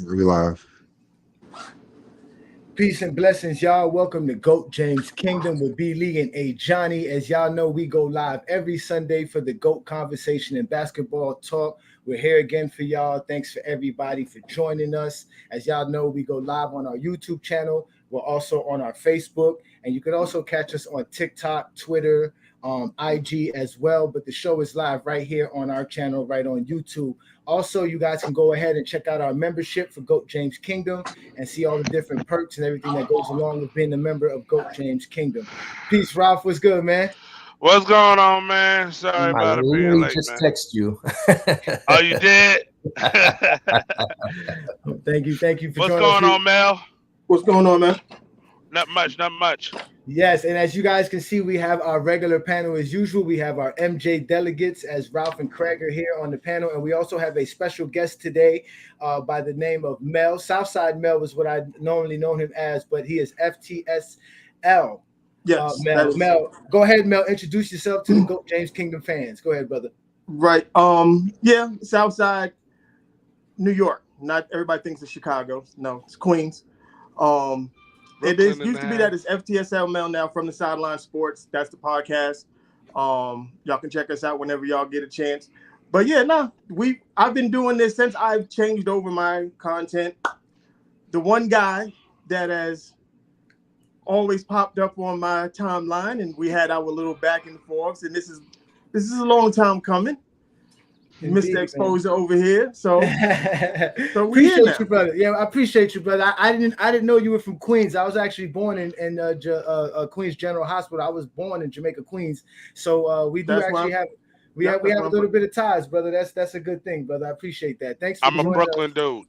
We live. Peace and blessings, y'all. Welcome to GOAT James Kingdom with B Lee and A Johnny. As y'all know, we go live every Sunday for the GOAT conversation and basketball talk. We're here again for y'all. Thanks for everybody for joining us. As y'all know, we go live on our YouTube channel. We're also on our Facebook, and you can also catch us on TikTok, Twitter, IG as well. But the show is live right here on our channel, right on YouTube. Also, you guys can go ahead and check out our membership for GOAT James Kingdom and see all the different perks and everything that goes along with being a member of GOAT James Kingdom. Peace, Ralph. What's good, man? What's going on, man? Sorry I about it being literally late, just man. text you. Oh, you did? Thank you for What's joining going us. on, Mel? What's going on, man? Not much. Yes, and as you guys can see, we have our regular panel as usual. We have our MJ delegates as Ralph and Craig are here on the panel, and we also have a special guest today by the name of Mel. Southside Mel is what I normally know him as, but he is FTSL. Yes, Mel, go ahead, Mel. Introduce yourself to the GOAT James Kingdom fans. Go ahead, brother. Right. Yeah, Southside, New York. Not everybody thinks it's Chicago. No, it's Queens. It is used to be that it's FTSL Mel now from the Sideline Sports. That's the podcast. Y'all can check us out whenever y'all get a chance. But yeah, I've been doing this since I've changed over my content. The one guy that has always popped up on my timeline, and we had our little back and forths, and this is a long time coming. Indeed, Mr. Exposure over here. So appreciate you, brother. Yeah, I appreciate you, brother. I didn't know you were from Queens. I was actually born in Queens General Hospital. I was born in Jamaica, Queens. So we do actually have a little bit of ties, brother. That's a good thing, brother. I appreciate that. Thanks for I'm a Brooklyn dude.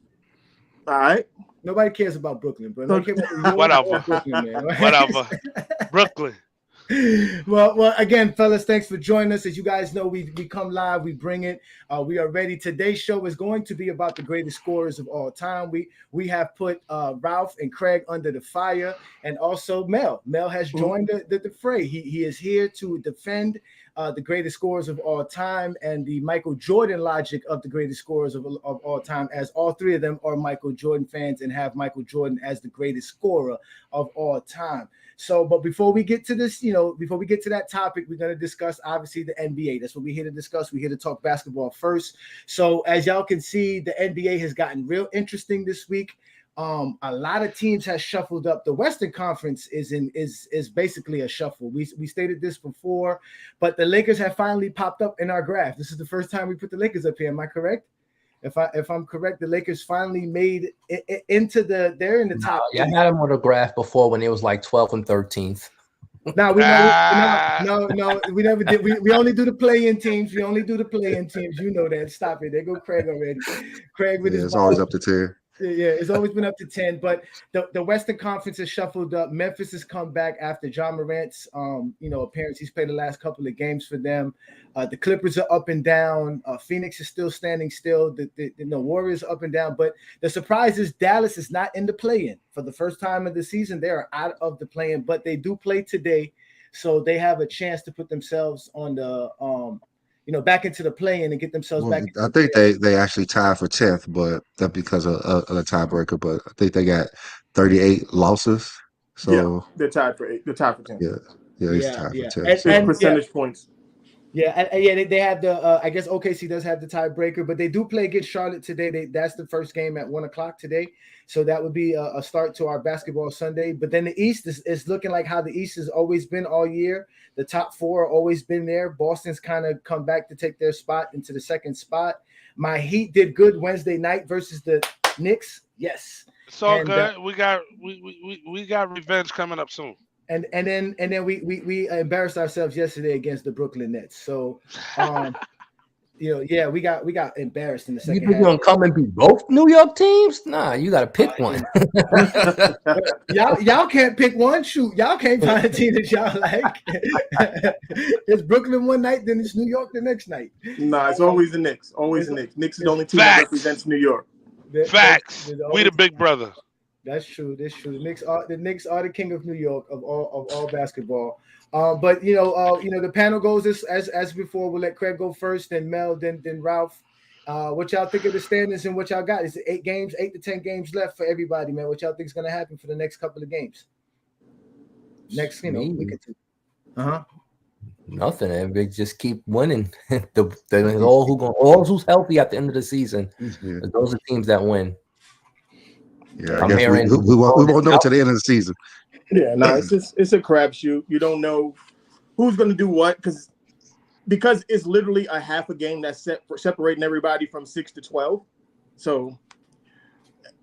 All right. Nobody cares about Brooklyn, bro. Nobody cares about Whatever. Brooklyn, man. Whatever. Brooklyn. Well, again, fellas, thanks for joining us. As you guys know, we come live, we bring it. We are ready. Today's show is going to be about the greatest scorers of all time. We have put Ralph and Craig under the fire, and also Mel. Mel has joined the fray. He is here to defend the greatest scorers of all time and the Michael Jordan logic of the greatest scorers of all time, as all three of them are Michael Jordan fans and have Michael Jordan as the greatest scorer of all time. So, but before we get to this, before we get to that topic, we're going to discuss, obviously, the NBA. That's what we're here to discuss. We're here to talk basketball first. So, as y'all can see, the NBA has gotten real interesting this week. A lot of teams have shuffled up. The Western Conference is basically a shuffle. We stated this before, but the Lakers have finally popped up in our graph. This is the first time we put the Lakers up here. Am I correct? If I'm correct, the Lakers finally made it into they're in the top. Yeah, I had them on the graph before when it was like 12th and 13th. No, we never did. We only do the play-in teams. We only do the play-in teams. You know that. Stop it. There go Craig already. Craig with his it's always up to 10. Yeah, it's always been up to 10. But the Western Conference has shuffled up. Memphis has come back after John Morant's appearance. He's played the last couple of games for them. The Clippers are up and down. Phoenix is still standing still. The Warriors are up and down. But the surprise is Dallas is not in the play-in. For the first time of the season, they are out of the play-in, but they do play today. So they have a chance to put themselves on the back into the play-in and get themselves back. I think they actually tied for 10th, but that's because of the tiebreaker. But I think they got 38 losses. So yeah, they're tied for 8. They're tied for 10. It's tied for 10. And percentage points. Yeah, they have the. I guess OKC does have the tiebreaker, but they do play against Charlotte today. That's the first game at 1:00 today, so that would be a start to our basketball Sunday. But then the East is looking like how the East has always been all year. The top four have always been there. Boston's kind of come back to take their spot into the second spot. My Heat did good Wednesday night versus the Knicks. Yes, it's all good. We got revenge coming up soon. And then we embarrassed ourselves yesterday against the Brooklyn Nets. So, we got embarrassed in the second half. You gonna come and beat both New York teams? Nah, you gotta pick one. y'all can't pick one. Shoot, y'all can't find a team that y'all like. It's Brooklyn one night, then it's New York the next night. Nah, it's always the Knicks. Always the Knicks. Knicks is the only team that represents New York. Facts. We the big brother. That's true. The Knicks are the king of New York of all basketball. But the panel goes as before. We'll let Craig go first, then Mel, then Ralph, What y'all think of the standings and what y'all got? Is it 8 to 10 games left for everybody, man? What y'all think is going to happen for the next couple of games? Next, week or two. Nothing. Everybody just keep winning. all who's healthy at the end of the season. Yeah. Those are teams that win. Yeah, I guess we won't know to the end of the season. Yeah, no, it's a crapshoot. You don't know who's going to do what because it's literally a half a game that's separating everybody from 6 to 12. So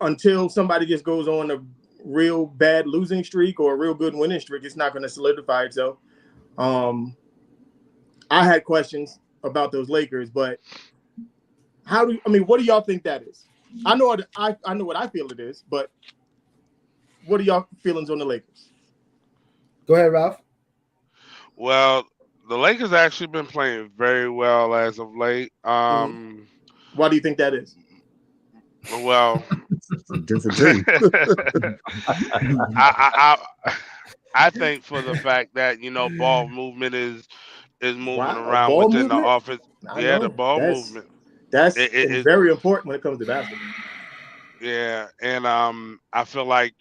until somebody just goes on a real bad losing streak or a real good winning streak, it's not going to solidify itself. I had questions about those Lakers, but what do y'all think that is? I know what I feel it is, but what are y'all feelings on the Lakers? Go ahead, Ralph. Well, the Lakers actually been playing very well as of late. Why do you think that is? Well, it's a different team. I think for the fact that ball movement is moving around ball within movement? the offense. The ball movement. That's very important when it comes to basketball. Yeah, and I feel like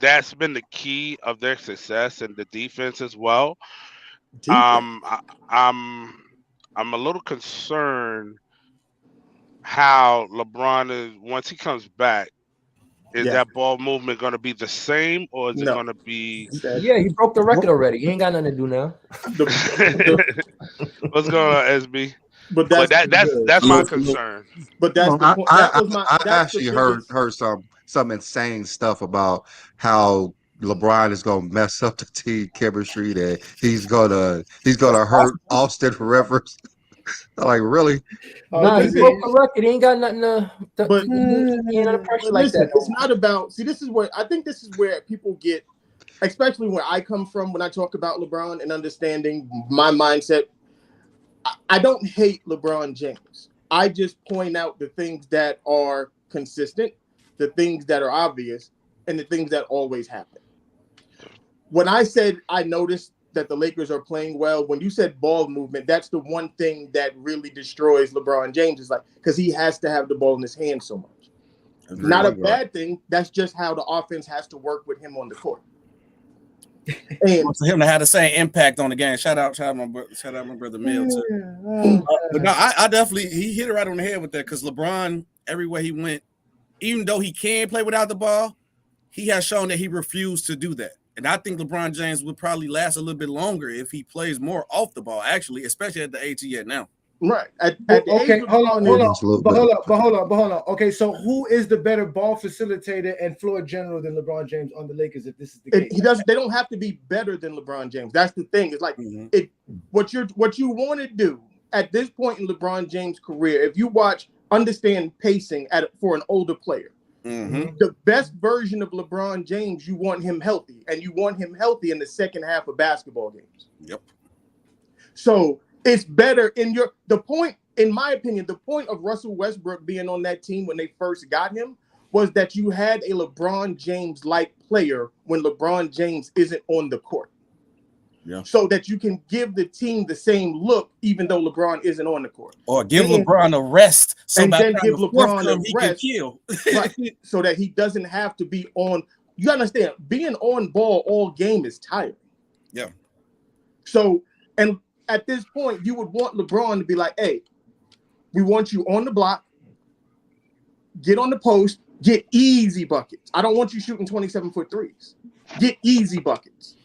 that's been the key of their success and the defense as well. I'm a little concerned how LeBron is once he comes back. Is that ball movement going to be the same, or is it going to be? Yeah, he broke the record already. He ain't got nothing to do now. What's going on, SB? But that's my concern. But that's the point. I actually heard some insane stuff about how LeBron is gonna mess up the team chemistry. That he's gonna hurt Austin Rivers. Like, really? Nah, he broke the record. He ain't got nothing to. But he ain't under pressure like that. It's not about. See, this is where people get, especially where I come from when I talk about LeBron and understanding my mindset. I don't hate LeBron James. I just point out the things that are consistent, the things that are obvious, and the things that always happen. When I said I noticed that the Lakers are playing well, when you said ball movement, that's the one thing that really destroys LeBron James, is because he has to have the ball in his hand so much. Not a bad thing. That's just how the offense has to work with him on the court. And for him to have the same impact on the game. Shout out my brother Mill too. But no, I definitely he hit it right on the head with that, because LeBron, everywhere he went, even though he can play without the ball, he has shown that he refused to do that. And I think LeBron James would probably last a little bit longer if he plays more off the ball, actually, especially at the age he at now. Right. Hold on. Okay, so who is the better ball facilitator and floor general than LeBron James on the Lakers, if this is the case? They don't have to be better than LeBron James. That's the thing. It's like what you want to do at this point in LeBron James' career, if you understand pacing for an older player. The best version of LeBron James, you want him healthy, and you want him healthy in the second half of basketball games. Yep. So it's better in my opinion, the point of Russell Westbrook being on that team when they first got him was that you had a LeBron James-like player when LeBron James isn't on the court. Yeah. So that you can give the team the same look, even though LeBron isn't on the court. Or give LeBron a rest. So and then give LeBron a rest. He can kill. Right, so that he doesn't have to be on. You understand, being on ball all game is tiring. Yeah. So, and at this point, you would want LeBron to be like, hey, we want you on the block, get on the post, get easy buckets. I don't want you shooting 27-foot threes. Get easy buckets.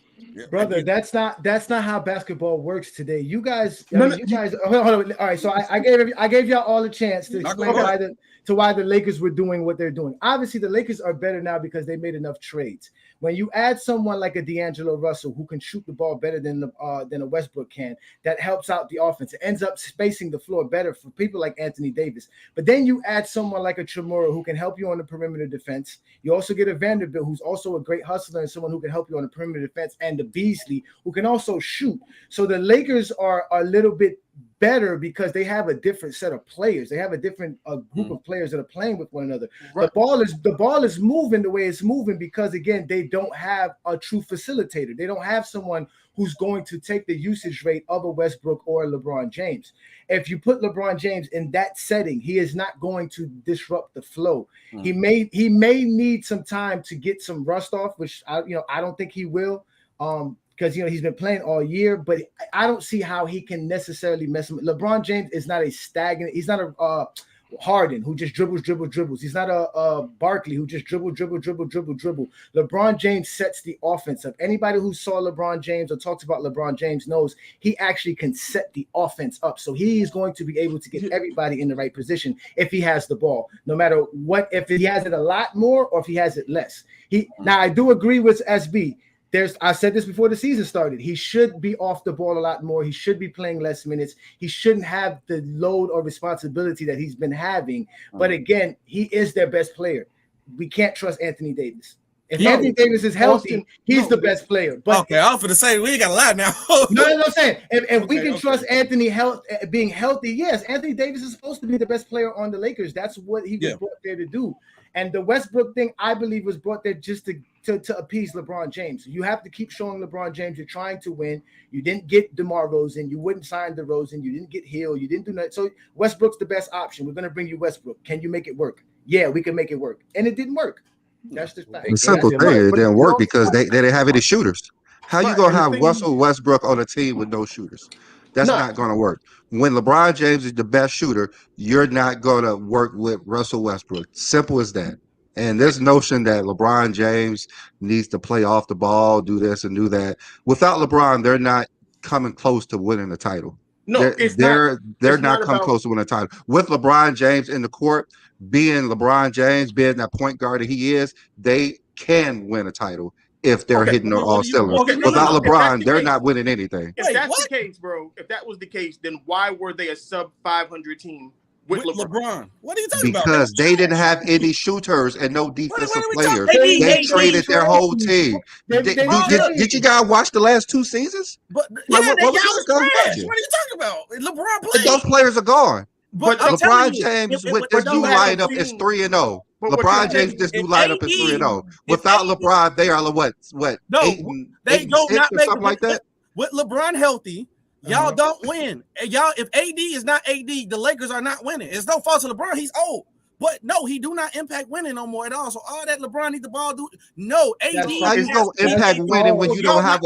Brother, that's not how basketball works today. You guys, hold on. All right, so I gave y'all all a chance to explain why the Lakers were doing what they're doing. Obviously, the Lakers are better now because they made enough trades. When you add someone like a D'Angelo Russell who can shoot the ball better than a Westbrook can, that helps out the offense. It ends up spacing the floor better for people like Anthony Davis. But then you add someone like a Tremora who can help you on the perimeter defense. You also get a Vanderbilt who's also a great hustler and someone who can help you on the perimeter defense, and the Beasley who can also shoot. So the Lakers are a little bit better because they have a different set of players. They have a different group of players that are playing with one another. Right. The ball is moving the way it's moving because, again, they don't have a true facilitator. They don't have someone who's going to take the usage rate of a Westbrook or a LeBron James. If you put LeBron James in that setting, he is not going to disrupt the flow. He may need some time to get some rust off, which I don't think he will. Because he's been playing all year, but I don't see how he can necessarily mess him. LeBron James is not a stagnant. He's not a Harden who just dribbles. He's not a Barkley who just dribble. LeBron James sets the offense up. Anybody who saw LeBron James or talks about LeBron James knows he actually can set the offense up. So he's going to be able to get everybody in the right position if he has the ball, no matter what. If he has it a lot more or if he has it less. Now I do agree with SB. I said this before the season started. He should be off the ball a lot more. He should be playing less minutes. He shouldn't have the load or responsibility that he's been having. But again, he is their best player. We can't trust Anthony Davis. If Anthony Davis is healthy, he's the best player. But okay, I'm for the same. We ain't got a lot now. no, I'm saying if we can trust Anthony being healthy, yes, Anthony Davis is supposed to be the best player on the Lakers. That's what he was brought there to do. And the Westbrook thing, I believe, was brought there just to appease LeBron James. You have to keep showing LeBron James you're trying to win. You didn't get DeMar Rosen. You wouldn't sign DeRozan. You didn't get Hill. You didn't do nothing. So Westbrook's the best option. We're going to bring you Westbrook. Can you make it work? Yeah, we can make it work. And it didn't work. That's the fact. The simple thing, it didn't work because they didn't have any shooters. How you going to have Russell Westbrook on a team with no shooters? That's not going to work. When LeBron James is the best shooter, you're not going to work with Russell Westbrook. Simple as that. And this notion that LeBron James needs to play off the ball, do this and do that. Without LeBron, they're not coming close to winning the title. No, they're not coming close to winning the title. With LeBron James in the court, being LeBron James, being that point guard that he is, they can win a title if they're hitting all cylinders. Without LeBron, they're not winning anything. If that's the case, bro, if that was the case, then why were they a sub 500 team? With LeBron. What are you talking about? Because they didn't have any shooters and no defensive players. They traded their whole team. Did you guys watch the last two seasons? But what are you talking about? LeBron played. Those players are gone. But LeBron James with this new lineup is 3-0. LeBron James this new lineup is 3-0. Without LeBron, they are what? No, 8 they don't not make something like that. With LeBron healthy. Y'all don't win. And y'all, if AD is not AD, the Lakers are not winning. It's no fault to LeBron. He's old. But no, he do not impact winning no more at all. So all that LeBron need the ball do. No, AD. How you gonna impact winning when you don't have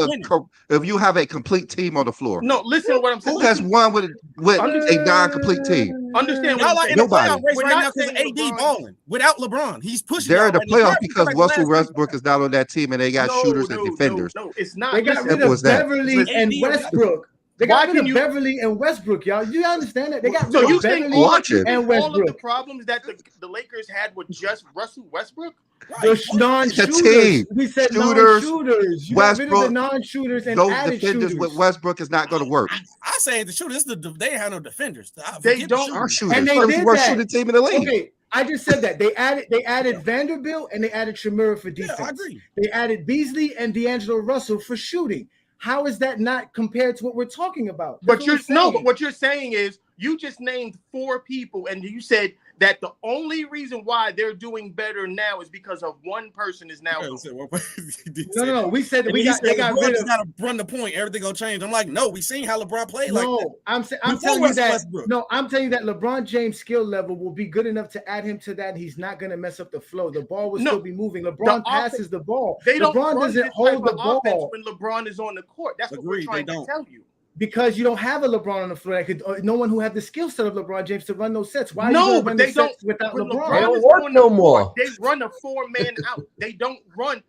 if you have a complete team on the floor? No, listen to what I'm saying. Who has won with a non-complete team? Understand? Y'all are in the playoff race right now because AD balling without LeBron. He's pushing. They're in the playoffs because Russell Westbrook is not on that team and they got shooters and defenders. No, it's not. They got rid of Beverly and Westbrook. They got rid of Beverly and Westbrook, y'all. You understand that? They got rid of Beverly and Westbrook. All of the problems that the Lakers had with just Russell Westbrook? The non-shooters. We said non-shooters. You got rid of the non-shooters and added defenders shooters. with Westbrook is not going to work. I say the shooters. They have no defenders. They don't are shooters. And they did the worst shooting team in the league. Okay, I just said that. They added Vanderbilt and they added Shamira for defense. Yeah, I agree. They added Beasley and D'Angelo Russell for shooting. How is that not compared to what we're talking about? But what you're saying is you just named 4 people and you said that the only reason why they're doing better now is because of one person is now. No. We said that they got rid of. Got to run the point. Everything gonna change. I'm like, no. We seen how LeBron played. No, I'm telling you that. No, I'm telling you that LeBron James' skill level will be good enough to add him to that. He's not gonna mess up the flow. The ball will still be moving. LeBron passes the ball. LeBron doesn't hold the ball when LeBron is on the court. That's what we're trying to tell you. Because you don't have a LeBron on the floor. No one who had the skill set of LeBron James to run those sets. Why? No, but they don't. Without LeBron, they don't work no more. They run a 4-man out. They don't run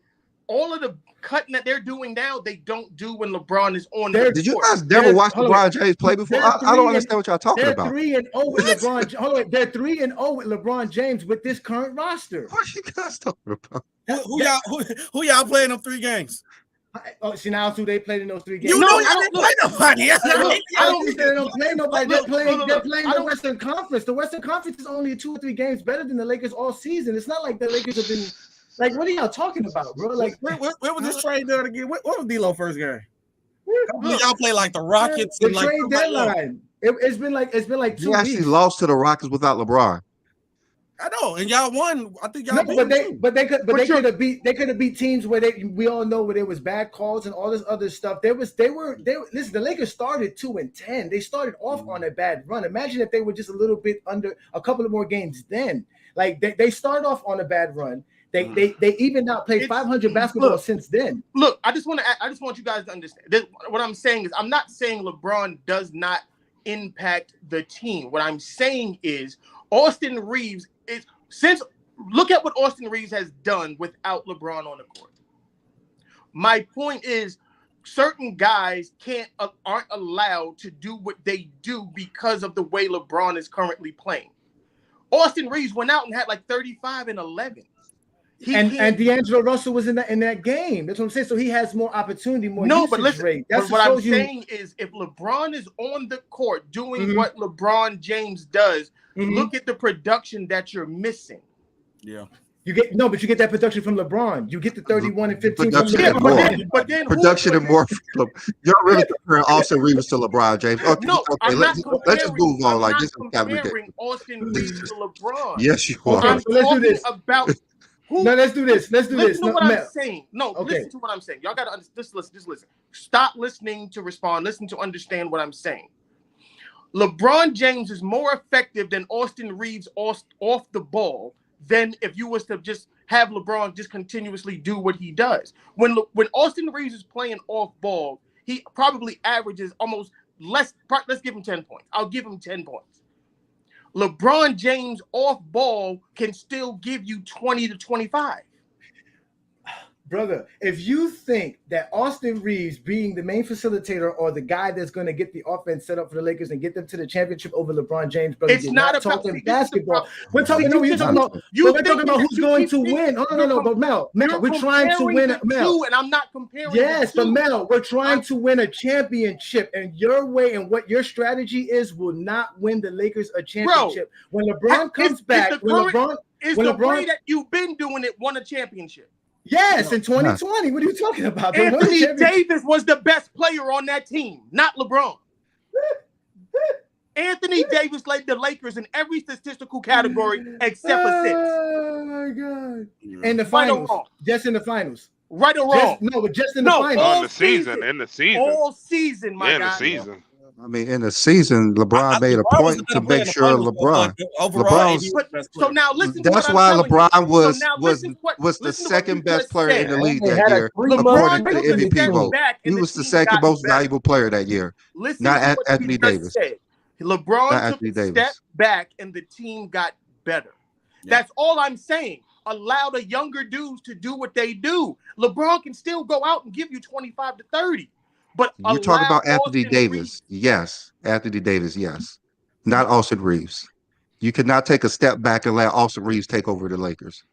all of the cutting that they're doing now. They don't do when LeBron is on. Did you guys never watch LeBron James play before? I don't understand what y'all talking about. They're 3-0 with LeBron. Hold on, they're 3-0 with LeBron James with this current roster. What are you guys talking about? Who y'all playing them 3 games? Oh, see now who they played in those 3 games. You know I didn't play nobody. I don't think they don't play nobody. They're playing the Western Conference. The Western Conference is only 2 or 3 games better than the Lakers all season. It's not like the Lakers have been like, what are y'all talking about, bro? Like, where was this trade done again? What was D'Lo first game? Y'all play like the Rockets the and trade deadline. It's been like 2 You actually weeks. lost to the Rockets without LeBron. I know, and y'all won. I think y'all No, beat but them too. they could have beat teams where we all know where there was bad calls and all this other stuff. Listen, the Lakers started 2-10. They started off on a bad run. Imagine if they were just a little bit under a couple of more games then. Like they started off on a bad run. They even not played 500 basketball since then. Look, I just want you guys to understand. What I'm saying is, I'm not saying LeBron does not impact the team. What I'm saying is Austin Reeves look at what Austin Reeves has done without LeBron on the court. My point is, certain guys aren't allowed to do what they do because of the way LeBron is currently playing. Austin Reeves went out and had like 35 and 11. And D'Angelo Russell was in that game. That's what I'm saying. So he has more opportunity, more usage rate. That's what I'm saying is, if LeBron is on the court doing what LeBron James does, look at the production that you're missing. Yeah. You get that production from LeBron. You get the 31 and 15. But then production and more. You're really comparing Austin Reeves to LeBron James. Okay, let's just move on. Like this is comparing Austin Reeves to LeBron. Yes, you are. I'm talking about. No, let's do this. Listen to what I'm saying. Listen to what I'm saying. Y'all got to just listen. Stop listening to respond. Listen to understand what I'm saying. LeBron James is more effective than Austin Reeves off the ball than if you was to just have LeBron just continuously do what he does. When Austin Reeves is playing off ball, he probably averages almost less. Let's give him 10 points. I'll give him 10 points. LeBron James off ball can still give you 20 to 25. Brother, if you think that Austin Reeves being the main facilitator or the guy that's going to get the offense set up for the Lakers and get them to the championship over LeBron James, brother, it's not about basketball. We're talking we're talking about who's going to win. No, but Mel, we're trying to win. Mel, and I'm not comparing. Yes, but Mel, we're trying to win a championship, and your way and what your strategy is will not win the Lakers a championship. When LeBron comes back, the way that you've been doing it won a championship. Yes, in 2020. What are you talking about? Anthony Davis was the best player on that team, not LeBron. Anthony Davis led the Lakers in every statistical category except for 6. Oh my God! In the finals, just in the finals. Right or wrong? Just in the finals. In the season. All season, my guy. In the season. I mean, in the season, LeBron made a point to make sure LeBron. So now listen. That's why LeBron was the second best player in the league that year, according to the MVP vote. He was the second most valuable player that year, not Anthony Davis. LeBron took a step back, and the team got better. That's all I'm saying. Allow the younger dudes to do what they do. LeBron can still go out and give you 25 to 30. But you're talking about Anthony Davis. Yes. Anthony Davis, yes. Not Austin Reeves. You cannot take a step back and let Austin Reeves take over the Lakers.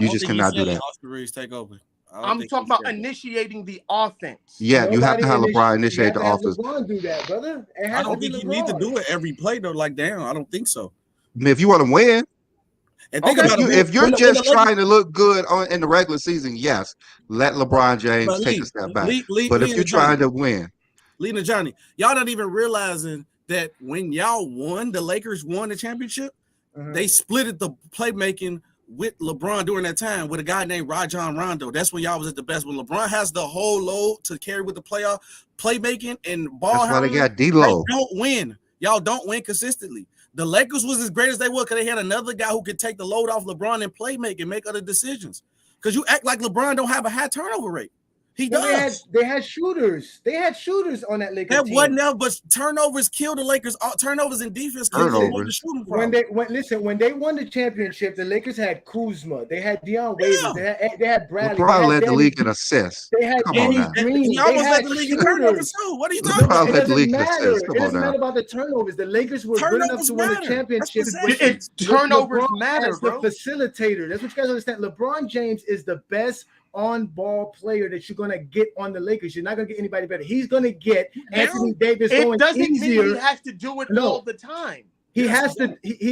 You just cannot do that. Austin Reeves take over. I'm talking about initiating the offense. Yeah, you have to have LeBron initiate the offense. LeBron do that, brother. I don't think you need to do it every play though. Like, damn, I don't think so. I mean, if you want to win, and think about if you're just trying to look good in the regular season, yes, let LeBron James take a step back. But if you're trying to win, Lena Johnny, y'all not even realizing that when y'all won, the Lakers won the championship, they splitted the playmaking with LeBron during that time with a guy named Rajon Rondo. That's when y'all was at the best. When LeBron has the whole load to carry with the playoff playmaking and ball, that's why they got D-Lo. They don't win. Y'all don't win consistently. The Lakers was as great as they were because they had another guy who could take the load off LeBron and play and make other decisions. Because you act like LeBron don't have a high turnover rate. He does. They had shooters. They had shooters on that Lakers team. Wasn't else, but turnovers killed the Lakers. Turnovers in defense killed the shooting problem. When they won the championship, the Lakers had Kuzma. They had Dion Waiters. They had Bradley. LeBron led the league in assists. They had Danny Green. Y'all led the league in turnovers too. What are you talking about? It doesn't matter. It doesn't matter about the turnovers. The Lakers were good enough to win the championship. Turnovers matter, bro. The facilitator. That's what you guys understand. LeBron James is the best on-ball player that you're going to get on the Lakers. You're not going to get anybody better. He's going to get Anthony Davis going easier. It doesn't mean he has to do it all the time. He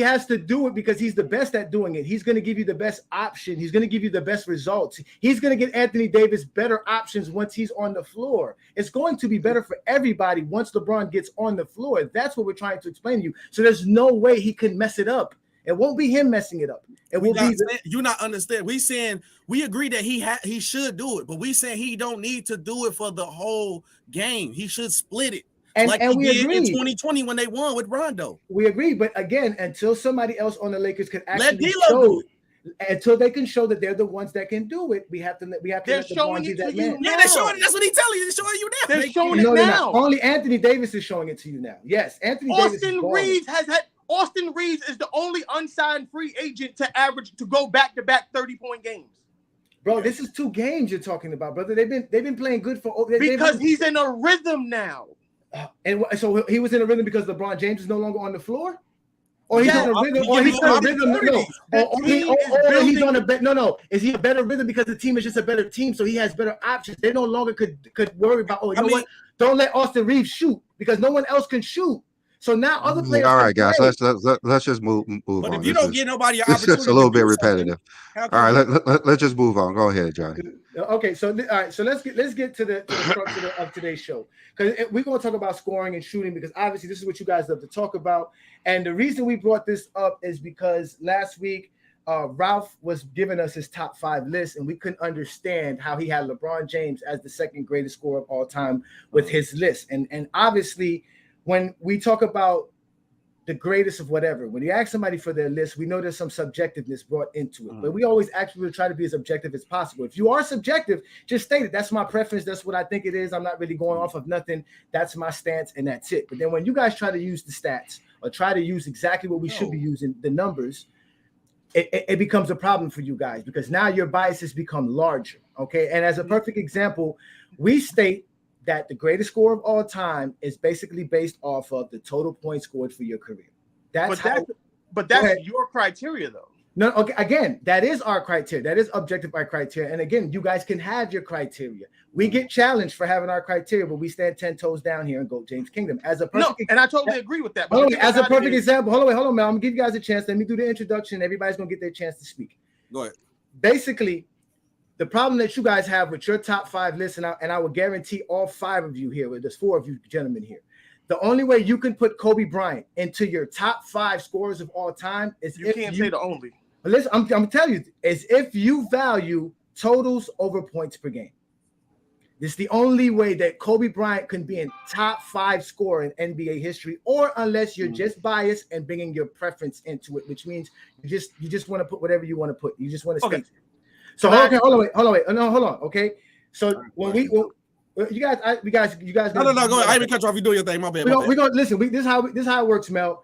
has to do it because he's the best at doing it. He's going to give you the best option. He's going to give you the best results. He's going to get Anthony Davis better options once he's on the floor. It's going to be better for everybody once LeBron gets on the floor. That's what we're trying to explain to you. So there's no way he can mess it up. It won't be him messing it up. It will be you not understand. We saying we agree that he should do it, but we saying he don't need to do it for the whole game. He should split it. And we did agree in 2020 when they won with Rondo. We agree, but again, until somebody else on the Lakers can actually show it, until they can show that they're the ones that can do it, we have to. They're showing it to you. Yeah, they're showing it. That's what he's telling you. They're showing you now. They're showing it now. Only Anthony Davis is showing it to you now. Yes, Anthony Davis. Austin Reeves is the only unsigned free agent to go back-to-back 30-point games. Bro, this is 2 games you're talking about, brother. They've been playing good for because he's in a rhythm now. And so he was in a rhythm because LeBron James is no longer on the floor, or he's in a rhythm, or he's in a rhythm. He's on a no. Is he a better rhythm because the team is just a better team, so he has better options? They no longer could worry about. What? Don't let Austin Reeves shoot because no one else can shoot. So now other players. All right, guys, let's just move but on. If you don't get nobody, it's just a little bit repetitive. All right, let's just move on. Go ahead, Johnny. Okay, so all right, so let's get to the crux of today's show, because we're going to talk about scoring and shooting, because obviously this is what you guys love to talk about. And the reason we brought this up is because last week Ralph was giving us his top 5 list, and we couldn't understand how he had LeBron James as the 2nd greatest scorer of all time with his list. And obviously, when we talk about the greatest of whatever, when you ask somebody for their list, we know there's some subjectiveness brought into it. But we always actually try to be as objective as possible. If you are subjective, just state it. That's my preference. That's what I think it is. I'm not really going off of nothing. That's my stance, and that's it. But then when you guys try to use the stats or try to use exactly what we should be using, the numbers, it becomes a problem for you guys, because now your biases become larger. Okay. And as a perfect example, we state that the greatest scorer of all time is basically based off of the total points scored for your career. That's your criteria, though. No, okay. Again, that is our criteria. That is objective by criteria. And again, you guys can have your criteria. We get challenged for having our criteria, but we stand 10 toes down here and go James Kingdom as a perfect. And I totally agree with that. As a perfect example, hold on, man. I'm gonna give you guys a chance. Let me do the introduction. Everybody's gonna get their chance to speak. Go ahead. Basically, the problem that you guys have with your top 5 list, and I will guarantee all 5 of you here, there's 4 of you gentlemen here, the only way you can put Kobe Bryant into your top 5 scorers of all time is you can't say the only. Listen, I'm gonna tell you, is if you value totals over points per game. This is the only way that Kobe Bryant can be in top 5 scorer in NBA history, or unless you're just biased and bringing your preference into it, which means you just want to put whatever you want to put. You just want to state. So hold on. Okay. So when you guys. No. Go ahead. I even cut you off. You do your thing. My bad. We're gonna listen. This is how it works, Mel.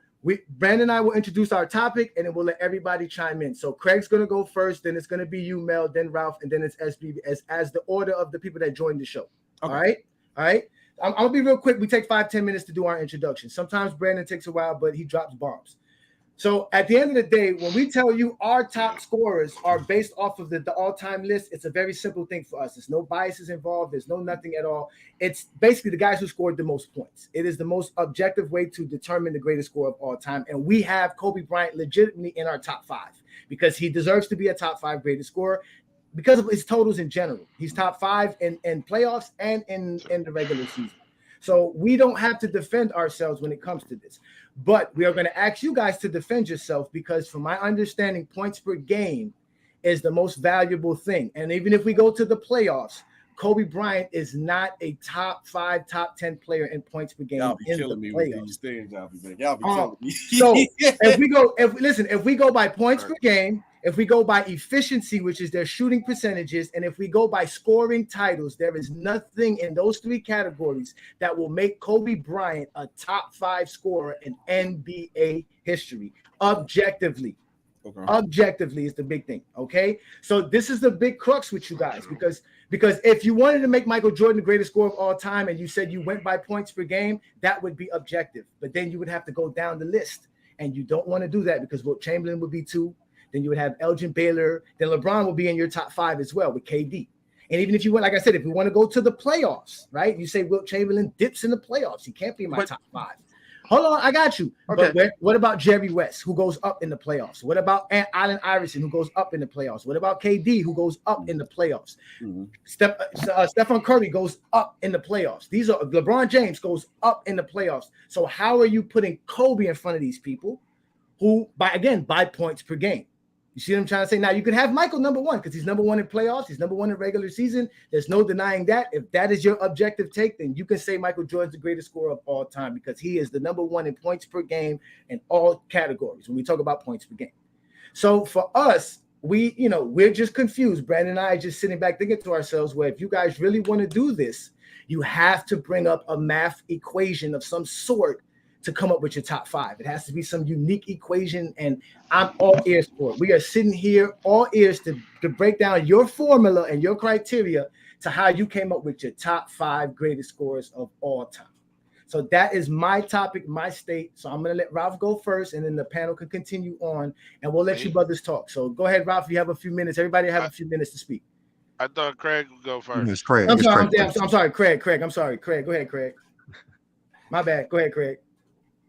Brandon and I will introduce our topic, and then we'll let everybody chime in. So Craig's gonna go first, then it's gonna be you, Mel, then Ralph, and then it's SB as the order of the people that joined the show. Okay. All right. I'm gonna be real quick. We take 5-10 minutes to do our introduction. Sometimes Brandon takes a while, but he drops bombs. So at the end of the day, when we tell you our top scorers are based off of the all-time list, it's a very simple thing for us. There's no biases involved. There's no nothing at all. It's basically the guys who scored the most points. It is the most objective way to determine the greatest scorer of all time. And we have Kobe Bryant legitimately in our top 5 because he deserves to be a top 5 greatest scorer because of his totals in general. He's top 5 in playoffs and in the regular season. So we don't have to defend ourselves when it comes to this. But we are going to ask you guys to defend yourself because from my understanding, points per game is the most valuable thing. And even if we go to the playoffs, Kobe Bryant is not a top 5, top 10 player in points per game. Y'all be killing me with these things. Y'all be killing me. So if we go by points per game, if we go by efficiency, which is their shooting percentages, and if we go by scoring titles, there is nothing in those 3 categories that will make Kobe Bryant a top 5 scorer in NBA history. Objectively. Okay. Objectively is the big thing. Okay. So this is the big crux with you guys, because if you wanted to make Michael Jordan the greatest scorer of all time and you said you went by points per game, that would be objective. But then you would have to go down the list. And you don't want to do that because Wilt Chamberlain would be 2. Then you would have Elgin Baylor. Then LeBron will be in your top 5 as well with KD. And even if you want, like I said, if we want to go to the playoffs, right? You say Wilt Chamberlain dips in the playoffs. He can't be in my top 5. Hold on, I got you. Okay. But what about Jerry West, who goes up in the playoffs? What about Allen Iverson, who goes up in the playoffs? What about KD, who goes up in the playoffs? Stephen Curry goes up in the playoffs. These are LeBron James goes up in the playoffs. So how are you putting Kobe in front of these people who, by points per game? You see what I'm trying to say? Now, you could have Michael number one because he's number one in playoffs. He's number one in regular season. There's no denying that. If that is your objective take, then you can say Michael Jordan's the greatest scorer of all time because he is the number one in points per game in all categories when we talk about points per game. So for us, we're just confused. Brandon and I are just sitting back thinking to ourselves, well, if you guys really want to do this, you have to bring up a math equation of some sort to come up with your top five. It has to be some unique equation, and I'm all ears for it. We are sitting here all ears to break down your formula and your criteria to how you came up with your top five greatest scorers of all time. So that is my topic, my state. So I'm going to let Ralph go first, and then the panel can continue on, and we'll let you brothers talk. So go ahead, Ralph. You have a few minutes. Everybody have a few minutes to speak. I thought Craig would go first. It's Craig. I'm sorry, Craig. I'm sorry, Craig. Go ahead, Craig. My bad. Go ahead, Craig.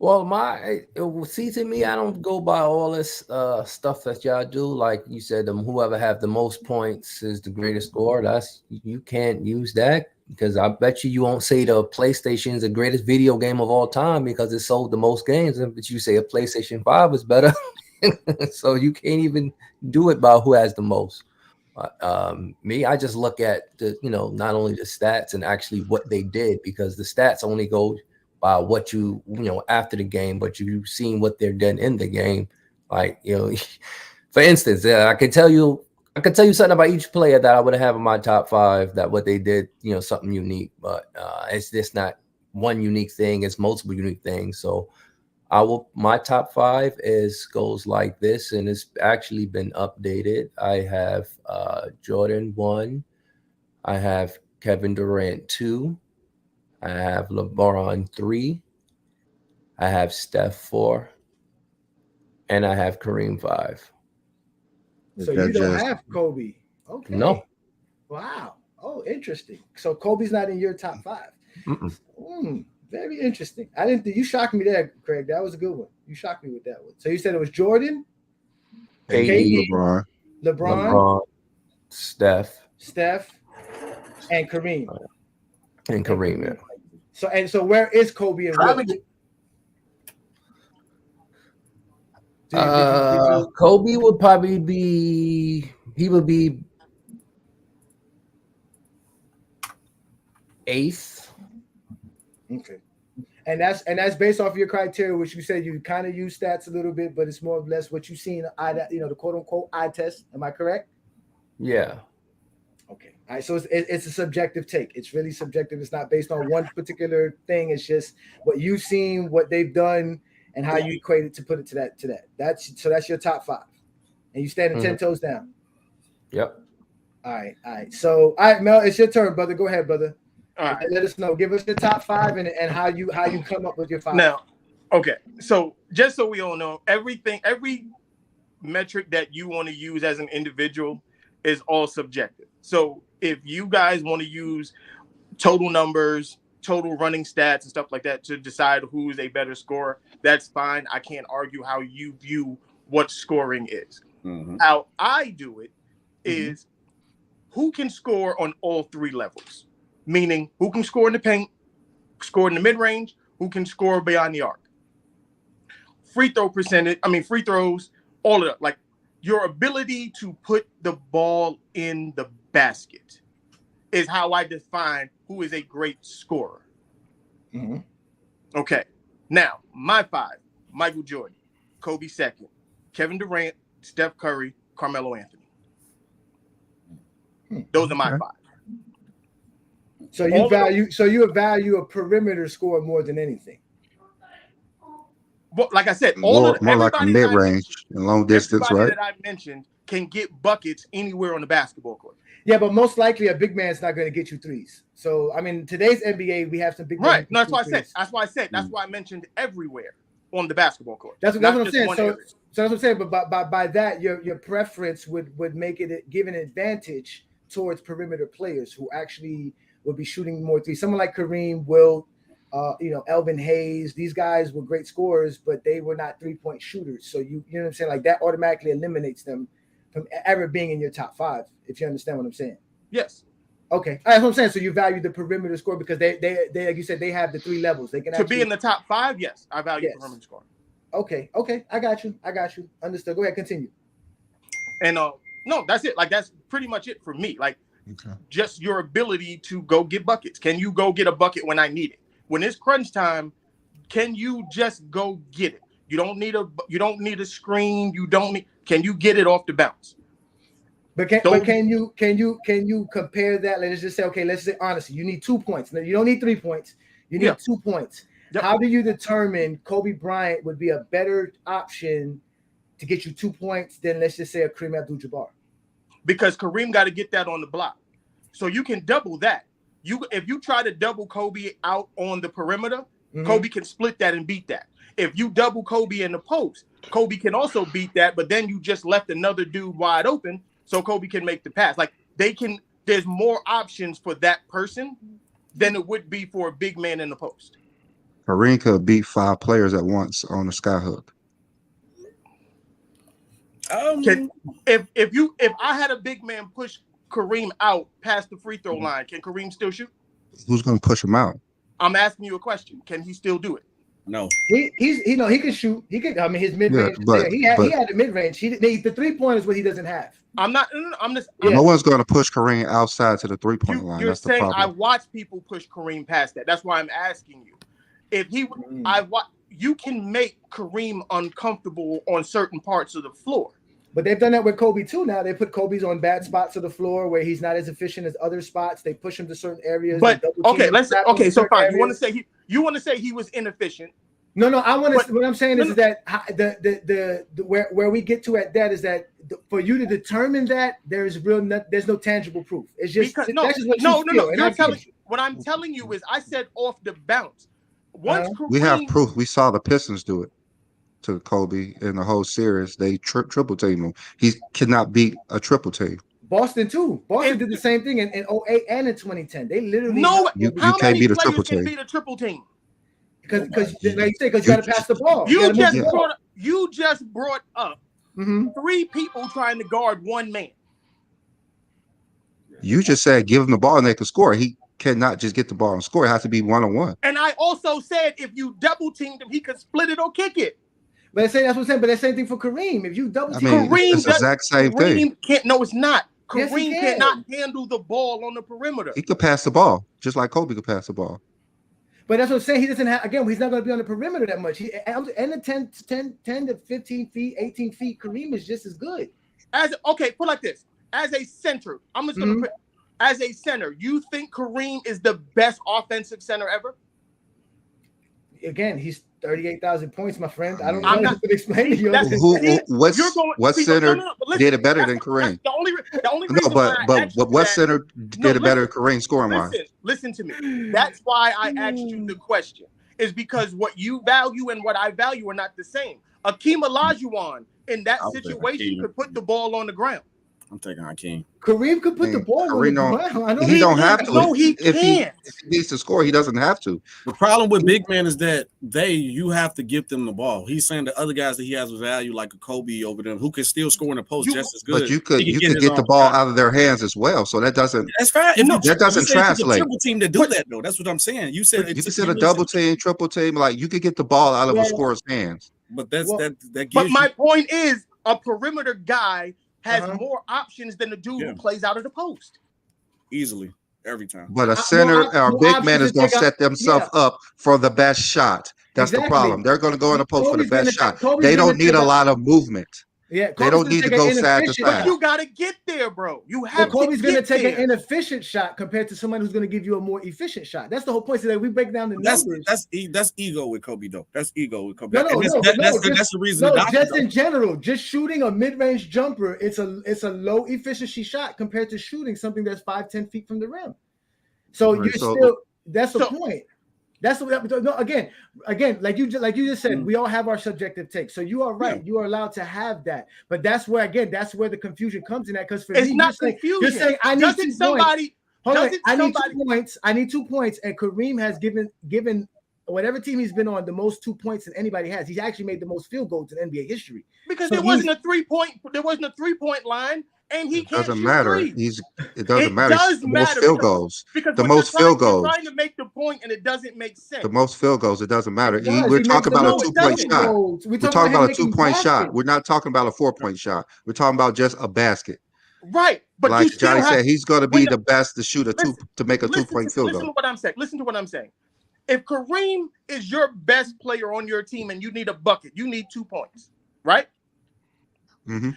Well, to me, I don't go by all this stuff that y'all do. Like you said, whoever have the most points is the greatest scorer. You can't use that because I bet you won't say the PlayStation is the greatest video game of all time because it sold the most games. But you say a PlayStation 5 is better, so you can't even do it by who has the most. Me, I just look at not only the stats and actually what they did because the stats only go by what you after the game, but you've seen what they're done in the game. Like, for instance, I can tell you something about each player that I would have in my top five, that what they did, something unique, but it's just not one unique thing. It's multiple unique things. So my top five goes like this, and it's actually been updated. I have Jordan 1. I have Kevin Durant 2. I have LeBron 3. I have Steph 4. And I have Kareem 5. So you don't have Kobe. Okay. No. Wow. Oh, interesting. So Kobe's not in your top five. Very interesting. You shocked me there, Craig. That was a good one. You shocked me with that one. So you said it was Jordan, KD, LeBron, Steph, and Kareem. Yeah. So where is Kobe and Will? Kobe would probably be 8th. Okay. And that's based off your criteria, which you said you kind of use stats a little bit, but it's more or less what you see in the quote unquote eye test. Am I correct? Yeah. Okay. All right. So it's a subjective take. It's really subjective. It's not based on one particular thing. It's just what you've seen, what they've done, and how you equate it to put it to that. That's your top five. And you standing 10 toes down. Yep. All right. So Mel, it's your turn, brother. Go ahead, brother. All right. Let us know. Give us your top five and how you come up with your five. Now, okay. So just so we all know, every metric that you want to use as an individual is all subjective. So if you guys want to use total numbers, total running stats and stuff like that to decide who is a better scorer, that's fine. I can't argue how you view what scoring is. Mm-hmm. How I do it is who can score on all three levels, meaning who can score in the paint, score in the mid-range, who can score beyond the arc. Free throws, all of that. Like your ability to put the ball in the basket is how I define who is a great scorer. Mm-hmm. Okay. Now, my five: Michael Jordan, Kobe second, Kevin Durant, Steph Curry, Carmelo Anthony. Those are my five. So you value a perimeter score more than anything. Well, like I said, more like a mid-range and long distance, right? That I mentioned can get buckets anywhere on the basketball court. Yeah, but most likely a big man's not going to get you threes. So I mean, today's NBA, we have some big right. No, that's why I said. That's why I said. That's why I mentioned everywhere on the basketball court. That's what I'm saying. So that's what I'm saying. But by that, your preference would make it give an advantage towards perimeter players who actually will be shooting more threes. Someone like Kareem will Elvin Hayes. These guys were great scorers, but they were not 3-point shooters. So you know what I'm saying? Like that automatically eliminates them from ever being in your top 5. If you understand what I'm saying. Yes. Okay, that's what I'm saying. So you value the perimeter score because they like you said, they have the 3 levels. They can be in the top 5. Yes, I value perimeter score. Okay, I got you. Understood. Go ahead, continue. And no, that's it. Like that's pretty much it for me. Like just your ability to go get buckets. Can you go get a bucket when I need it? When it's crunch time, can you just go get it? You don't need a screen. Can you get it off the bounce? But can you compare that? Let's just say, okay, let's say honestly, you need 2 points. Now, you don't need 3 points. You need 2 points. Yep. How do you determine Kobe Bryant would be a better option to get you 2 points than, let's just say, a Kareem Abdul-Jabbar? Because Kareem got to get that on the block. So you can double that. If you try to double Kobe out on the perimeter, Kobe can split that and beat that. If you double Kobe in the post, Kobe can also beat that, but then you just left another dude wide open so Kobe can make the pass. Like there's more options for that person than it would be for a big man in the post. Kareem could beat 5 players at once on the skyhook. If I had a big man push Kareem out past the free throw line, can Kareem still shoot? Who's going to push him out? I'm asking you a question. Can he still do it? No. He can shoot. He could. I mean, his mid range. He had the mid range. The 3-point is what he doesn't have. No one's going to push Kareem outside to the 3-point line. You're That's saying the problem. I watch people push Kareem past that. That's why I'm asking you. If you can make Kareem uncomfortable on certain parts of the floor. But they've done that with Kobe too. Now they put Kobe's on bad spots of the floor where he's not as efficient as other spots. They push him to certain areas. But so fine. You want to say he was inefficient? No. I want to. What I'm saying is that where we get to at that is that for you to determine that there's no tangible proof. It's just that's just what you feel. What I'm telling you is I said off the bounce. Once we have proof. We saw the Pistons do it to Kobe in the whole series. They triple team him. He cannot beat a triple team. Boston too. Boston did the same thing in 2008 and in 2010. They literally you can't beat a triple team. Beat a triple team? Because like you say, because you got to pass the ball. You just brought up 3 people trying to guard 1 man. You just said give him the ball and they can score. He cannot just get the ball and score. It has to be 1-on-1. And I also said if you double teamed him, he could split it or kick it. But that's what I'm saying. But that's the same thing for Kareem. If you double team Kareem, it's the exact same thing. No, it's not. Kareem cannot handle the ball on the perimeter. He could pass the ball just like Kobe could pass the ball. But that's what I'm saying. He doesn't have. Again, he's not going to be on the perimeter that much. And the 10 to 15 feet, 18 feet, Kareem is just as good. Put like this. As a center, I'm just going to put. As a center, you think Kareem is the best offensive center ever? Again, he's 38,000 points, my friend. I don't know how to explain to you. What center did it better than Kareem? The only reason but what center did it better than Kareem scoring wise? Listen to me. That's why I asked you the question. Is because what you value and what I value are not the same. Akeem Olajuwon in that situation could put the ball on the ground. I'm taking Hakeem. Kareem could put the ball on the ground. He don't have to. No, he can't. If he needs to score, he doesn't have to. The problem with big men is that you have to give them the ball. He's saying the other guys that he has value, like a Kobe over them, who can still score in the post just as good. But you could get the ball out of their hands as well. So that doesn't. That's fine. That doesn't translate. Triple team to do that though. That's what I'm saying. You said you said a double team, triple team. Like you could get the ball out of a scorer's hands. But that gives. But my point is, a perimeter guy has more options than the dude who plays out of the post. Easily, every time. But a center or a big man is going to set themselves up for the best shot. That's the problem. They're going to go in the post for the best shot. They don't need a lot of movement. Yeah, they don't need to go side to side. But you got to get there, bro. You have to. Kobe's going to take an inefficient shot compared to someone who's going to give you a more efficient shot. That's the whole point. So that we break down the numbers. That's ego with Kobe, though. That's ego with Kobe. That's the reason. No, just in general, just shooting a mid-range jumper, it's a low efficiency shot compared to shooting something that's 5-10 feet from the rim. So that's the point. That's again, like you just said, we all have our subjective takes. So you are right. Yeah. You are allowed to have that. But that's where the confusion comes in that, because for it's me, not confusion. You're saying I need somebody. I need 2 points. I need 2 points, and Kareem has given whatever team he's been on, the most 2 points than anybody has. He's actually made the most field goals in NBA history. Because there wasn't a 3-point line, and he can't doesn't shoot matter. threes. It doesn't matter. Does The matter most field goals. Because the most field goals. You're trying to make the point, and it doesn't make sense. The most field goals. It doesn't matter. We're talking about a 2-point shot. We're talking about a 2-point shot. We're not talking about a 4-point shot. We're talking about just a basket. Right, but like Johnny said, he's going to be the best to shoot to make a 2-point field goal. Listen to what I'm saying. Listen to what I'm saying. If Kareem is your best player on your team and you need a bucket, you need 2 points, right? Mm-hmm.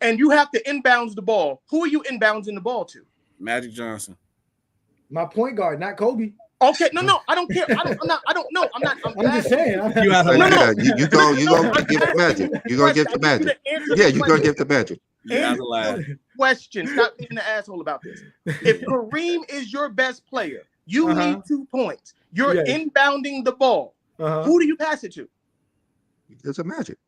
And you have to inbounds the ball. Who are you inbounding the ball to? Magic Johnson. My point guard, not Kobe. Okay, no, I don't care. I don't know. I'm just saying. You gonna give the Magic. You gonna give the Magic. Yeah, you gonna give the Magic. Question. Stop being an asshole about this. If Kareem is your best player, you need 2 points. You're inbounding the ball. Who do you pass it to? It's a Magic.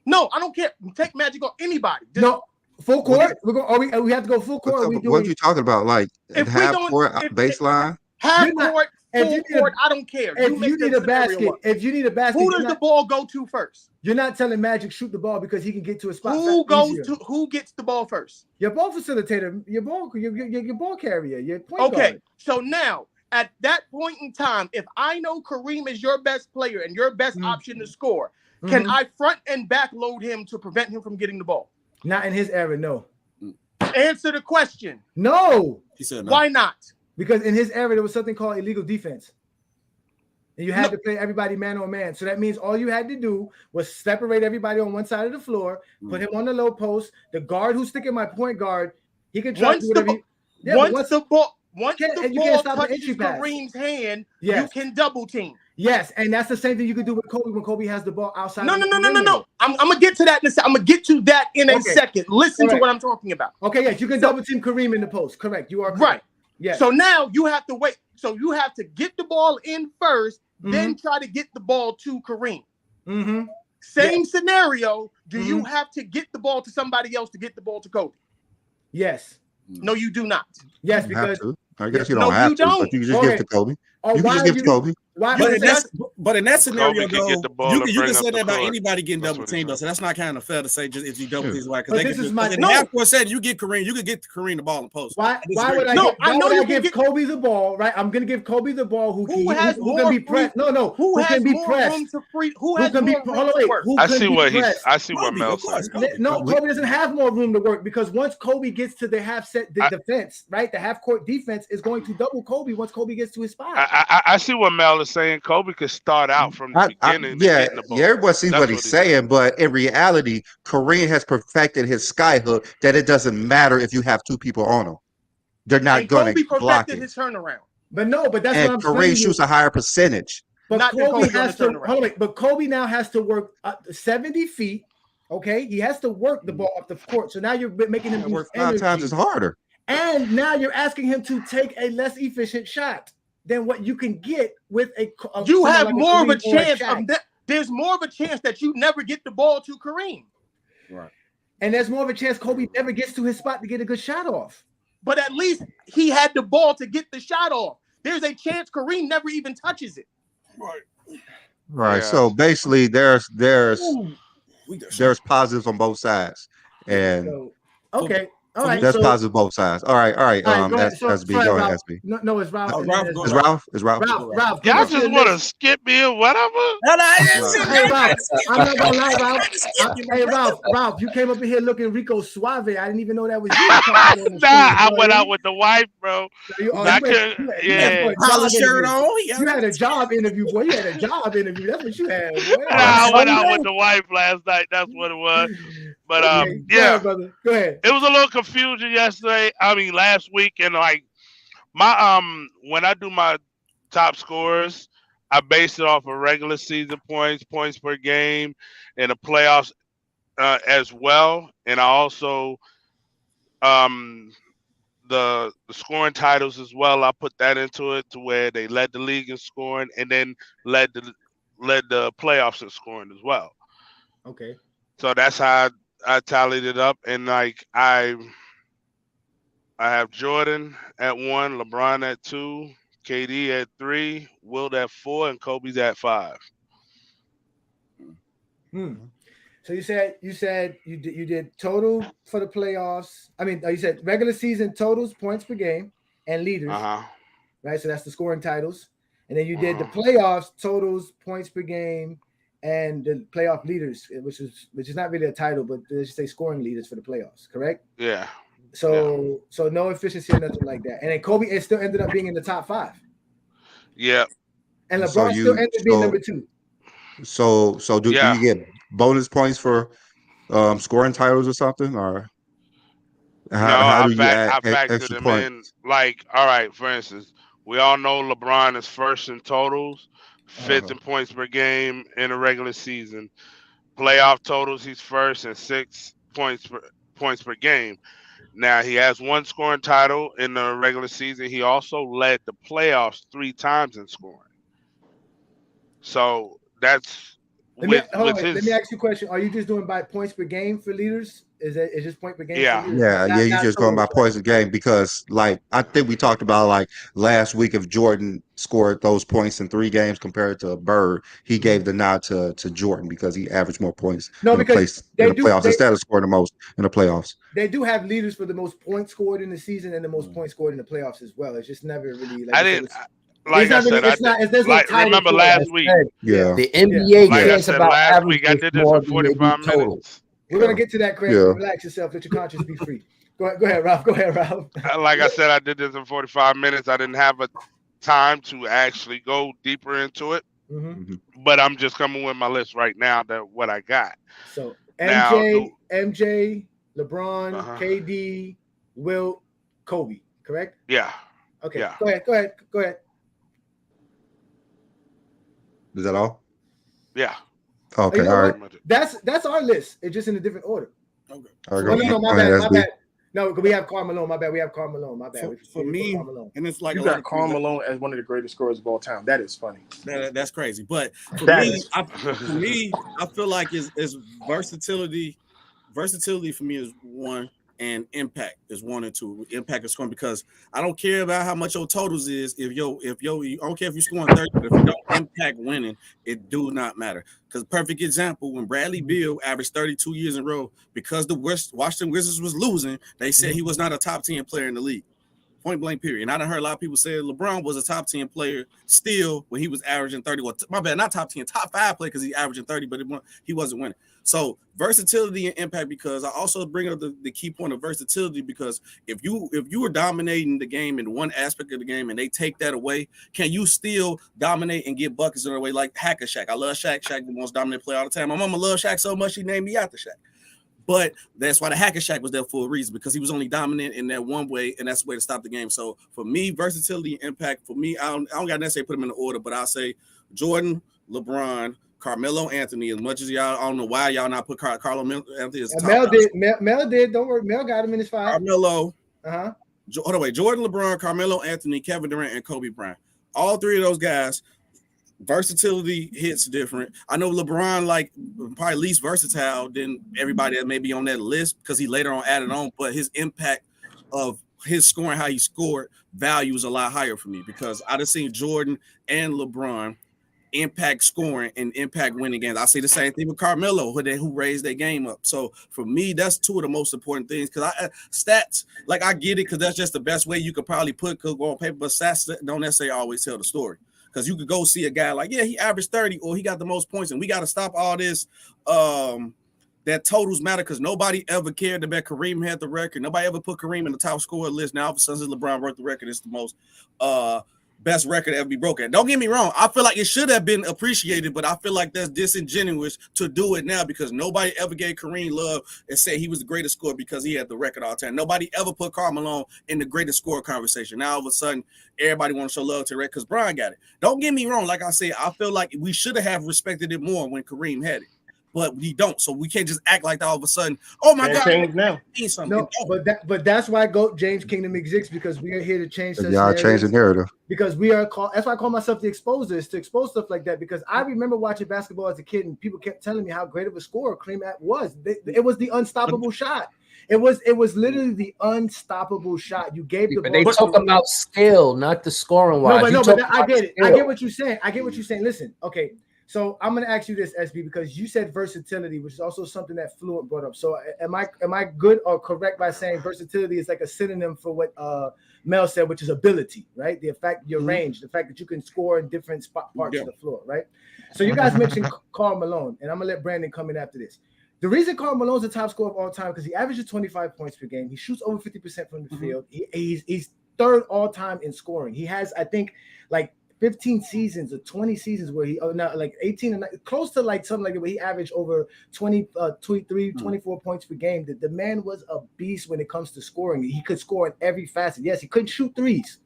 No, I don't care. Take Magic on anybody. No, full court. We have to go full court. What are you talking about? Like half court, baseline? Half court, full court. I don't care. If you need a basket, who does the ball go to first? You're not telling Magic shoot the ball because he can get to a spot. Who gets the ball first? Your ball facilitator, your ball carrier, your point guard. So now at that point in time, if I know Kareem is your best player and your best option to score, can I front and back load him to prevent him from getting the ball? Not in his era, no. Answer the question. No. He said no. Why not? Because in his era, there was something called illegal defense. And you had to play everybody man on man. So that means all you had to do was separate everybody on one side of the floor, put him on the low post. The guard who's sticking my point guard, he can try to do whatever once the ball touches Kareem's hand, you can double team. Yes, and that's the same thing you can do with Kobe when Kobe has the ball outside. No. I'm gonna get to that in a second. I'm gonna get to that in a second. Listen to what I'm talking about. Okay, yes, you can double team Kareem in the post. Correct. You are correct. Right. Yeah. So now you have to wait. So you have to get the ball in first, then try to get the ball to Kareem. Same scenario. Do you have to get the ball to somebody else to get the ball to Kobe? Yes. No, you do not. Yes, because I guess you don't have to, but you can just give to Kobe. You can just give to Kobe. But in that scenario, though, you can say that about court. Anybody getting double teamed, though. So that's not kind of fair to say just if you double team, right? Because this is my said you get Kareem, you could get Kareem the ball in the post. Why would I give Kobe the ball? Right, I'm gonna give Kobe the ball. Who can be pressed? Who can be pressed? Who can be? I see what Mel says. No, Kobe doesn't have more room to work because once Kobe gets to the half set defense, right, the half court defense is going to double Kobe once Kobe gets to his spot. I see what Mel is saying. Kobe could start out from the beginning. Everyone sees what he's saying, but in reality, Kareem has perfected his sky hook that it doesn't matter if you have two people on him. They're not going to block it. His turnaround. But that's and what I'm Kareem saying. shoots a higher percentage. But Kobe has to but Kobe now has to work 70 feet. Okay, he has to work the ball up the court. So now you're making him work 5 times as harder. And now you're asking him to take a less efficient shot than what you can get with you have more of a chance of that. There's more of a chance that you never get the ball to Kareem. Right. And there's more of a chance Kobe never gets to his spot to get a good shot off. But at least he had the ball to get the shot off. There's a chance Kareem never even touches it. Right. Yeah. So basically there's positives on both sides. And okay. All right, that's positive both sides. All right. SB. Go ahead, SB. No, it's Ralph. It's Ralph. Ralph. Y'all just want to skip me or whatever? Hey, Ralph. I'm not gonna lie, Ralph. Hey, Ralph. You came up in here looking Rico Suave. I didn't even know that was you. I went out with the wife, bro. You had a job interview, boy. You had a job interview. That's what you had, boy. I went out with the wife last night. That's what it was. But yeah, brother. Go ahead. It was a little confusion last week, and like my when I do my top scores, I base it off of regular season points per game, and the playoffs as well, and I also the scoring titles as well. I put that into it to where they led the league in scoring, and then led the playoffs in scoring as well. Okay. So that's how I tallied it up, and like I have Jordan at 1, LeBron at 2, KD at 3, Wilt at 4, and Kobe's at 5. So you said you did total for the playoffs. I mean, you said regular season totals, points per game, and leaders. Right. So that's the scoring titles, and then you did the playoffs totals, points per game, and the playoff leaders, which is not really a title, but they just say scoring leaders for the playoffs. Correct? Yeah. So no efficiency or nothing like that. And then Kobe it still ended up being in the top 5. Yeah. And LeBron still ended up being number 2. So do you get bonus points for scoring titles or something, or how do you add I factored extra them points? in. Like, all right, for instance, we all know LeBron is first in totals, 5th in points per game in the regular season. Playoff totals, he's first and 6 points per game. Now he has 1 scoring title in the regular season. He also led the playoffs 3 times in scoring. So that's let me ask you a question. Are you just doing by points per game for leaders? Is just point per game? Yeah. For leaders? You're just going by points a game, because like I think we talked about like last week, if Jordan scored those points in 3 games compared to Bird, he gave the nod to Jordan because he averaged more points in the playoffs instead of scoring the most in the playoffs. They do have leaders for the most points scored in the season and the most points scored in the playoffs as well. It's just never really like remember last week. Yeah. The NBA cares about last week. I did this more for 45 minutes. We're gonna get to that, Craig. Relax yourself. Let your conscience be free. Go ahead, Ralph. Like I said, I did this in 45 minutes. I didn't have a time to actually go deeper into it. But I'm just coming with my list right now, that what I got. So MJ, LeBron, KD, Wilt, Kobe, correct? Yeah. Okay. Yeah. Go ahead. Is that all? Yeah. Okay. All right. That's our list. It's just in a different order. Okay. No, my bad. No, we have Karl Malone. My bad. We have Karl Malone. My bad. For me, and it's like you got Karl Malone as one of the greatest scorers of all time. That is funny. That's crazy. But for me, I feel like is versatility. Versatility for me is 1, and impact is 1 and 2. Impact is scoring, because I don't care about how much your totals is. If I don't care if you're scoring 30, but if you don't impact winning, it do not matter. Because perfect example, when Bradley Beal averaged 32 years in a row, because the Washington Wizards was losing, they said he was not a top 10 player in the league. Point blank, period. And I done heard a lot of people say LeBron was a top 10 player still when he was averaging 30. Well, my bad, not top 10, top 5 player, because he's averaging 30, but he wasn't winning. So versatility and impact, because I also bring up the key point of versatility, because if you are dominating the game in one aspect of the game and they take that away, can you still dominate and get buckets in a way like Hacker Shaq? I love Shaq. Shaq the most dominant player all the time. My mama loves Shaq so much she named me after Shaq. But that's why the Hacker Shack was there for a reason, because he was only dominant in that one way, and that's the way to stop the game. So for me, versatility and impact, for me, I don't got to necessarily put them in the order, but I'll say Jordan, LeBron, Carmelo Anthony. As much as y'all, I don't know why y'all not put Carmelo Anthony as top. Mel did. Don't worry. Mel got him in his 5. Carmelo. Hold on, wait. Jordan, LeBron, Carmelo Anthony, Kevin Durant, and Kobe Bryant. All 3 of those guys. Versatility hits different. I know LeBron like probably least versatile than everybody that may be on that list, because he later on added on, but his impact of his scoring, how he scored, value is a lot higher for me, because I just seen Jordan and LeBron impact scoring and impact winning games. I say the same thing with Carmelo, who raised their game up. So for me, that's 2 of the most important things, because stats, like I get it, because that's just the best way you could probably go on paper, but stats don't necessarily always tell the story. Because you could go see a guy like, he averaged 30, or he got the most points, and we got to stop all this that totals matter, because nobody ever cared that Kareem had the record. Nobody ever put Kareem in the top scorer list. Now, all of a sudden, LeBron broke the record. It's the most best record ever be broken. Don't get me wrong. I feel like it should have been appreciated, but I feel like that's disingenuous to do it now, because nobody ever gave Kareem love and said he was the greatest scorer because he had the record all the time. Nobody ever put Karl Malone in the greatest scorer conversation. Now, all of a sudden, everybody want to show love to Red because Brian got it. Don't get me wrong. Like I said, I feel like we should have respected it more when Kareem had it. But we don't, so we can't just act like that all of a sudden. Oh my God! Change now. No, but that's why James Kingdom exists, because we are here to change. Y'all change the narrative. Because we are called. That's why I call myself the exposer, is to expose stuff like that. Because I remember watching basketball as a kid, and people kept telling me how great of a scorer Kareem was. It was the unstoppable shot. It was literally the unstoppable shot. You gave the But ball. they talk about skill, not the scoring wise. But I get it. I get what you're saying. Listen, okay. So I'm gonna ask you this, SB, because you said versatility, which is also something that Fluent brought up. So am I good or correct by saying versatility is like a synonym for what Mel said, which is ability, right? The fact your range, the fact that you can score in different parts of the floor, right? So you guys mentioned Karl Malone, and I'm gonna let Brandon come in after this. The reason Karl Malone's the top scorer of all time because he averages 25 points per game. He shoots over 50% from the field. He's third all time in scoring. He has, I think, like 15 seasons or 20 seasons where he, like 18 and close to like something like that, where he averaged over 23, 24 points per game. The man was a beast when it comes to scoring. He could score in every facet. Yes, he couldn't shoot threes.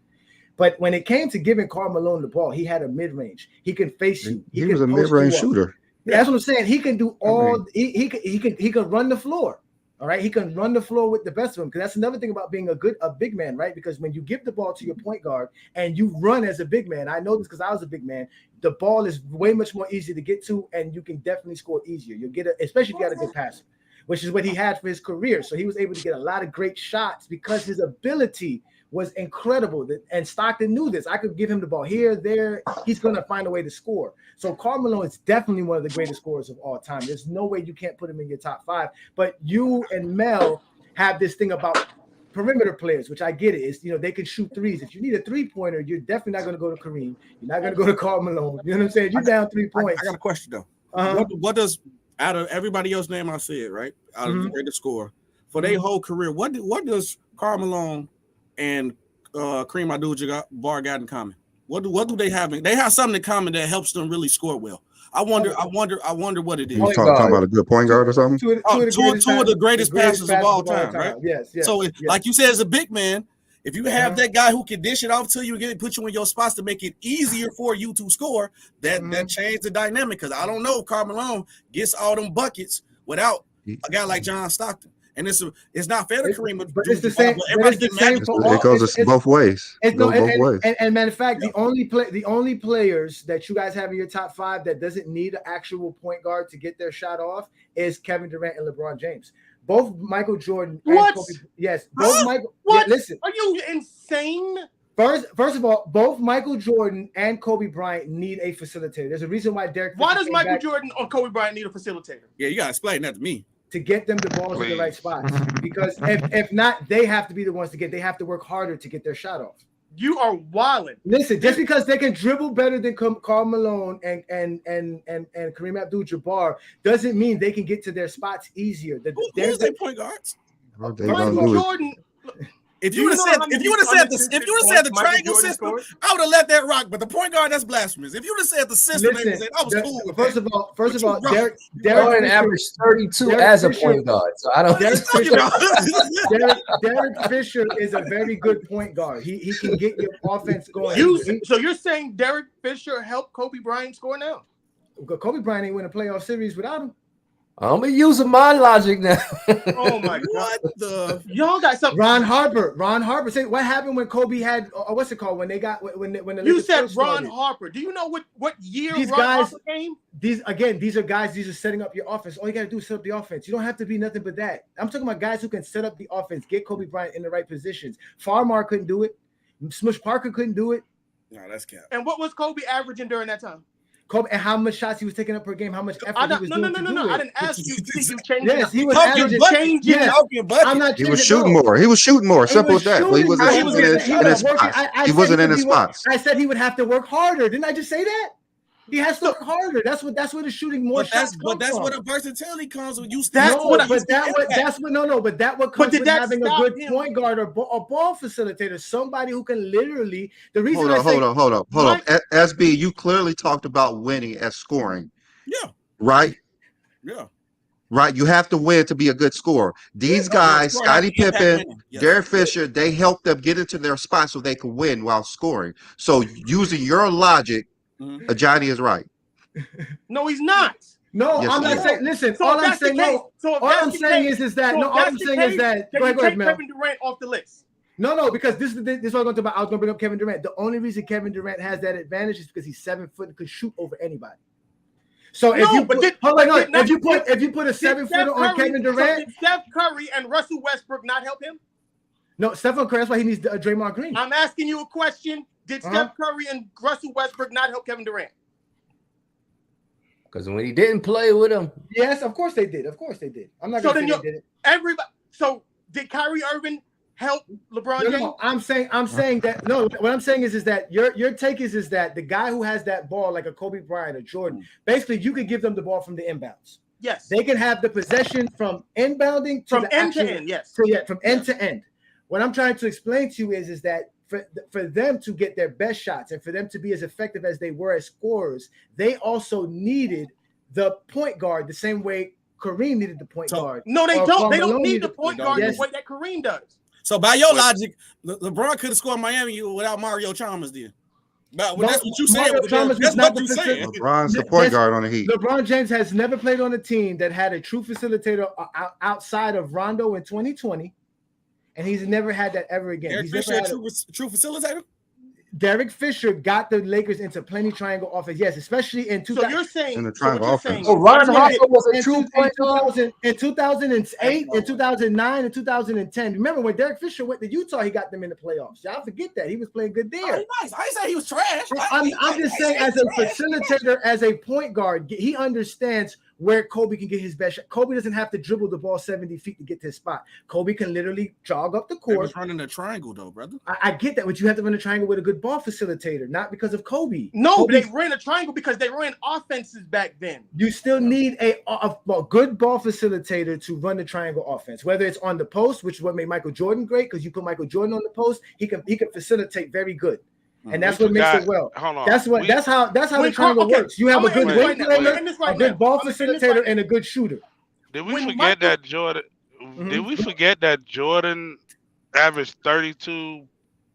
But when it came to giving Karl Malone the ball, he had a mid-range. He can face you. He was a mid-range shooter. Yeah, that's what I'm saying. He can do all. He can run the floor. All right, he can run the floor with the best of them. Because that's another thing about being a big man, right? Because when you give the ball to your point guard and you run as a big man, I know this because I was a big man. The ball is way much more easy to get to, and you can definitely score easier. You'll get it, especially if you got a good passer, which is what he had for his career. So he was able to get a lot of great shots because his ability was incredible. And Stockton knew this. I could give him the ball here, there. He's going to find a way to score. So Karl Malone is definitely one of the greatest scorers of all time. There's no way you can't put him in your top 5. But you and Mel have this thing about perimeter players, which I get it. Is, they can shoot threes. If you need a three-pointer, you're definitely not going to go to Kareem. You're not going to go to Karl Malone. You know what I'm saying? You're down 3 points. I got a question, though. What does, out of everybody else's name I said, right, out of the greatest scorer, for their whole career, what does Karl Malone and Kareem Abdul-Jabbar got in common? What do they have? They have something in common that helps them really score well. I wonder what it is. You talking about a good point guard or something? Two of the greatest passers of all time, right? Yes. So, like you said, as a big man, if you have that guy who can dish it off to you and put you in your spots to make it easier for you to score, that changed the dynamic. Because I don't know if Karl Malone gets all them buckets without a guy like John Stockton. And it's not fair to Kareem, but it's the same. It goes both ways. And matter of fact, the only players that you guys have in your top 5 that doesn't need an actual point guard to get their shot off is Kevin Durant and LeBron James. Both Michael Jordan and Kobe. Yes, both Michael. What? Yeah, listen, are you insane? First of all, both Michael Jordan and Kobe Bryant need a facilitator. There's a reason why Derek. Why does Michael Jordan or Kobe Bryant need a facilitator? Yeah, you gotta explain that to me. To get them the balls in the right spots, because if not, they have to be the ones to get. They have to work harder to get their shot off. You are wilding. Listen, just because they can dribble better than Karl Malone and Kareem Abdul-Jabbar doesn't mean they can get to their spots easier. Who's their point guards? Michael Jordan. If you would have said the triangle system, I would have let that rock. But the point guard, that's blasphemous. If you would have said the system, I was cool with first that. of all, Derek averaged 32 as a point guard. So I don't. Derek Fisher is a very good point guard. He can get your offense going. So you're saying Derek Fisher helped Kobe Bryant score now? Kobe Bryant ain't win a playoff series without him. I'm using my logic now. Oh my God! Y'all got something. Ron Harper. Say what happened when Kobe had what's it called when they got when the you said Ron Harper. Do you know what year these Ron guys Harper came? These are guys. These are setting up your offense. All you got to do is set up the offense. You don't have to be nothing but that. I'm talking about guys who can set up the offense, get Kobe Bryant in the right positions. Farmar couldn't do it. Smush Parker couldn't do it. No, that's cap. And what was Kobe averaging during that time? Kobe, and how much shots he was taking up per game, how much effort he was doing. No. I didn't ask you. You changing. Yes, he was changing. Yes. I'm not. He was shooting more. He was shooting more. Simple as that. But he wasn't in his spots. He wasn't in his spots. I said he would have to work harder. Didn't I just say that? He has to work harder. That's what the shooting more shots. But that's what a versatility comes with. But that what comes with having a good point guard or ball facilitator, somebody who can literally. The reason hold up. SB, you clearly talked about winning at scoring. Yeah. Right. Yeah. Right, you have to win to be a good scorer. These guys, Scottie Pippen, Derek Fisher, they help them get into their spot so they can win while scoring. So using your logic, Johnny is right. No, he's not. No, yes, I'm not saying. Listen, all I'm saying is that. No, all I'm saying is that. Can you take Kevin Durant off the list? No, because this is what I'm going to talk about. I was going to bring up Kevin Durant. The only reason Kevin Durant has that advantage is because he's 7 foot and could shoot over anybody. So if you put a 7-footer on Kevin Durant, did Steph Curry and Russell Westbrook not help him? No, Stephen Curry. That's why he needs Draymond Green. I'm asking you a question. Did Steph Curry and Russell Westbrook not help Kevin Durant? Because when he didn't play with him, yes, of course they did. I'm not going to say they did it. Everybody. So did Kyrie Irving help LeBron James? No, I'm saying that. No, what I'm saying is that your take is that the guy who has that ball, like a Kobe Bryant or Jordan, basically you could give them the ball from the inbounds. Yes, they can have the possession from inbounding to end to end. Yes, from end to end. What I'm trying to explain to you is that for them to get their best shots and for them to be as effective as they were as scorers, they also needed the point guard the same way Kareem needed the point guard. No, they don't. They don't need the point guard the way that Kareem does. So by your logic, LeBron could have scored Miami without Mario Chalmers, then. But that's what you said. That's what you saying. LeBron's the point guard on the Heat. LeBron James has never played on a team that had a true facilitator outside of Rondo in 2020. And he's never had that ever again. Derek Fisher, true facilitator? Derek Fisher got the Lakers into plenty triangle offense. Yes, especially in 2000. So you're saying in the triangle offense. Ron Harper was a true point guard in 2008, in 2009, and 2010. Remember when Derek Fisher went to Utah, he got them in the playoffs. Y'all forget that. He was playing good there. Oh, nice. I didn't say he was trash. I'm just saying as a facilitator, as a point guard, he understands where Kobe can get his best shot. Kobe doesn't have to dribble the ball 70 feet to get to his spot. Kobe can literally jog up the court. He was running a triangle, though, brother. I get that, but you have to run a triangle with a good ball facilitator, not because of Kobe. No, they ran a triangle because they ran offenses back then. You still need a good ball facilitator to run the triangle offense, whether it's on the post, which is what made Michael Jordan great, because you put Michael Jordan on the post, he can facilitate very good. And that's what makes it well. That's how the triangle works. You have a good wing player, a good ball facilitator, and a good shooter. Did we forget that Jordan? Did we forget that Jordan averaged 32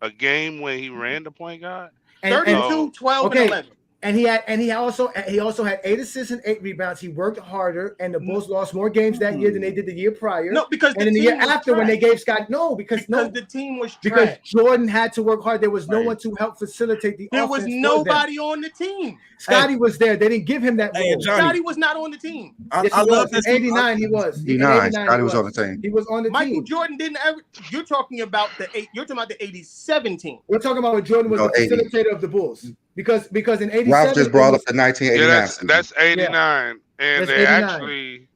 a game when he ran the point guard? 32, 12, and 11. And he also had 8 assists and 8 rebounds. He worked harder, and the Bulls lost more games that year than they did the year prior. No, because and in the year after when they gave Scott because the team was trash. Because Jordan had to work hard. There was no one to help facilitate the offense. There was nobody on the team. Scotty was there. They didn't give him that role. Scotty was not on the team. I love this. 89 he was. 89 Scotty was on the team. He was on the team. Michael Jordan didn't ever. You're talking about the 87 team. We're talking about when Jordan was the facilitator of the Bulls. Because in 87 Ralph just brought up the 1989. That's 89, and they 89. Actually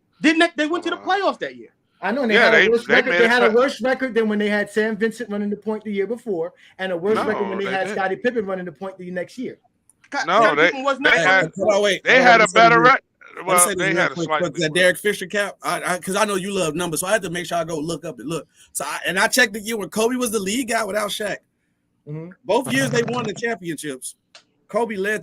they went to the playoffs that year. I know they had a worse record. They had a worse record than when they had Sam Vincent running the point the year before, and a worse record when they had Scottie Pippen running the point the next year. No, they had a better record. Well, they had a slight Derek Fisher cap, because I know you love numbers, so I had to make sure I go look up and look. So I checked the year when Kobe was the lead guy without Shaq. Mm-hmm. Both years they won the championships. Kobe led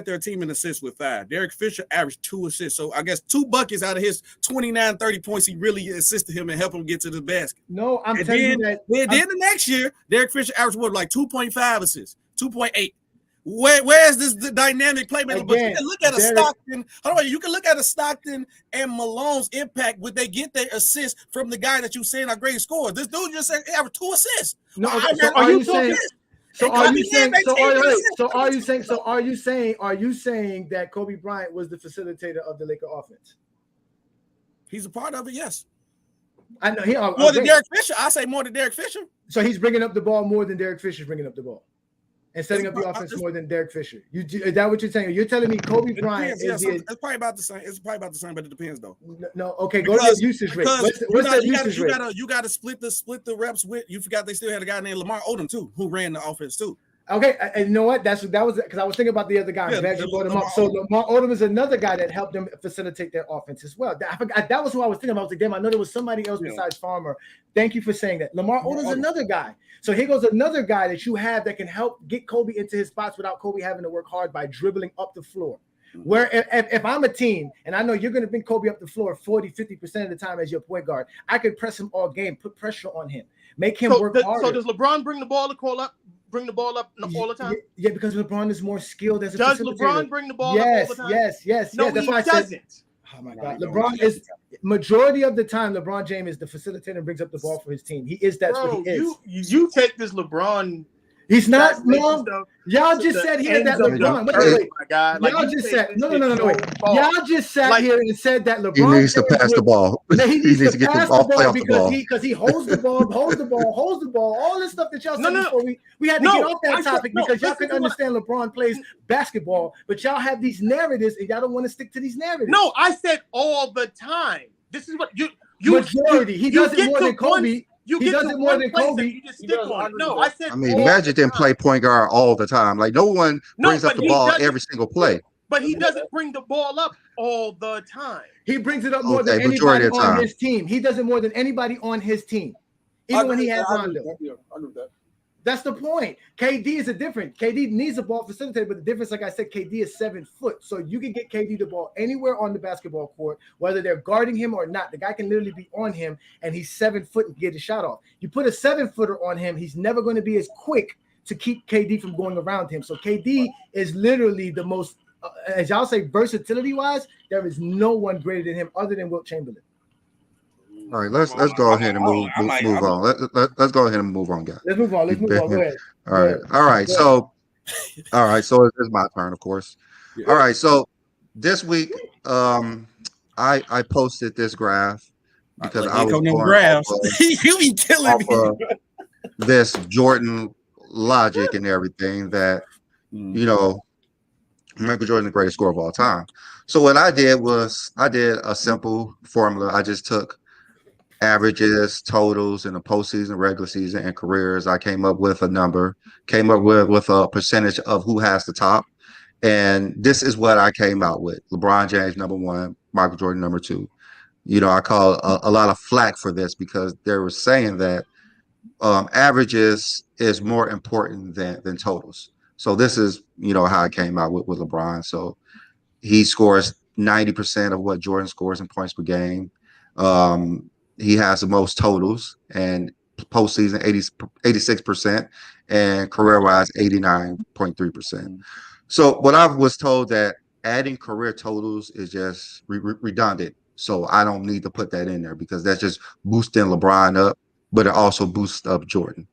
their team in assists with 5. Derek Fisher averaged 2 assists. So I guess 2 buckets out of his 29, 30 points, he really assisted him and helped him get to the basket. No, I'm telling you that. Then the next year, Derek Fisher averaged 2.5 assists, 2.8. Where's this dynamic playmaker? But you can look at Stockton. Hold on, you can look at a Stockton and Malone's impact. Would they get their assists from the guy that you saying are great scorer? This dude just said he averaged 2 assists. No, are you saying that Kobe Bryant was the facilitator of the Laker offense? He's a part of it, yes. I know more than Derek Fisher. I say more than Derek Fisher. So he's bringing up the ball more than Derek Fisher's bringing up the ball, and setting up the offense more than Derek Fisher. Is that what you're saying? You're telling me Kobe Bryant is it's probably about the same. It's probably about the same, but it depends though. No, okay. Go to the usage rate. What's the usage rate? You got to split the reps with. You forgot they still had a guy named Lamar Odom too, who ran the offense too. Okay, and you know what? That was because I was thinking about the other guy. I'm glad you brought him up. So Lamar Odom is another guy that helped them facilitate their offense as well. I forgot that was who I was thinking about. I was like, damn, I know there was somebody else besides Farmer. Thank you for saying that. Lamar Odom is another guy. So here goes another guy that you have that can help get Kobe into his spots without Kobe having to work hard by dribbling up the floor. Where if I'm a team and I know you're going to bring Kobe up the floor 40-50% of the time as your point guard, I could press him all game, put pressure on him, make him work harder. So does LeBron bring the ball all the time? Yeah, because LeBron is more skilled as a Does facilitator. LeBron bring the ball up all the time? Yes. No, that's he why doesn't. Oh my God, LeBron is majority of the time. LeBron James is the facilitator and brings up the ball for his team. He is. That's what he is. You take this LeBron He's not. assassination No, stuff. y'all So just the said here ends that of the LeBron. Wait, earth, wait. my God. Like, Y'all you just take said this no, no, shit no, no, no. so Wait. far. Y'all just sat Like, here and said that He LeBron needs to James pass the would. ball. No, he needs to to get pass the the ball, play ball off the because ball. he holds the ball, holds the ball. All this stuff that y'all said No. before we had to get off that topic because y'all listen can to what understand LeBron plays basketball, but y'all have these narratives and y'all don't want to stick to these narratives. No, I said all the time. This is what you majority. He does it more than Kobe. He does it more than Kobe. You just stick on it. No, I said. I mean, Magic didn't play point guard all the time. Like no one brings up the ball every single play. But he doesn't bring the ball up all the time. He brings it up more than anybody on his team. He does it more than anybody on his team, even when he has Rondo. I agree with that. That's the point. KD is a different. KD needs a ball facilitator, but the difference, like I said, KD is 7 foot. So you can get KD the ball anywhere on the basketball court, whether they're guarding him or not. The guy can literally be on him, and he's 7 foot and get a shot off. You put a 7-footer on him, he's never going to be as quick to keep KD from going around him. So KD is literally the most, as y'all say, versatility-wise, there is no one greater than him other than Wilt Chamberlain. All right, let's go ahead and move on. Let's go ahead and move on, guys. Let's move on. Go ahead. All right. So it's my turn, of course. Yeah. All right. So this week, I posted this graph because I was going graphs. You be killing me. This Jordan logic and everything that Michael Jordan, the greatest scorer of all time. So what I did was I did a simple formula. I just took averages, totals in the postseason, regular season, and careers. I came up with a number, came up with a percentage of who has the top. And this is what I came out with. LeBron James, number 1, Michael Jordan, number 2. I call a lot of flack for this because they were saying that averages is more important than totals. So this is, how I came out with LeBron. So he scores 90% of what Jordan scores in points per game. He has the most totals and postseason 86% and career-wise 89.3%. So what I was told that adding career totals is just redundant. So I don't need to put that in there because that's just boosting LeBron up, but it also boosts up Jordan.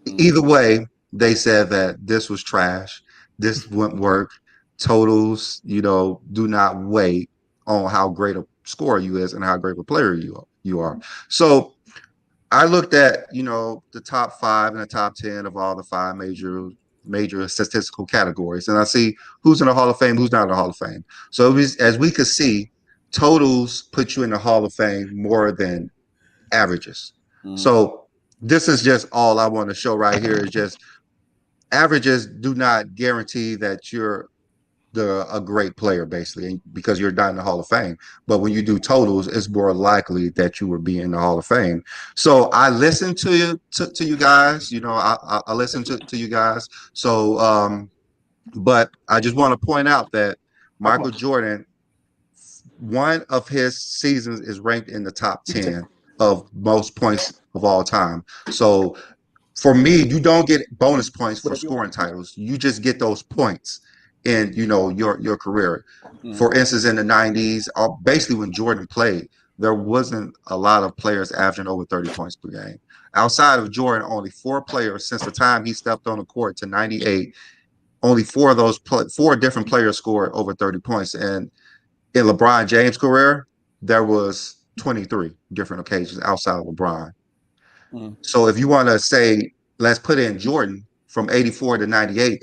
Either way, they said that this was trash. This wouldn't work. Totals, do not weigh on how great a scorer you is and how great of a player you are. So I looked at, the top 5 and the top 10 of all the 5 major statistical categories. And I see who's in the Hall of Fame, who's not in the Hall of Fame. So as we could see, totals put you in the Hall of Fame more than averages. So this is just all I want to show right here is just averages do not guarantee that you're a great player, basically, because you're not in the Hall of Fame. But when you do totals, it's more likely that you will be in the Hall of Fame. So I listen to you guys. I listen to you guys. So, but I just want to point out that Michael Jordan, one of his seasons is ranked in the top 10 of most points of all time. So for me, you don't get bonus points for scoring titles. You just get those points in your career. For instance, in the 90s, basically when Jordan played, there wasn't a lot of players averaging over 30 points per game. Outside of Jordan, only 4 players since the time he stepped on the court to 98, only 4 of those 4 different players scored over 30 points. And in LeBron James' career, there was 23 different occasions outside of LeBron. So if you want to say, let's put in Jordan from 84 to 98,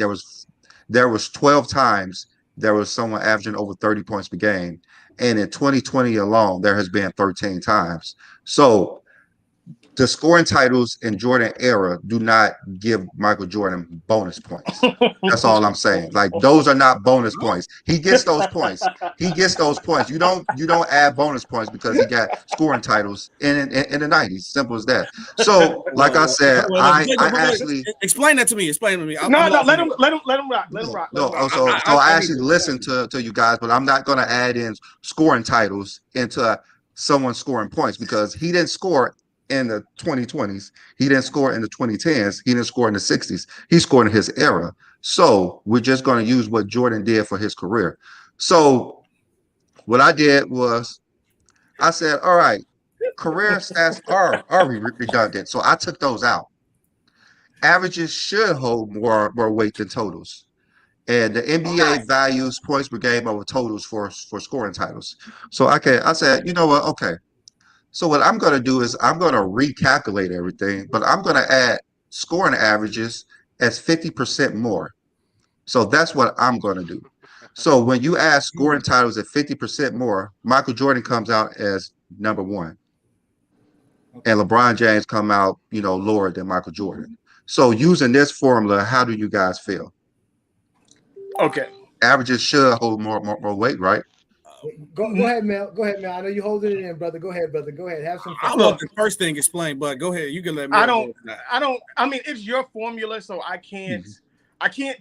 there was 12 times there was someone averaging over 30 points per game. And in 2020 alone, there has been 13 times. So the scoring titles in Jordan era do not give Michael Jordan bonus points. That's all I'm saying. Like those are not bonus points. He gets those points. He gets those points. You don't add bonus points because he got scoring titles in the 90s. Simple as that. So, like I said, I actually explain that to me. Explain to me. No, let him rock. Let him rock. So I actually listen to you guys, but I'm not going to add in scoring titles into someone scoring points because he didn't score in the 2020s. He didn't score in the 2010s. He didn't score in the 60s. He scored in his era. So we're just going to use what Jordan did for his career. So what I did was I said, all right, career stats are redundant. So I took those out. averages should hold more weight than totals. And the NBA values points per game over totals for scoring titles. So I said, you know what? Okay. So what I'm going to do is I'm going to recalculate everything, but I'm going to add scoring averages as 50% more. So that's what I'm going to do. So when you add scoring titles at 50% more, Michael Jordan comes out as number one. And LeBron James come out, lower than Michael Jordan. So using this formula, how do you guys feel? Okay. Averages should hold more weight, right? Go ahead, Mel. Go ahead, Mel. I know you're holding it in, brother. Go ahead, brother. Go ahead. Have some fun. I want the first thing explained, but go ahead. You can let me. I mean, it's your formula, so I can't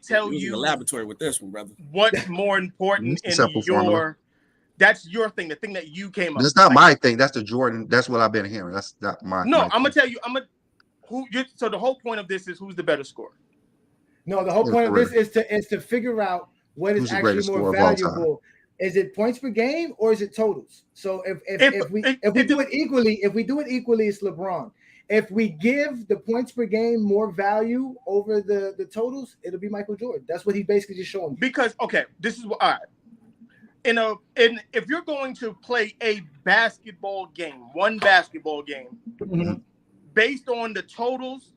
tell you a laboratory with this one, brother. What's more important in your formula. That's your thing, the thing that you came up with. That's not my thing. That's the Jordan. That's what I've been hearing. That's not my. No, I'm gonna tell you. So the whole point of this is who's the better scorer. No, the whole point of this is to figure out what is actually more valuable. Is it points per game or is it totals? So if we do it equally, it's LeBron. If we give the points per game more value over the totals, it'll be Michael Jordan. That's what he basically just showing. Because this is what all right. If you're going to play a basketball game, one basketball game, based on the totals,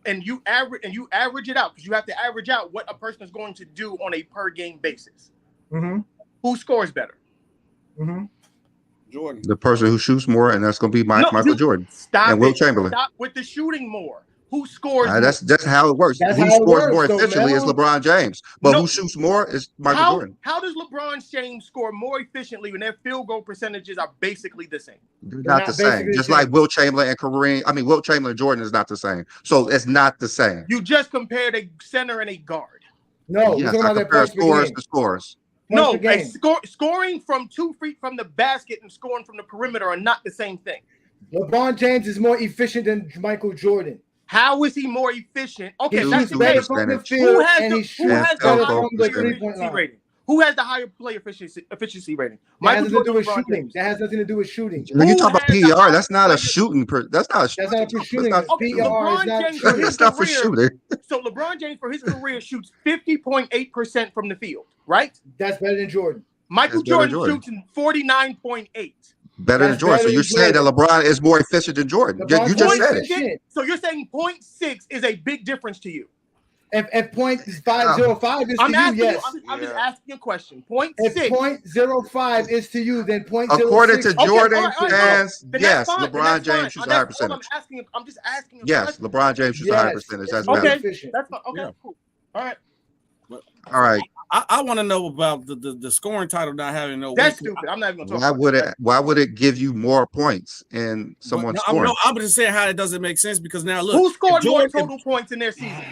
and you average it out, because you have to average out what a person is going to do on a per game basis. Who scores better? Jordan. The person who shoots more, and that's going to be Michael Jordan. And Wilt Chamberlain. Stop with the shooting more. Who scores more? That's how it works. Who scores more efficiently is LeBron James. But who shoots more is Michael Jordan. How does LeBron James score more efficiently when their field goal percentages are basically the same? They're not the same. Just like Wilt Chamberlain and Kareem. I mean, Wilt Chamberlain and Jordan is not the same. So it's not the same. You just compared a center and a guard. No, yes, I compare scores to scores. No, scoring from 2 feet from the basket and scoring from the perimeter are not the same thing. LeBron James is more efficient than Michael Jordan. How is he more efficient? Okay, that's the case. Who has the higher play efficiency rating? Michael Jordan with shooting. That has nothing to do with shooting. When you talk about PER, that's not a shooting. That's not for shooting. That's not for shooting. So LeBron James for his career shoots 50.8% from the field, right? That's better than Jordan. Michael Jordan shoots 49.8%. Better than Jordan. So you're saying that LeBron is more efficient than Jordan. You just said it. So you're saying 0.6 is a big difference to you. If 0.505 is to you, yes. I'm just asking a question. 0.6. If 0.05 is to you, then 0.06. According to Jordan, yes, LeBron James shoots a higher percentage. I'm just asking. Yes, LeBron James shoots a higher percentage. That's better. That's fine. Okay, cool. All right. All right. I want to know about the scoring title not having no. That's stupid. I'm not even going to talk about it. Why would it give you more points in someone's scoring? I'm just saying how it doesn't make sense because now look. Who scored more total points in their season?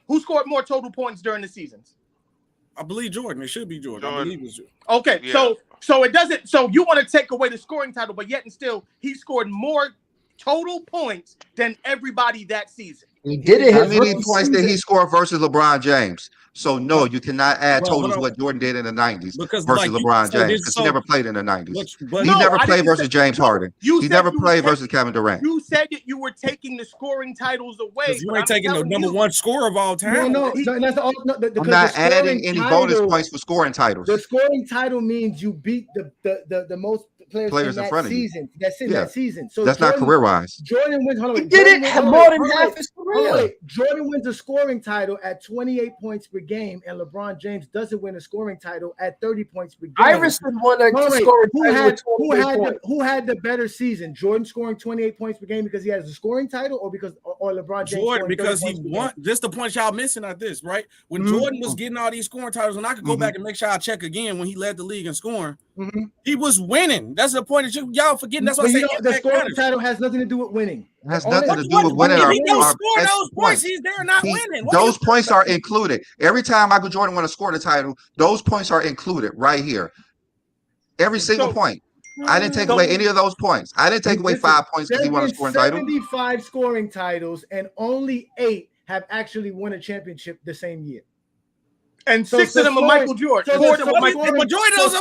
Who scored more total points during the seasons? I believe Jordan. It should be Jordan. I believe it's Jordan. Okay, yeah. So it doesn't. So you want to take away the scoring title, but yet and still he scored more total points than everybody that season. He did it. How many points did he score versus LeBron James? So no, you cannot add totals what Jordan did in the 90s versus LeBron James because he never played in the 90s. He never played versus James Harden. He never played versus Kevin Durant. You said that you were taking the scoring titles away. You ain't taking the number one scorer of all time. No, I'm not adding any bonus points for scoring titles. The scoring title means you beat the most players in front of season. That's it. That season. So that's not career-wise. Jordan wins. He did it more than half his career. Jordan wins a scoring title at 28 points per game, and LeBron James doesn't win a scoring title at 30 points per game. Iverson won a scoring title. Who had the better season? Jordan scoring 28 points per game because he has a scoring title, or LeBron James? Jordan, because he won. This the point y'all missing at this, right? When Jordan was getting all these scoring titles, and I could go back and make sure I check again when he led the league in scoring. He was winning. That's the point that y'all forgetting. That's why I say the scoring title has nothing to do with winning. It has nothing to do with winning. If he don't score those points, he's there not winning. Those points are included. Every time Michael Jordan won a scoring title, those points are included right here. Every single point. I didn't take away any of those points. I didn't take away 5 points because he won a scoring title. 75 scoring titles, and only 8 have actually won a championship the same year. And 6 of them are Michael Jordan. 4 of them are Michael Jordan. Six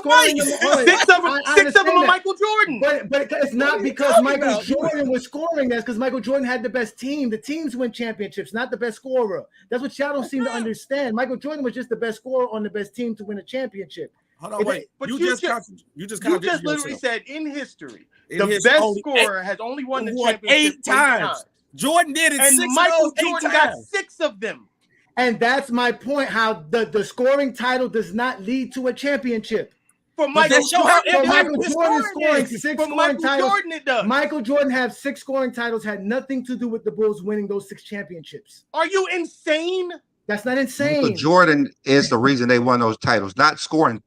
of them are Michael Jordan. But it's not because Michael Jordan was scoring. That's because Michael Jordan had the best team. The teams win championships, not the best scorer. That's what y'all don't seem to understand. Michael Jordan was just the best scorer on the best team to win a championship. Hold on, wait. But you just literally said in history, the best scorer has only won the championship 8 times. Jordan did it, and Michael Jordan got 6 of them. And that's my point, how the scoring title does not lead to a championship. For Michael Jordan, Michael Jordan scoring 6 scoring titles. Jordan it does. Michael Jordan have 6 scoring titles, had nothing to do with the Bulls winning those 6 championships. Are you insane? That's not insane. Michael Jordan is the reason they won those titles, not scoring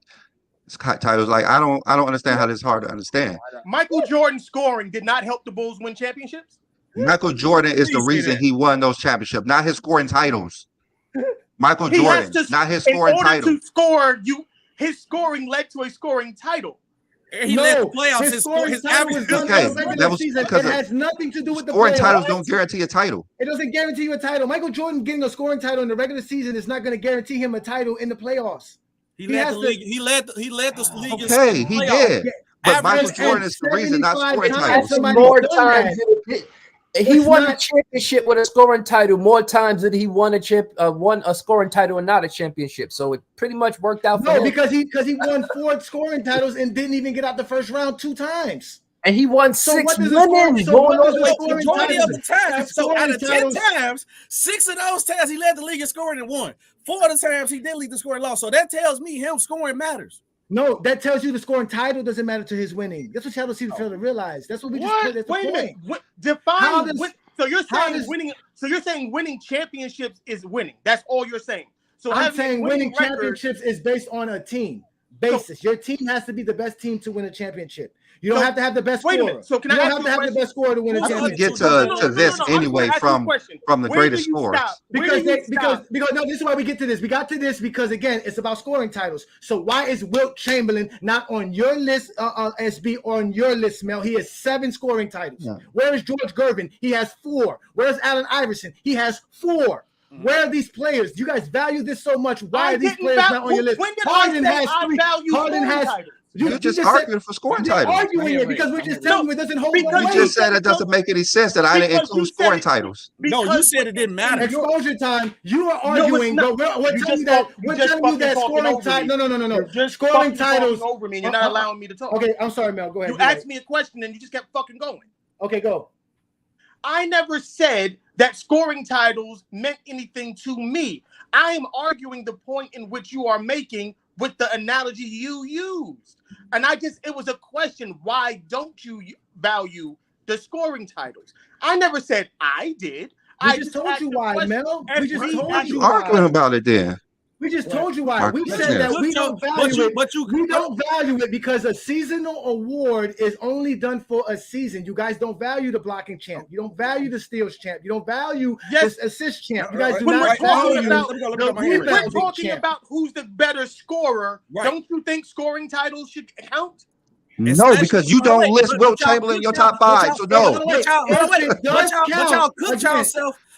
titles. Like I don't understand how this is hard to understand. Michael Jordan scoring did not help the Bulls win championships. Michael Jordan is the reason he won those championships, not his scoring titles. Michael Jordan, not his scoring title. In order to score, his scoring led to a scoring title. He led the playoffs. His average. That was because it has nothing to do with the scoring titles. Don't guarantee a title. It doesn't guarantee you a title. Michael Jordan getting a scoring title in the regular season is not going to guarantee him a title in the playoffs. He led the league. He led the league. Okay, he did. But Michael Jordan is the reason, not scoring titles. More times. He won a championship with a scoring title more times than he won a scoring title and not a championship. So it pretty much worked out for him. because he won 4 scoring titles and didn't even get out the first round 2 times. And he won 6 winnings. Majority of the times. So out of 10 times, 6 of those times he led the league in scoring and won. 4 of the times he did lead the scoring loss. So that tells me him scoring matters. No, that tells you the scoring title doesn't matter to his winning. That's what y'all don't seem to fail to realize. That's what we just put at the point. Wait a minute. Define so you're saying winning. So you're saying winning championships is winning. That's all you're saying. So I'm saying winning championships is based on a team basis. Your team has to be the best team to win a championship. You don't have to have the best scorer. Wait a minute. So can I have to have the best scorer to win a championship? Get to this anyway from the greatest scorers. Because no, this is why we get to this. We got to this because again, it's about scoring titles. So why is Wilt Chamberlain not on your list, SB, or on your list, Mel? He has 7 scoring titles. Yeah. Where is George Gervin? He has 4. Where is Allen Iverson? He has 4. Where are these players? You guys value this so much. Why are these players not on your list? Harden has 3. Harden has. You're just arguing for scoring titles. Arguing it because we're just telling you it doesn't hold. You just said it doesn't make any sense that I didn't include scoring titles. No, you said it didn't matter. Exposure time. You are arguing, but we're telling you that scoring title. No. Scoring titles over me. You're not allowing me to talk. Okay, I'm sorry, Mel. Go ahead. You asked me a question and you just kept fucking going. Okay, go. I never said that scoring titles meant anything to me. I am arguing the point in which you are making with the analogy you used. And it was a question, why don't you value the scoring titles? I never said I did. I just told you why, Mel. We just told you why. Arguing about it then. We just told you why. We said that we don't value it. We don't value it because a seasonal award is only done for a season. You guys don't value the blocking champ. You don't value the steals champ. You don't value the assist champ. You guys do not value the rebounding champ. We're talking about who's the better scorer. Right. Don't you think scoring titles should count? No, because you don't list Wilt Chamberlain in your top 5. So no.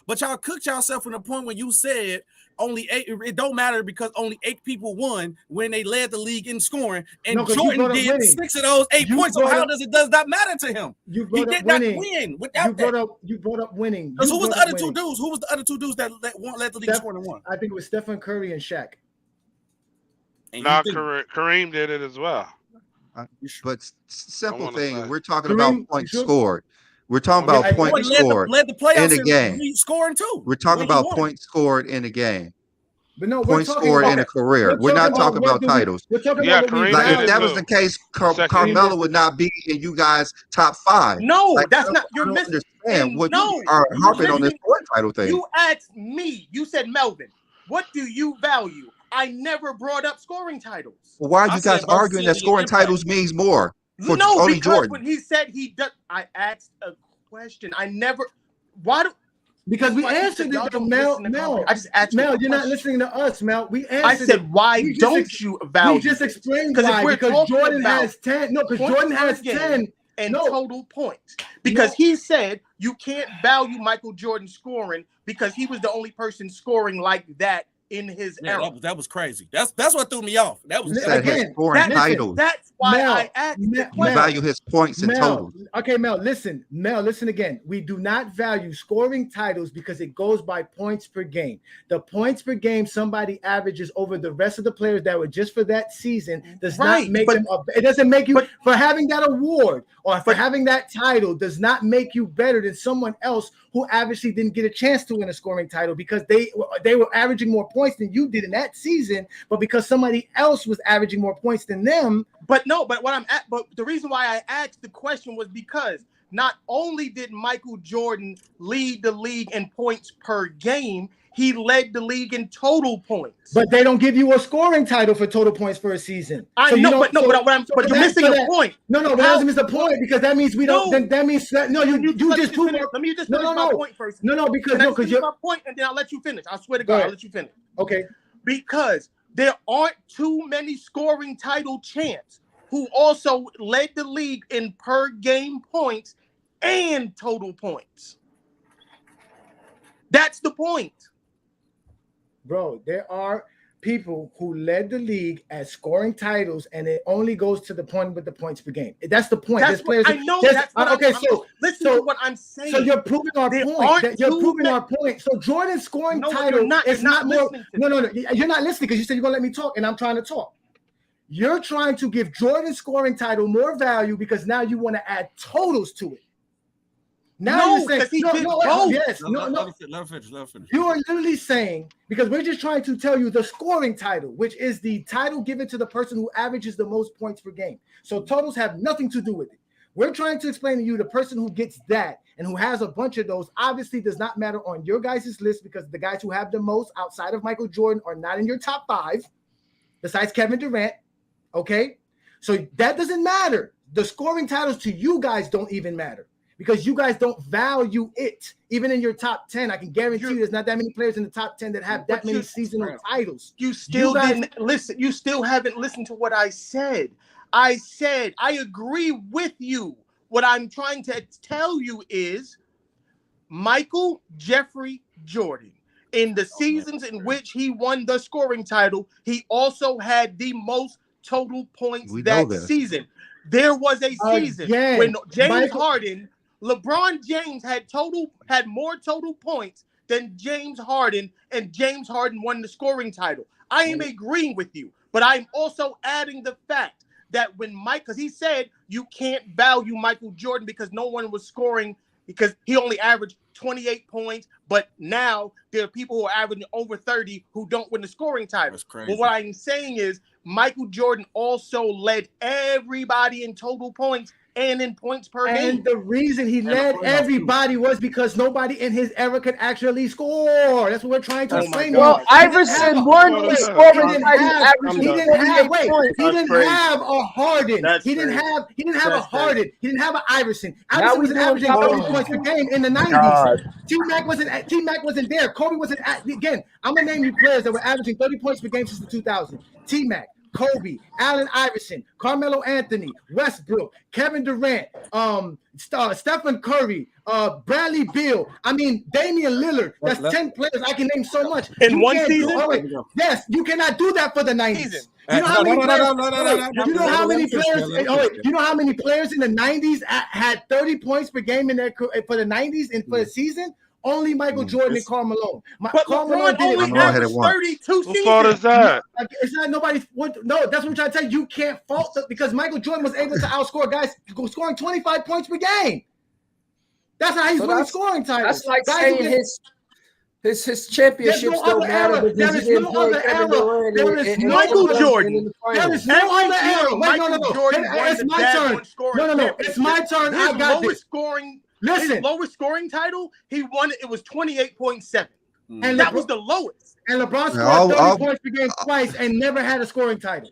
But y'all cooked yourself from the point when you said only 8. It don't matter because only 8 people won when they led the league in scoring, and Jordan did 6 of those 8 points. So how does not matter to him? He did not win without that. You brought up winning. Who was the other 2 dudes? Who was the other 2 dudes that led the league scoring and won? I think it was Stephen Curry and Shaq. No, Kareem did it as well. But simple thing, we're talking about points scored. We're talking about points scored led the playoffs in the game. Scoring too. We're talking about points scored in the game. But no, points scored in a career. We're not talking about titles. We're talking about if that was the case, Carmelo would not be in you guys' top 5. No, that's not. You're missing. What you are harping on this point title thing. You asked me. You said, Melvin, what do you value? I never brought up scoring titles. Well, why are you guys arguing that scoring titles means more? No, because when he said he does, I asked a question. I never. Why do? Because we answered it, Mel. I just asked Mel, you're not listening to us, Mel. We answered. I said, why don't you value? We just explained why. Because Jordan has 10. No, because Jordan has 10 and total points. Because he said you can't value Michael Jordan scoring because he was the only person scoring like that in his Yeah, era. that was crazy. That's what threw me off. That was Said his scoring titles. That's why Mel, I asked the You question. value his points in total. Okay, Mel, listen again. We do not value scoring titles because it goes by points per game. The points per game somebody averages over the rest of the players that were just for that season does not make them up. It doesn't make you for having that award or for having that title does not make you better than someone else who obviously didn't get a chance to win a scoring title because they were averaging more points than you did in that season, but because somebody else was averaging more points than them. But the reason why I asked the question was because not only did Michael Jordan lead the league in points per game, he led the league in total points. But they don't give you a scoring title for total points for a season. I know, but you're missing a point. No, but that doesn't miss the point because that means we don't. Then that means that you just proved. Let me just finish my point first. Because you're my point, and then I'll let you finish. I swear to God, I'll let you finish. Okay. Because there aren't too many scoring title champs who also led the league in per game points and total points. That's the point. Bro, there are people who led the league at scoring titles, and it only goes to the point with the points per game. That's the point. That's what, I know. That's what okay. Listen to what I'm saying. So you're proving our point. You're proving our point. So Jordan's scoring title is not more. No. You're not listening because you said you're gonna let me talk, and I'm trying to talk. You're trying to give Jordan's scoring title more value because now you want to add totals to it. Now you're saying, let him finish. You are literally saying, because we're just trying to tell you the scoring title, which is the title given to the person who averages the most points per game. So totals have nothing to do with it. We're trying to explain to you the person who gets that and who has a bunch of those obviously does not matter on your guys' list because the guys who have the most outside of Michael Jordan are not in your top 5, besides Kevin Durant. Okay? So that doesn't matter. The scoring titles to you guys don't even matter. Because you guys don't value it. Even in your top 10, I can guarantee you there's not that many players in the top 10 that have that many seasonal titles. You still didn't listen. You still haven't listened to what I said. I said, I agree with you. What I'm trying to tell you is Michael Jeffrey Jordan, in the seasons in which he won the scoring title, he also had the most total points that season. There was a season when James Harden, LeBron James had more total points than James Harden, and James Harden won the scoring title. I am agreeing with you, but I'm also adding the fact that because he said you can't value Michael Jordan because no one was scoring because he only averaged 28 points, but now there are people who are averaging over 30 who don't win the scoring title. That's crazy. But what I'm saying is Michael Jordan also led everybody in total points and in points per game. And the reason he led everybody was because nobody in his era could actually score. That's what we're trying to explain. Well, Iverson won the scoring title. He didn't have a Harden. He didn't have a Harden. He didn't have an Iverson. Iverson was averaging 30 points per game in the 90s. T-Mac wasn't there. Kobe wasn't. Again, I'm gonna name you players that were averaging 30 points per game since the 2000s. T-Mac, Kobe, Allen Iverson, Carmelo Anthony, Westbrook, Kevin Durant, Stephen Curry, Bradley Beal. I mean, Damian Lillard. That's 10 players. I can name so much. In one season? Yes, you cannot do that for the 90s. You know how many players? You know how many players? You know how many players in the 90s had 30 points per game in their for the 90s and for the season? Only Michael Jordan and Karl Malone. But LeBron only averaged 32 seasons. Whose fault is that? It's not nobody's. No, that's what I'm trying to tell you. You can't fault it because Michael Jordan was able to outscore guys scoring 25 points per game. That's how he's winning scoring titles. That's like saying his championship still matters. There is no other era. There is no Michael Jordan. There is no other era. Michael Jordan. It's my turn. No. It's my turn. I got this. His lowest scoring title, he won it. It was 28.7. And that was the lowest. And LeBron scored 30 points per game twice and never had a scoring title.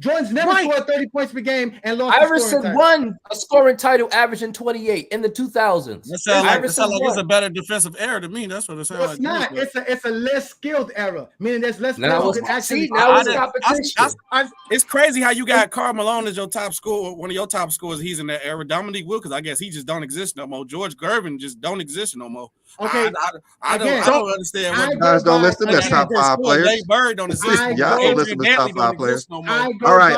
Jordan's never scored 30 points per game and lost. Iverson won a scoring title averaging 28 in the 2000s. That sounds like it's a better defensive era to me. That's what it sounds like. It's not. It's a less skilled era, meaning there's less now players who can actually. It's crazy how you got Karl Malone as your top scorer, one of your top scorers. He's in that era. Dominique Wilkins, I guess he just don't exist no more. George Gervin just don't exist no more. Okay, I don't understand. You guys don't listen to the top 5 players. Dave Bird don't exist. Y'all don't listen to the top 5 players. All right.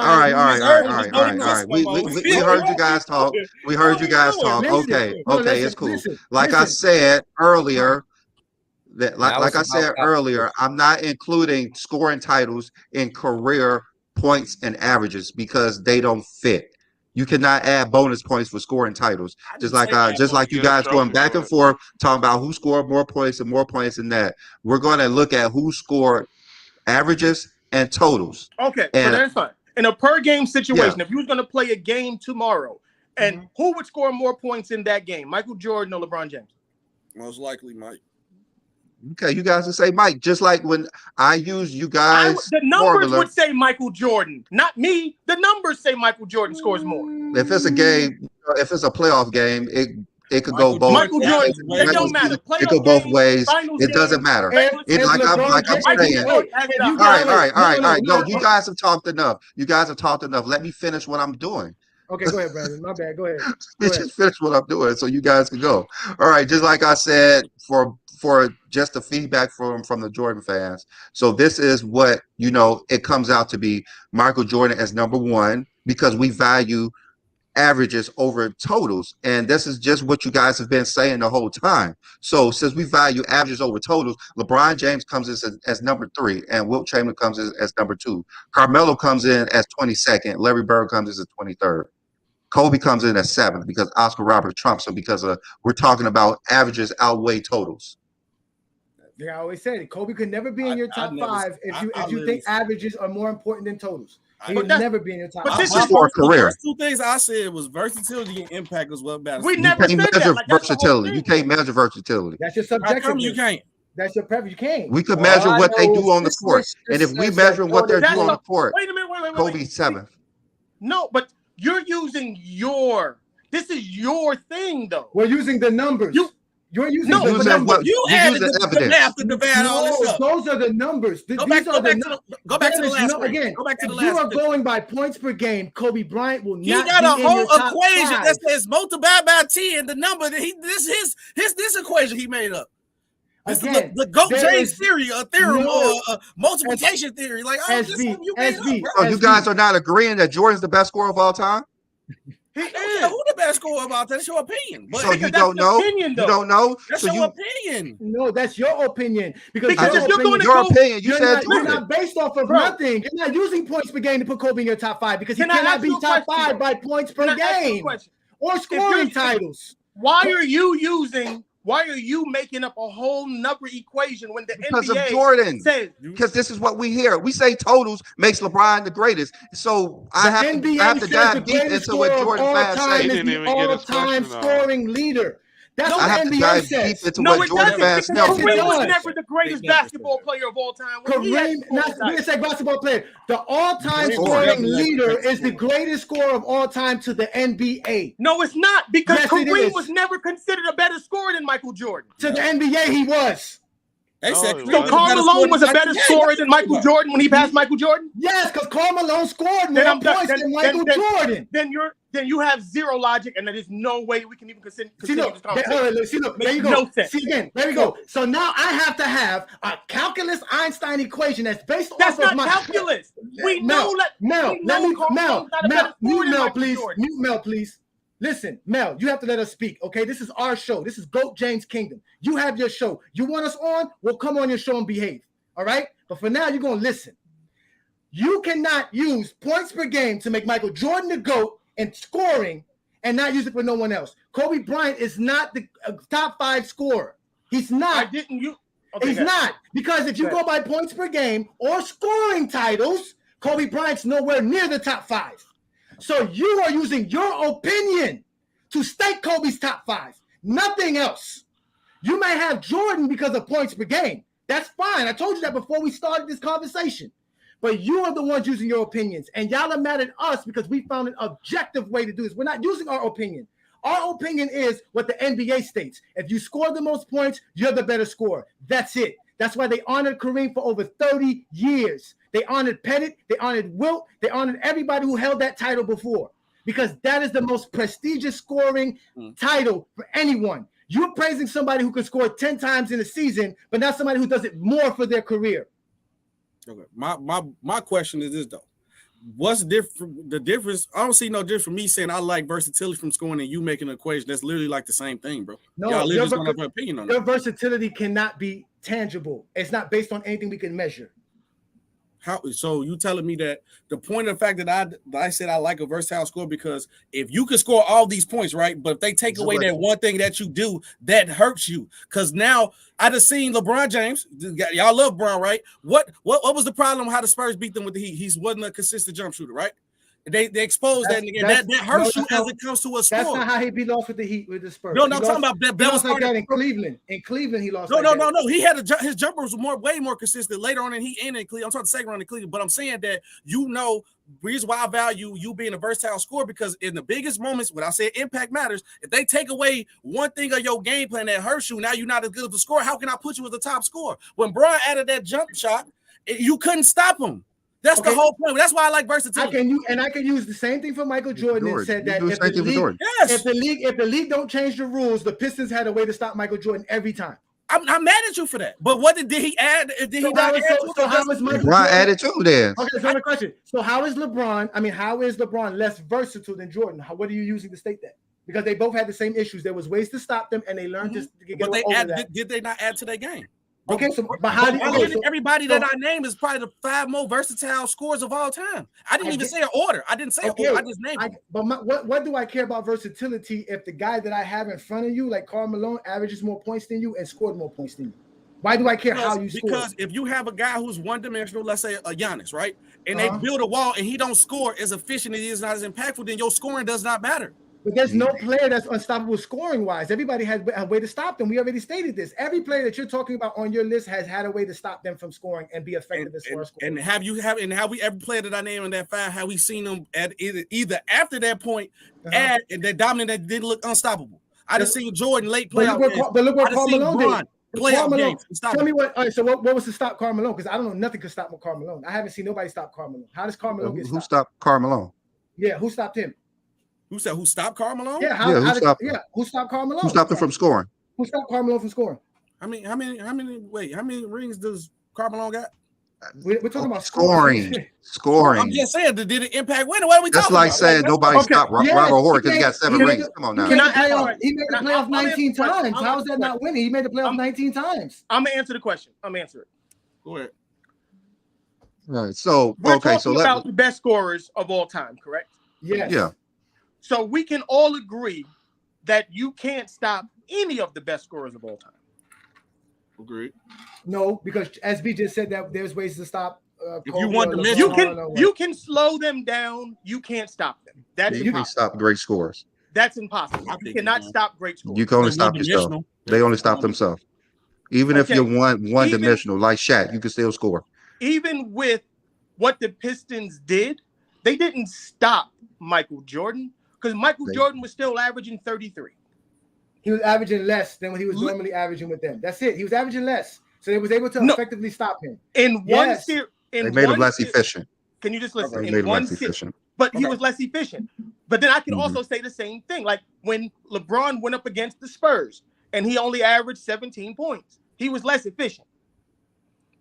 We heard you guys talk. Okay, it's cool. Like I said earlier, I'm not including scoring titles in career points and averages because they don't fit. You cannot add bonus points for scoring titles. Just like you guys going back and forth talking about who scored more points than that. We're going to look at who scored averages and totals. Okay, so that's fine. In a per game situation, if you was going to play a game tomorrow, and who would score more points in that game, Michael Jordan or LeBron James? Most likely, Mike. Okay, you guys would say Mike, just like when I use you guys. The numbers would say Michael Jordan, not me. The numbers say Michael Jordan scores more. If it's a game, if it's a playoff game, it could go both. Michael Jordan, it don't matter. It could go both ways. It doesn't matter. Like I'm saying. All right. No, you guys have talked enough. Let me finish what I'm doing. Okay, go ahead, Brandon. My bad. Go ahead. Just finish what I'm doing so you guys can go. All right, just like I said, for just the feedback from the Jordan fans. So this is what, it comes out to be Michael Jordan as number 1 because we value averages over totals. And this is just what you guys have been saying the whole time. So since we value averages over totals, LeBron James comes in as number 3 and Wilt Chamberlain comes in as number 2. Carmelo comes in as 22nd. Larry Bird comes in as 23rd. Kobe comes in as 7th because Oscar Robert trumps him because we're talking about averages outweigh totals. Yeah, I always said it. Kobe could never be in your top 5 if you think averages are more important than totals. He would never be in your top 5. This is for a career. The first 2 things I said was versatility and impact was what matters. We never said that. Versatility. You can't measure versatility. That's your subjective. How come you can't? That's your preference. You can't. We could measure what they do on the court, and if we measure what they're doing on the court, wait a minute. Kobe's 7th. No, but you're using this is your thing though. We're using the numbers. You're using the numbers. You added the math and the all this stuff. Those are the numbers. Go back to the last one. Again, go back to the last you are going by points per game. Kobe Bryant will not be in your top 5. He got a whole equation that says multiply by 10. The number that this equation he made up. Again, the GOAT James theory, a theorem, or a multiplication theory. Like, you guys are not agreeing that Jordan's the best scorer of all time? He is. Who the best scorer of all time? That's your opinion. So you don't know? You don't know? That's your opinion. No, that's your opinion. Because if you're going to your opinion, you said you're not based off of nothing. You're not using points per game to put Kobe in your top 5 because he cannot be top 5 by points per game or scoring titles. Why are you making up a whole number equation when the because NBA of Jordan says? Because this is what we hear. We say totals makes LeBron the greatest. So I have to dive deep into what Jordan fans say. Is the all-time scoring leader. That's what the NBA says. It doesn't. Kareem was never the greatest basketball player of all time. Kareem, we say basketball player. The all-time scoring leader is the greatest scorer of all time to the NBA. No, it's not, because Kareem was never considered a better scorer than Michael Jordan. To the NBA, he was. So Karl Malone was a better scorer than Michael Jordan when he passed Michael Jordan? Yes, because Karl Malone scored more points than Michael Jordan. Then you have zero logic, and there is no way we can even continue this conversation. There you go. No sense. See again, there you go. So now I have to have a calculus Einstein equation that's based off of my calculus. We know Mel, please. Mute Mel, please. Listen, Mel, you have to let us speak, okay? This is our show. This is GOAT James Kingdom. You have your show. You want us on? We'll come on your show and behave, all right? But for now, you're going to listen. You cannot use points per game to make Michael Jordan the GOAT and scoring and not use it for no one else. Kobe Bryant is not the top 5 scorer. He's not. He's not. Because if you go by points per game or scoring titles, Kobe Bryant's nowhere near the top 5. So you are using your opinion to stake Kobe's top 5, nothing else. You may have Jordan because of points per game. That's fine. I told you that before we started this conversation. but you are the ones using your opinions, and y'all are mad at us because we found an objective way to do this. We're not using our opinion. Our opinion is what the NBA states. If you score the most points, you're the better scorer. That's it. That's why they honored Kareem for over 30 years. They honored Pettit. They honored Wilt. They honored everybody who held that title before, because that is the most prestigious scoring title for anyone. You're praising somebody who can score 10 times in a season, but not somebody who does it more for their career. Okay. My question is this, though. What's the difference? I don't see no difference from me saying I like versatility from scoring and you making an equation. That's literally like the same thing, bro. No, y'all literally just don't have an opinion on your it. versatility cannot be tangible. It's not based on anything we can measure. How so? You telling me that the point of the fact that I said I like a versatile score because if you can score all these points, right? But if they take away that one thing that you do, that hurts you. Because now I just seen LeBron James. Y'all love LeBron, right? What was the problem? How the Spurs beat them with the Heat? He wasn't a consistent jump shooter, right? They exposed that nigga. That hurts you as it comes to a score. That's not how he beat off with the Heat with the Spurs. No, I'm talking about that was like that in Cleveland. In Cleveland, he lost. No. He had his jumpers were way more consistent later on in Heat and in Cleveland. I'm talking the second round in Cleveland, but I'm saying that the reason why I value you being a versatile scorer because in the biggest moments, when I say impact matters, if they take away one thing of your game plan that hurts you, now you're not as good of a scorer. How can I put you as a top scorer? When Bron added that jump shot, you couldn't stop him. That's the whole point. That's why I like versatility. I can use the same thing for Michael Jordan and said that if the league don't change the rules, the Pistons had a way to stop Michael Jordan every time. I'm mad at you for that. But what did he add? How is Michael LeBron added to then? Okay, so the question. So how is LeBron less versatile than Jordan? What are you using to state that? Because they both had the same issues. There was ways to stop them, and they learned to get over that. Did they not add to their game? Okay, but how do you everybody that I named is probably the 5 more versatile scorers of all time. I didn't even say an order. I didn't say order. I just named them. But what do I care about versatility if the guy that I have in front of you, like Karl Malone, averages more points than you and scored more points than you? Why do I care how you score? Because if you have a guy who's one-dimensional, let's say a Giannis, right? And they build a wall and he don't score as efficient and he is not as impactful, then your scoring does not matter. But there's no player that's unstoppable scoring-wise. Everybody has a way to stop them. We already stated this. Every player that you're talking about on your list has had a way to stop them from scoring and be effective as far as scoring. And have we every player that I named in that 5, have we seen them at either after that point and that dominant that didn't look unstoppable? I just seen Jordan late playoff games. But look what Karl Malone did. Playoff games. Tell me what. All right, so what was to stop Karl Malone? Because I don't know nothing could stop Karl Malone. I haven't seen nobody stop Karl Malone. How does Karl Malone get stopped? Who stopped Karl Malone? Yeah, who stopped him? Who stopped Karl Malone? Yeah, who stopped Karl Malone? Who stopped him from scoring? Who stopped Karl Malone from scoring? How many rings does Karl Malone got? We're talking about scoring. I'm just saying, did it impact winning? What are we That's talking like about? saying nobody stopped Robert Horry because he got 7 rings. Come on now. He made the playoffs 19 times. How is that not winning? He made the playoffs 19 times. I'm gonna answer the question. It. Go ahead. Right. So we're talking about the best scorers of all time, correct? Yes. Yeah. So we can all agree that you can't stop any of the best scorers of all time. Agreed. No, because as B just said, that there's ways to stop. If you want to you can slow them down. You can't stop them. You can stop great scorers. That's impossible. You cannot stop great scorers. You can only stop yourself. They only stop themselves. Even if you're one dimensional, like Shaq, you can still score. Even with what the Pistons did, they didn't stop Michael Jordan because Michael Jordan was still averaging 33. He was averaging less than what he was normally averaging with them. That's it. He was averaging less. So they was able to effectively stop him. In one series. They made him less efficient. Can you just listen? They made him less efficient. But he was less efficient. But then I can also say the same thing. Like when LeBron went up against the Spurs and he only averaged 17 points. He was less efficient.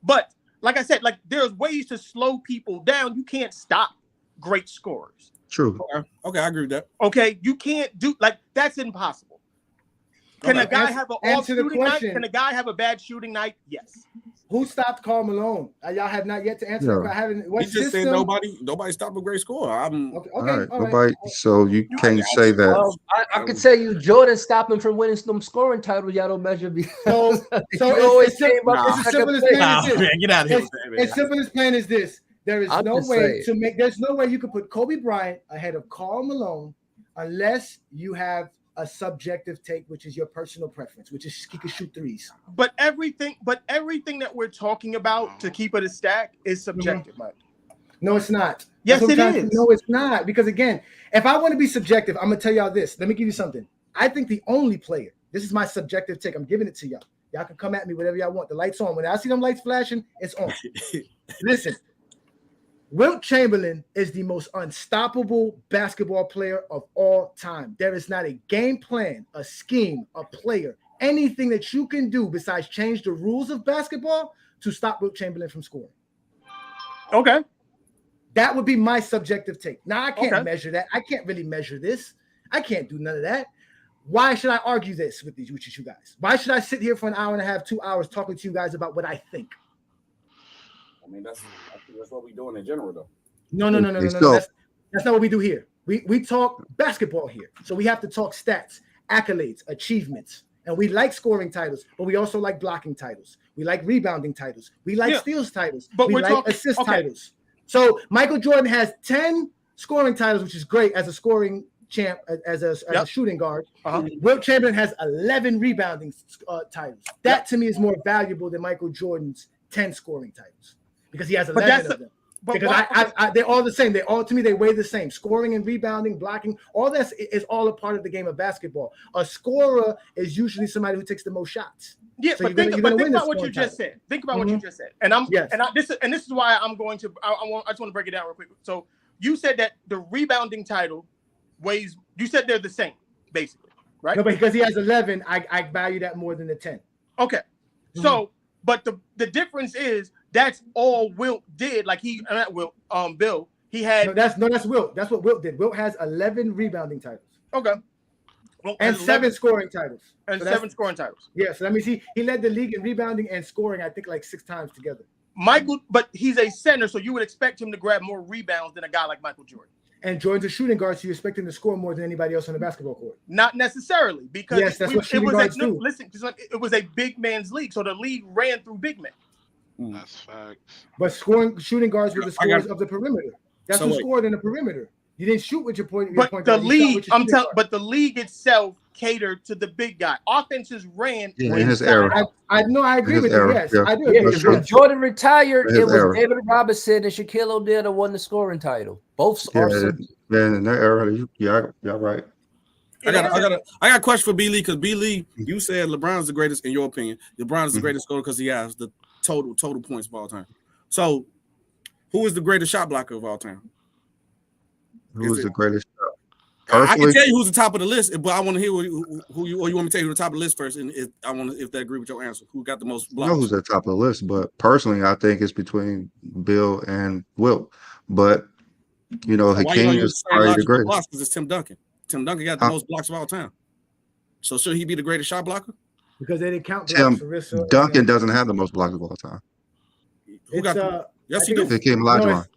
But like I said, like there's ways to slow people down. You can't stop great scorers. True. Okay, I agree with that. Okay, you can't do that's impossible. Can a guy have an off shooting night? Can a guy have a bad shooting night? Yes. Who stopped Karl Malone? Y'all have not yet to answer. No. I haven't. He just said nobody stopped a great scorer. Okay. All right. Nobody. So you can't say that. I could say you Jordan stopped him from winning some scoring titles. Y'all don't measure. So it's as simple as plain as this. Get out of here. As simple as plain as this. There is no way to make. There's no way you could put Kobe Bryant ahead of Karl Malone unless you have a subjective take, which is your personal preference, which is he can shoot threes. But everything that we're talking about to keep it a stack is subjective, Mike. No, it's not. Yes, it is. No, it's not. Because again, if I want to be subjective, I'm gonna tell y'all this. Let me give you something. I think the only player. This is my subjective take. I'm giving it to y'all. Y'all can come at me whatever y'all want. The lights on. When I see them lights flashing, it's on. Listen, Wilt Chamberlain is the most unstoppable basketball player of all time. There is not a game plan, a scheme, a player, anything that you can do besides change the rules of basketball to stop Wilt Chamberlain from scoring. Okay. That would be my subjective take. Now, I can't measure that. I can't really measure this. I can't do none of that. Why should I argue this with you guys? Why should I sit here for an hour and a half, 2 hours talking to you guys about what I think? I mean, that's what we're doing in general, though. No. That's not what we do here. We talk basketball here. So we have to talk stats, accolades, achievements. And we like scoring titles, but we also like blocking titles. We like rebounding titles. We like steals titles. But we like assist titles. So Michael Jordan has 10 scoring titles, which is great as a scoring champ, as a shooting guard. Wilt Chamberlain has 11 rebounding titles. That to me is more valuable than Michael Jordan's 10 scoring titles because he has 11 of them. Because they're all the same. They all, to me, they weigh the same. Scoring and rebounding, blocking, all that is all a part of the game of basketball. A scorer is usually somebody who takes the most shots. Yeah, so but think about what you just said. Think about what you just said. And this is why I'm going to. I just want to break it down real quick. So you said that the rebounding title weighs. You said they're the same, basically, right? No, but because he has 11, I value that more than the 10. Okay, so but the difference is that's all Wilt did. Like not Wilt, Bill. He had that's Wilt. That's what Wilt did. Wilt has 11 rebounding titles. Okay. Well, and 7 scoring titles. And so 7 scoring titles. Yeah, so let me see. He led the league in rebounding and scoring, I think, like 6 times together. Michael, but he's a center, so you would expect him to grab more rebounds than a guy like Michael Jordan. And Jordan's a shooting guard, so you expect him to score more than anybody else on the basketball court. Not necessarily, because that's what shooting guards do. Listen, it was a big man's league, so the league ran through big men. That's facts. But shooting guards were the scorers of the perimeter. That's who scored in the perimeter. You didn't shoot with your point. But the league, but the league itself catered to the big guy. Offenses ran in his era. I agree with you. Yes, I do. When Jordan retired, it was David Robinson and Shaquille O'Neal that won the scoring title. Both are in their era. Y'all right. I got a question for B. Lee, because B. Lee, you said LeBron's the greatest in your opinion. LeBron's the greatest scorer because he has the total points of all time. So, who is the greatest shot blocker of all time? Who is the greatest shot? I can tell you who's the top of the list, but I want to hear who you, or you want me to tell you the top of the list first, and if they agree with your answer, who got the most blocks? I know who's at the top of the list, but personally, I think it's between Bill and Wilt. But Hakeem is probably the greatest. Because it's Tim Duncan. Tim Duncan got the most blocks of all time. So should he be the greatest shot blocker? Because they didn't count Tim Duncan doesn't have the most blocks of all time. Who got yes, he do. Hakeem Olajuwon.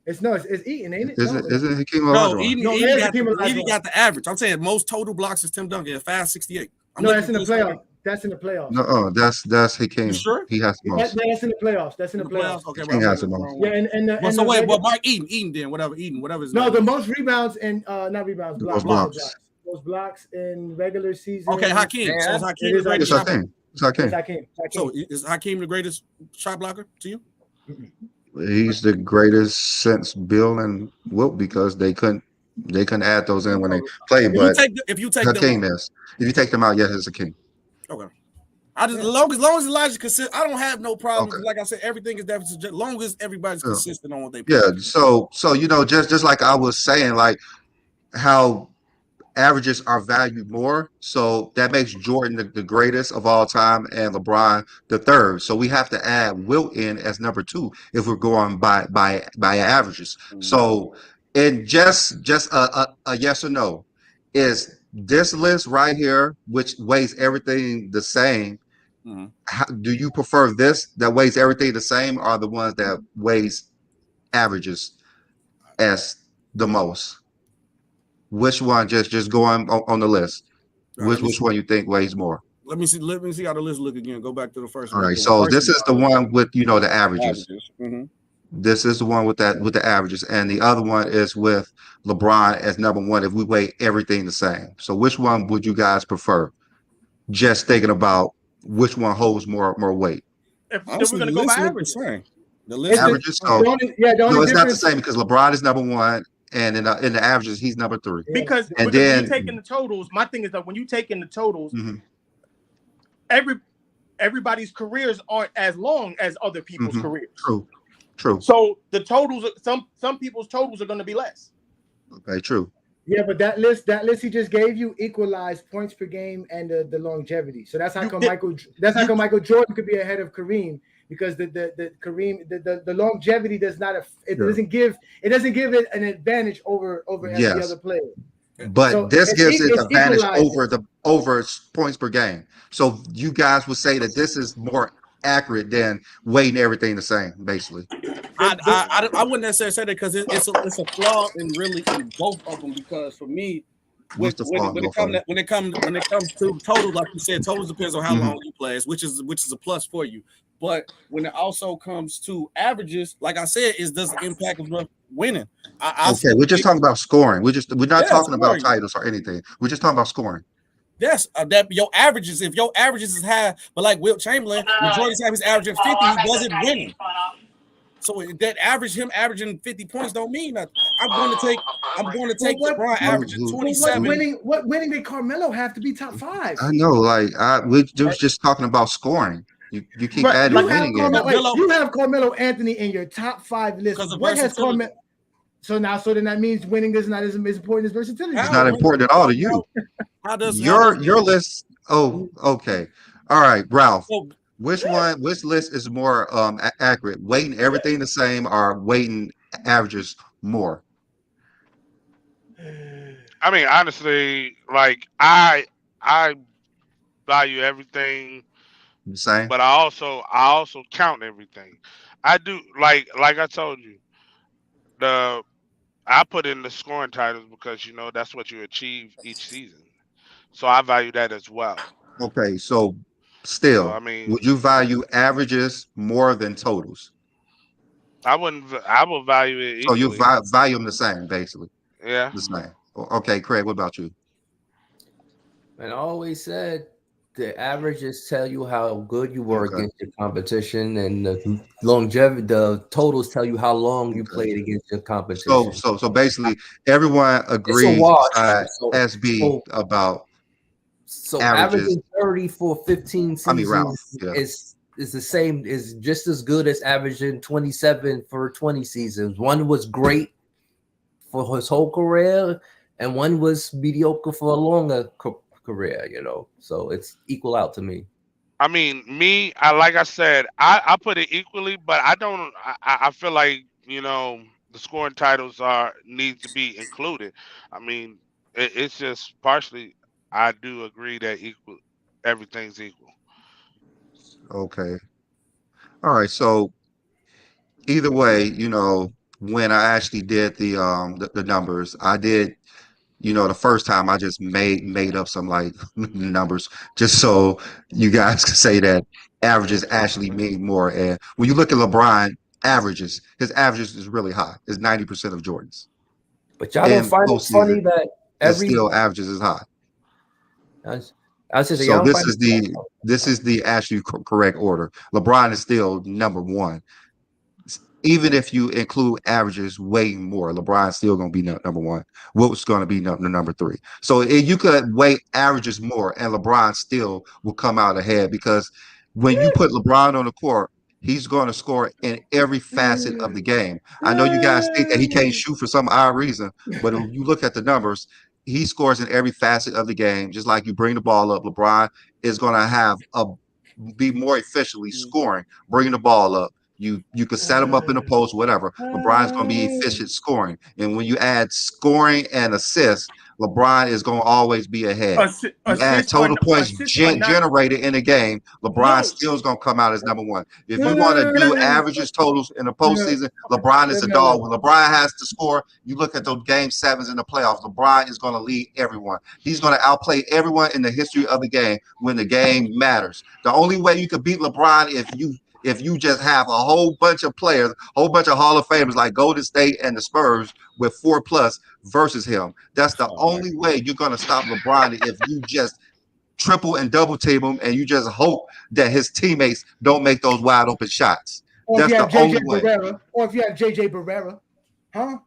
It's Eaton, ain't it? Is it Hakeem Olajuwon? No, Eaton got the average. I'm saying most total blocks is Tim Duncan at 568. No, that's in the playoffs. That's in the playoffs. No, that's Hakeem. You sure? He has the most. That's in the playoffs. That's in the playoffs. Okay, he has the most. Yeah, so wait, well, Mark Eaton then, whatever his name. the most rebounds and not rebounds, blocks. Most blocks in regular season. Okay, Hakeem. So is Hakeem the greatest shot blocker? It's Hakeem. So is Hakeem the greatest shot blocker to you? He's the greatest since Bill and Wilt because they couldn't add those in when they played. But if you take Hakeem them, is. If you take them out, yes, it's Hakeem. Okay. As long as Elijah's consistent, I don't have no problem. Okay. Like I said, everything is definitely as long as everybody's consistent on what they play. Yeah. So just like I was saying, like how averages are valued more, so that makes Jordan the greatest of all time and LeBron the third. So we have to add Wilt in as number 2 if we're going by averages. Mm-hmm. So, and just a yes or no, is this list right here, which weighs everything the same? Mm-hmm. Do you prefer this that weighs everything the same, or the ones that weighs averages as the most? Which one? Just going on the list. Which one you think weighs more? Let me see how the list look again. Go back to the first one. All right. Again. So this is the one with the averages. Mm-hmm. This is the one with the averages, and the other one is with LeBron as number 1. If we weigh everything the same, so which one would you guys prefer? Just thinking about which one holds more weight. If we're going to go by averages, The list averages. So no, it's not the same because LeBron is number one, and in the averages, he's number 3. Because when you take in the totals, my thing is that when you take in the totals, everybody's careers aren't as long as other people's careers. True. So the totals, some people's totals are going to be less. Okay, true. Yeah, but that list he just gave you equalized points per game and the longevity. So that's how come Michael Jordan could be ahead of Kareem, because the longevity does not doesn't give it an advantage over every other player. But so this gives it advantage over points per game. So you guys would say that this is more accurate than weighting everything the same, basically. I wouldn't necessarily say that, because it's a flaw in both of them. Because for me, when it comes to totals, like you said, totals depends on how long you play, which is a plus for you. But when it also comes to averages, like I said, it does impact of winning. We're just talking about scoring. We're not talking about titles or anything. We're just talking about scoring. Yes, that your averages. If your averages is high, but like Wilt Chamberlain, majority of the time he's averaging 50, he doesn't win. So that him averaging 50 points don't mean nothing. I'm going to take LeBron averaging 27. What winning did Carmelo have to be top 5? I know, we're just talking about scoring. You keep adding winning in. You have Carmelo Anthony in your top 5 list. What has Carmelo? So then that means winning is not as important as versatility. It's not important at all to you. How does your list? Oh, okay. All right, Ralph. Which list is more accurate? Weighting everything the same or weighting averages more? I mean, honestly, I value everything the same, but I also count everything. I do like I told you. I put in the scoring titles because that's what you achieve each season. So I value that as well. Okay, so still, would you value averages more than totals? I wouldn't. I will value it equally. So you value them the same, basically. Yeah. The same. Okay, Craig, what about you? And I always said the averages tell you how good you were against your competition, and the longevity, the totals tell you how long you played against your competition. So basically, everyone agrees SB about. So averaging 30 for 15 seasons is the same, is just as good as averaging 27 for 20 seasons. One was great for his whole career, and one was mediocre for a longer career, So it's equal out to me. I mean, like I said, I put it equally, but I don't. I feel like the scoring titles need to be included. I mean, it's just partially. I do agree that everything's equal. Okay. All right. So either way, when I actually did the numbers, I did, the first time I just made up some numbers just so you guys could say that averages actually mean more. And when you look at LeBron averages, his averages is really high. It's 90% of Jordan's. But y'all don't find it funny that still averages is high. This is the actually correct order. LeBron is still number 1. Even if you include averages weighing more, LeBron's still going to be number 1. Wilt's going to be number 3. So you could weight averages more, and LeBron still will come out ahead, because when you put LeBron on the court, he's going to score in every facet of the game. I know you guys think that he can't shoot for some odd reason, but if you look at the numbers, he scores in every facet of the game. Just like you bring the ball up, LeBron is going to be more efficiently scoring, bringing the ball up. You could set him up in the post, whatever. LeBron's going to be efficient scoring. And when you add scoring and assists, LeBron is going to always be ahead. You add total points generated in a game, LeBron still is going to come out as number 1. If you want to do averages, totals in the postseason, LeBron is a dog. When LeBron has to score, you look at those game 7s in the playoffs, LeBron is going to lead everyone. He's going to outplay everyone in the history of the game when the game matters. The only way you could beat LeBron if you just have a whole bunch of players, a whole bunch of Hall of Famers like Golden State and the Spurs with 4+ versus him. That's the only way you're going to stop LeBron, if you just triple and double team him and you just hope that his teammates don't make those wide open shots. That's the only way. Or if you have JJ Barrera, huh?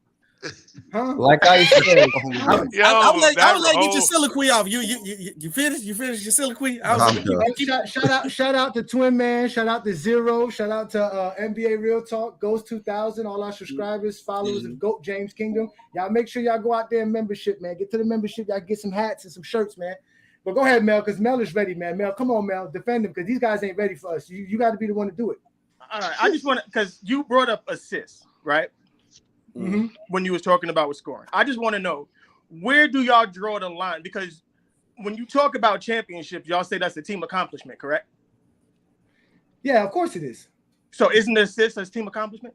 Like I said, I was like, get your soliloquy off. You finished? You finished your soliloquy? Shout out to Twin Man. Shout out to Zero. Shout out to NBA Real Talk, Ghost 2000, all our subscribers, followers of GOAT James Kingdom. Y'all make sure y'all go out there and membership, man. Get to the membership. Y'all get some hats and some shirts, man. But go ahead, Mel, because Mel is ready, man. Mel, come on, Mel. Defend him because these guys ain't ready for us. You got to be the one to do it. All right. I just want to, because you brought up assists, right? Mm-hmm. When you was talking about with scoring. I just want to know, where do y'all draw the line? Because when you talk about championships, y'all say that's a team accomplishment, correct? Yeah, of course it is. So isn't the assist a team accomplishment?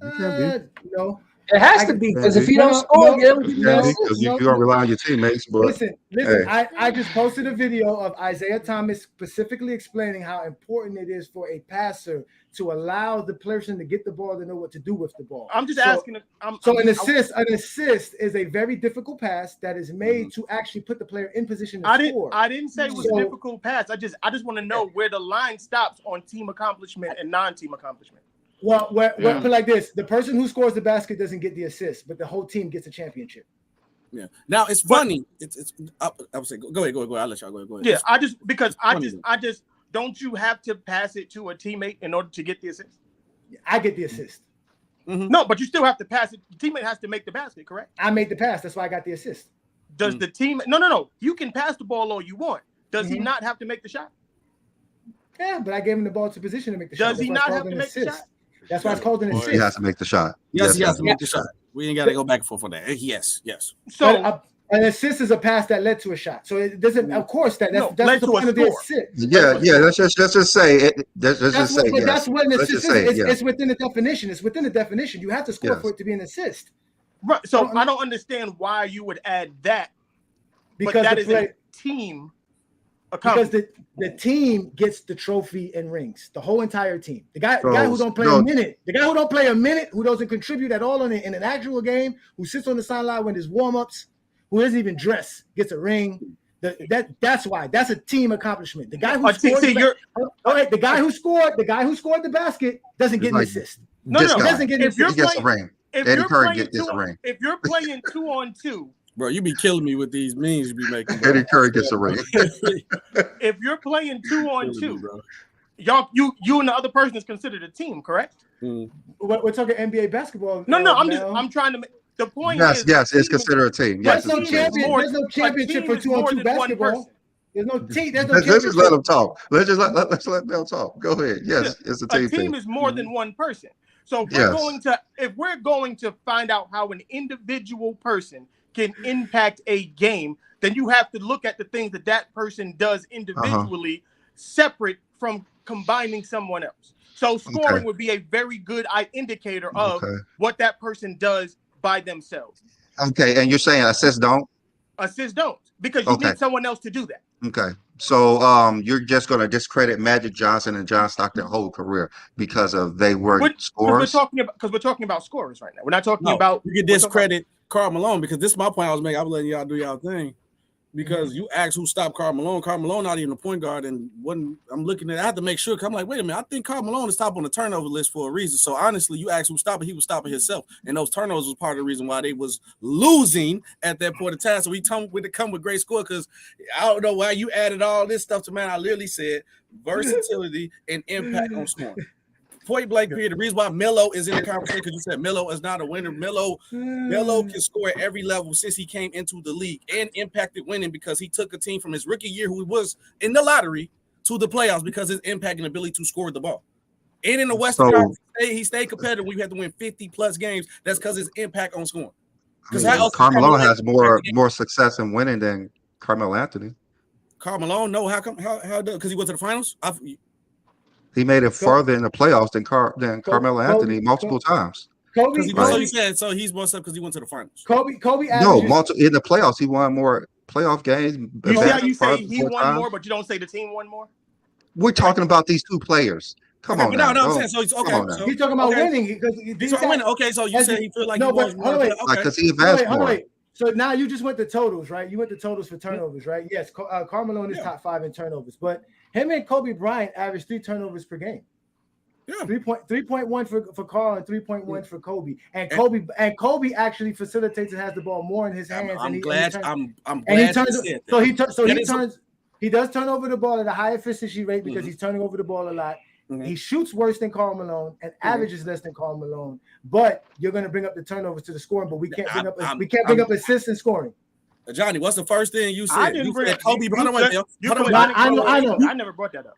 No. It has to be, because if you don't score, because you don't rely on your teammates. But listen. Hey. I just posted a video of Isaiah Thomas specifically explaining how important it is for a passer to allow the person to get the ball to know what to do with the ball. I'm just asking. An assist is a very difficult pass that is made to actually put the player in position to score. I didn't say it was a difficult pass. I just want to know where the line stops on team accomplishment and non-team accomplishment. Well, put it like this: the person who scores the basket doesn't get the assist, but the whole team gets a championship. Yeah. Now it's funny. I would say go ahead. I'll let y'all go ahead. Yeah, I just don't you have to pass it to a teammate in order to get the assist? I get the assist. Mm-hmm. No, but you still have to pass it. The teammate has to make the basket, correct? I made the pass. That's why I got the assist. Does the team? No. You can pass the ball all you want. Does he not have to make the shot? Yeah, but I gave him the ball to position to make the shot. Does he not have to make the shot? That's why it's called an assist. He has to make the shot. Yes, he has to make the shot. We ain't got to go back and forth on that. Yes. So an assist is a pass that led to a shot. So it doesn't. Of course, that's the point of the assist. Yeah. Let's just say it. That's what an assist is. It's within the definition. It's within the definition. You have to score for it to be an assist. Right. So I don't understand why you would add that. Because that is a team. Because the team gets the trophy and rings, the whole entire team. The guy who don't play a minute, who doesn't contribute at all in an actual game, who sits on the sideline when there's warm-ups, who doesn't even dress, gets a ring. That's why. That's a team accomplishment. The guy who scored the basket doesn't get an assist. No, doesn't get an assist. He gets a ring. Eddie Curry gets a ring. If you're playing 2-on-2. Bro, you be killing me with these memes you be making. Eddie Curry gets a ring. If you're playing 2-on-2, you and the other person is considered a team, correct? We're talking NBA basketball. No, I'm trying to make the point. Yes, it's considered a team. There's no championship for 2-on-2 basketball. There's no team. Let's just let them talk. Let's let them talk. Go ahead. Yes, it's a team. A team is more than one person. So if we're going to find out how an individual person can impact a game, then you have to look at the things that person does individually, separate from combining someone else. So scoring would be a very good indicator of what that person does by themselves. Okay, and you're saying assists don't? Assists don't, because you need someone else to do that. Okay, so you're just going to discredit Magic Johnson and John Stockton's whole career because they were scorers? Because we're talking about scorers right now. We're not talking about. You can discredit Karl Malone, because this is my point I was making. I was letting y'all do y'all thing. Because you asked who stopped Karl Malone. Karl Malone not even a point guard, and I'm looking at it, I have to make sure. I'm like, wait a minute, I think Karl Malone is top on the turnover list for a reason. So honestly, you asked who stopped it, he was stopping himself, and those turnovers was part of the reason why they was losing at that point of time. So he come with great score, because I don't know why you added all this stuff to, man. I literally said versatility and impact on scoring. Point blank period. The reason why Melo is in the conversation, because you said Melo is not a winner. Melo can score at every level since he came into the league and impacted winning, because he took a team from his rookie year, who was in the lottery, to the playoffs because his impact and ability to score the ball. And in the Western Conference, he stayed competitive when you had to win 50+ games. That's because his impact on scoring. Because Carmelo has more success in winning than Carmelo Anthony. Carmelo, no, how come? How because he went to the finals? He made it further in the playoffs than Carmelo Anthony multiple times. So he's more stuff because he went to the finals. Kobe. No, in the playoffs he won more playoff games. You see how you say he won more, but you don't say the team won more? We're talking about these two players. Come on. No, I'm saying so. He's okay. So, he's talking about winning because he's winning. Okay, so you say he feel like he was winning because he advanced more. So now you just went to totals, right? You went to totals for turnovers, right? Yes, Carmelo is top 5 in turnovers, but him and Kobe Bryant averaged 3 turnovers per game. Yeah. 3.1 for Carl and 3.1 for Kobe. And Kobe actually facilitates and has the ball more in his hands. I'm and glad. I'm glad he turns. you said So that. he does turn over the ball at a high efficiency rate because he's turning over the ball a lot. He shoots worse than Karl Malone and averages less than Karl Malone. But you're going to bring up the turnovers to the scoring, but we can't bring up assists and scoring. Johnny, what's the first thing you said? I didn't bring up Kobe. I never brought that up.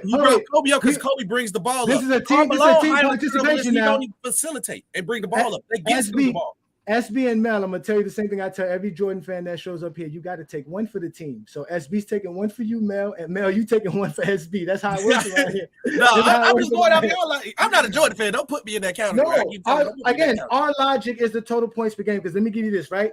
You brought Kobe up because Kobe brings the ball up. This is a team participation now. He don't even facilitate and bring the ball up. They get the ball. SB and Mel, I'm gonna tell you the same thing I tell every Jordan fan that shows up here. You got to take one for the team. So SB's taking one for you, Mel, and Mel, you taking one for SB. That's how it works around here. I'm just going out here. I'm not a Jordan fan. Don't put me in that category. Our logic is the total points per game. Because let me give you this, right?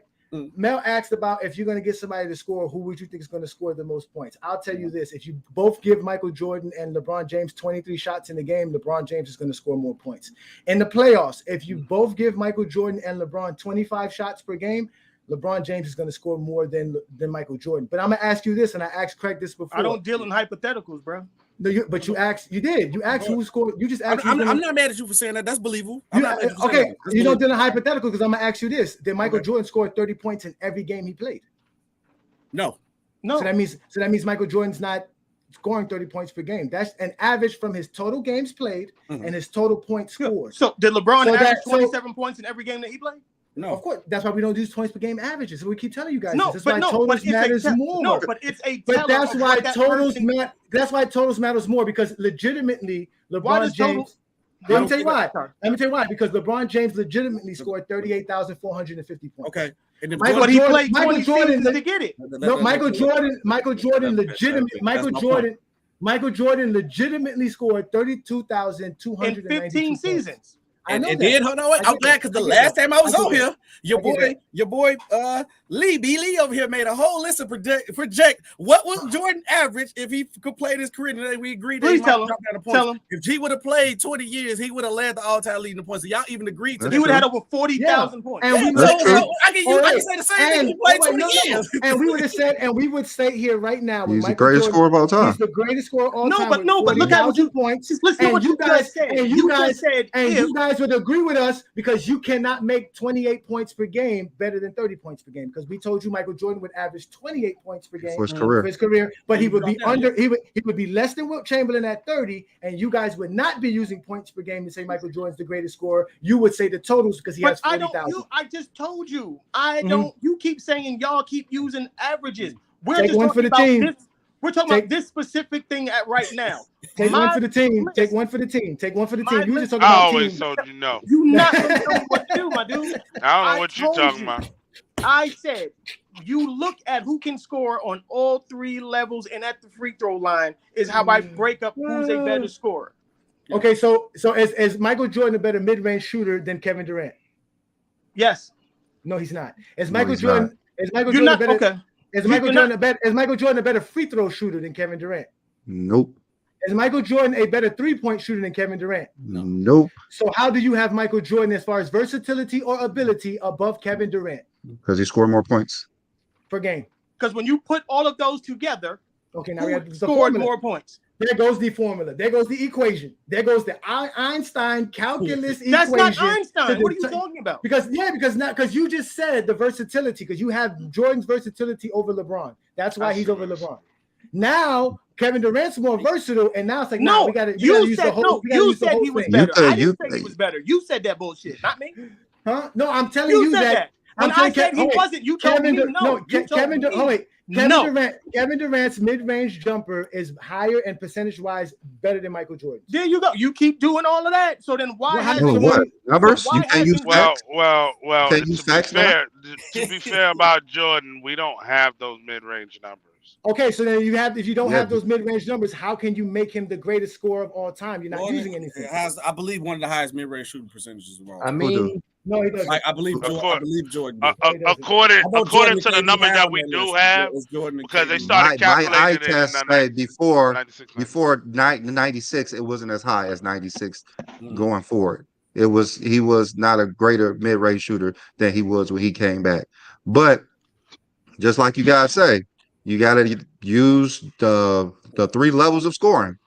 Mel asked about if you're going to get somebody to score, who would you think is going to score the most points? I'll tell you this. If you both give Michael Jordan and LeBron James 23 shots in the game, LeBron James is going to score more points. In the playoffs, if you both give Michael Jordan and LeBron 25 shots per game, LeBron James is going to score more than Michael Jordan. But I'm going to ask you this, and I asked Craig this before. I don't deal in hypotheticals, bro. No, but you asked. You did. You asked who scored. You just asked. I'm not mad at you for saying that. That's believable. Okay, you don't do a hypothetical because I'm gonna ask you this: did Michael Jordan score 30 points in every game he played? No. So that means Michael Jordan's not scoring 30 points per game. That's an average from his total games played and his total points scored. So did LeBron average 27 points in every game that he played? No, of course. That's why we don't do points per game averages. So we keep telling you guys. No, that's why totals matters more. No, but it's a. But that's why totals matters more because legitimately LeBron James. Let me tell you why. Because LeBron James legitimately scored 38,450 points. Okay. But he played 20 seasons to get it. No, Michael Jordan legitimately scored 32,290 in 15 seasons. And then hold on, I'm glad because the last time I was over here, your boy Lee Lee over here made a whole list of project what was Jordan average if he could play his career. Today we agreed that tell him. If he would have played 20 years, he would have led the all-time leading points. So y'all even agreed to he would have had over 40,000 points. And I can say the same thing. He played 20 years. And we would have said, and we would say here right now, he's the greatest scorer of all time. He's the greatest scorer of all time. No, but look at what you points. Listen to what you guys said. And you guys would agree with us because you cannot make 28 points per game better than 30 points per game because we told you Michael Jordan would average 28 points per game for his career, but he would be he would be less than Wilt Chamberlain at 30, and you guys would not be using points per game to say Michael Jordan's the greatest scorer. You would say the totals because he has 40,000. I just told you. I don't. You keep saying y'all keep using averages. We're Take just one talking for the about team. this. We're talking about this specific thing right now. Take one for the team. Take one for the team. Take one for the team. You just talking I about always team. told you no. You not gonna know what to do, my dude. I don't know what you're talking about. I said you look at who can score on all three levels and at the free throw line is how I break up who's a better scorer. Okay, so is Michael Jordan a better mid-range shooter than Kevin Durant? Yes. No, he's not. Is Michael Jordan better? Is Michael Jordan a better free throw shooter than Kevin Durant? Nope. Is Michael Jordan a better three-point shooter than Kevin Durant? Nope. So how do you have Michael Jordan as far as versatility or ability above Kevin Durant? Because he scored more points Per game. Because when you put all of those together, okay, now we have the scored formula. more points. There goes the formula. There goes the equation. There goes the Einstein calculus equation. That's not Einstein. What are you talking about? Because you just said the versatility, because you have Jordan's versatility over LeBron. That's why he's over LeBron. Now Kevin Durant's more versatile, and now it's like, no, we got to use the whole. You said he was better. I didn't say he was better. You said that bullshit, not me. Huh? No, I'm telling you that. When I said he wasn't, you told me no. Kevin Durant's mid-range jumper is higher and percentage-wise better than Michael Jordan. There you go. You keep doing all of that. So then why? What numbers? You can't use facts. Well. To be fair about Jordan, we don't have those mid-range numbers. Okay, so then if you don't have those mid-range numbers, how can you make him the greatest scorer of all time? You're not using anything. It has, I believe, one of the highest mid-range shooting percentages of all. I mean, no, he doesn't. I believe Jordan. According to the numbers that we do have, because they started calculating my eye it test said before 96, it wasn't as high as 96 going forward. He was not a greater mid-range shooter than he was when he came back. But just like you guys say, you got to use the three levels of scoring.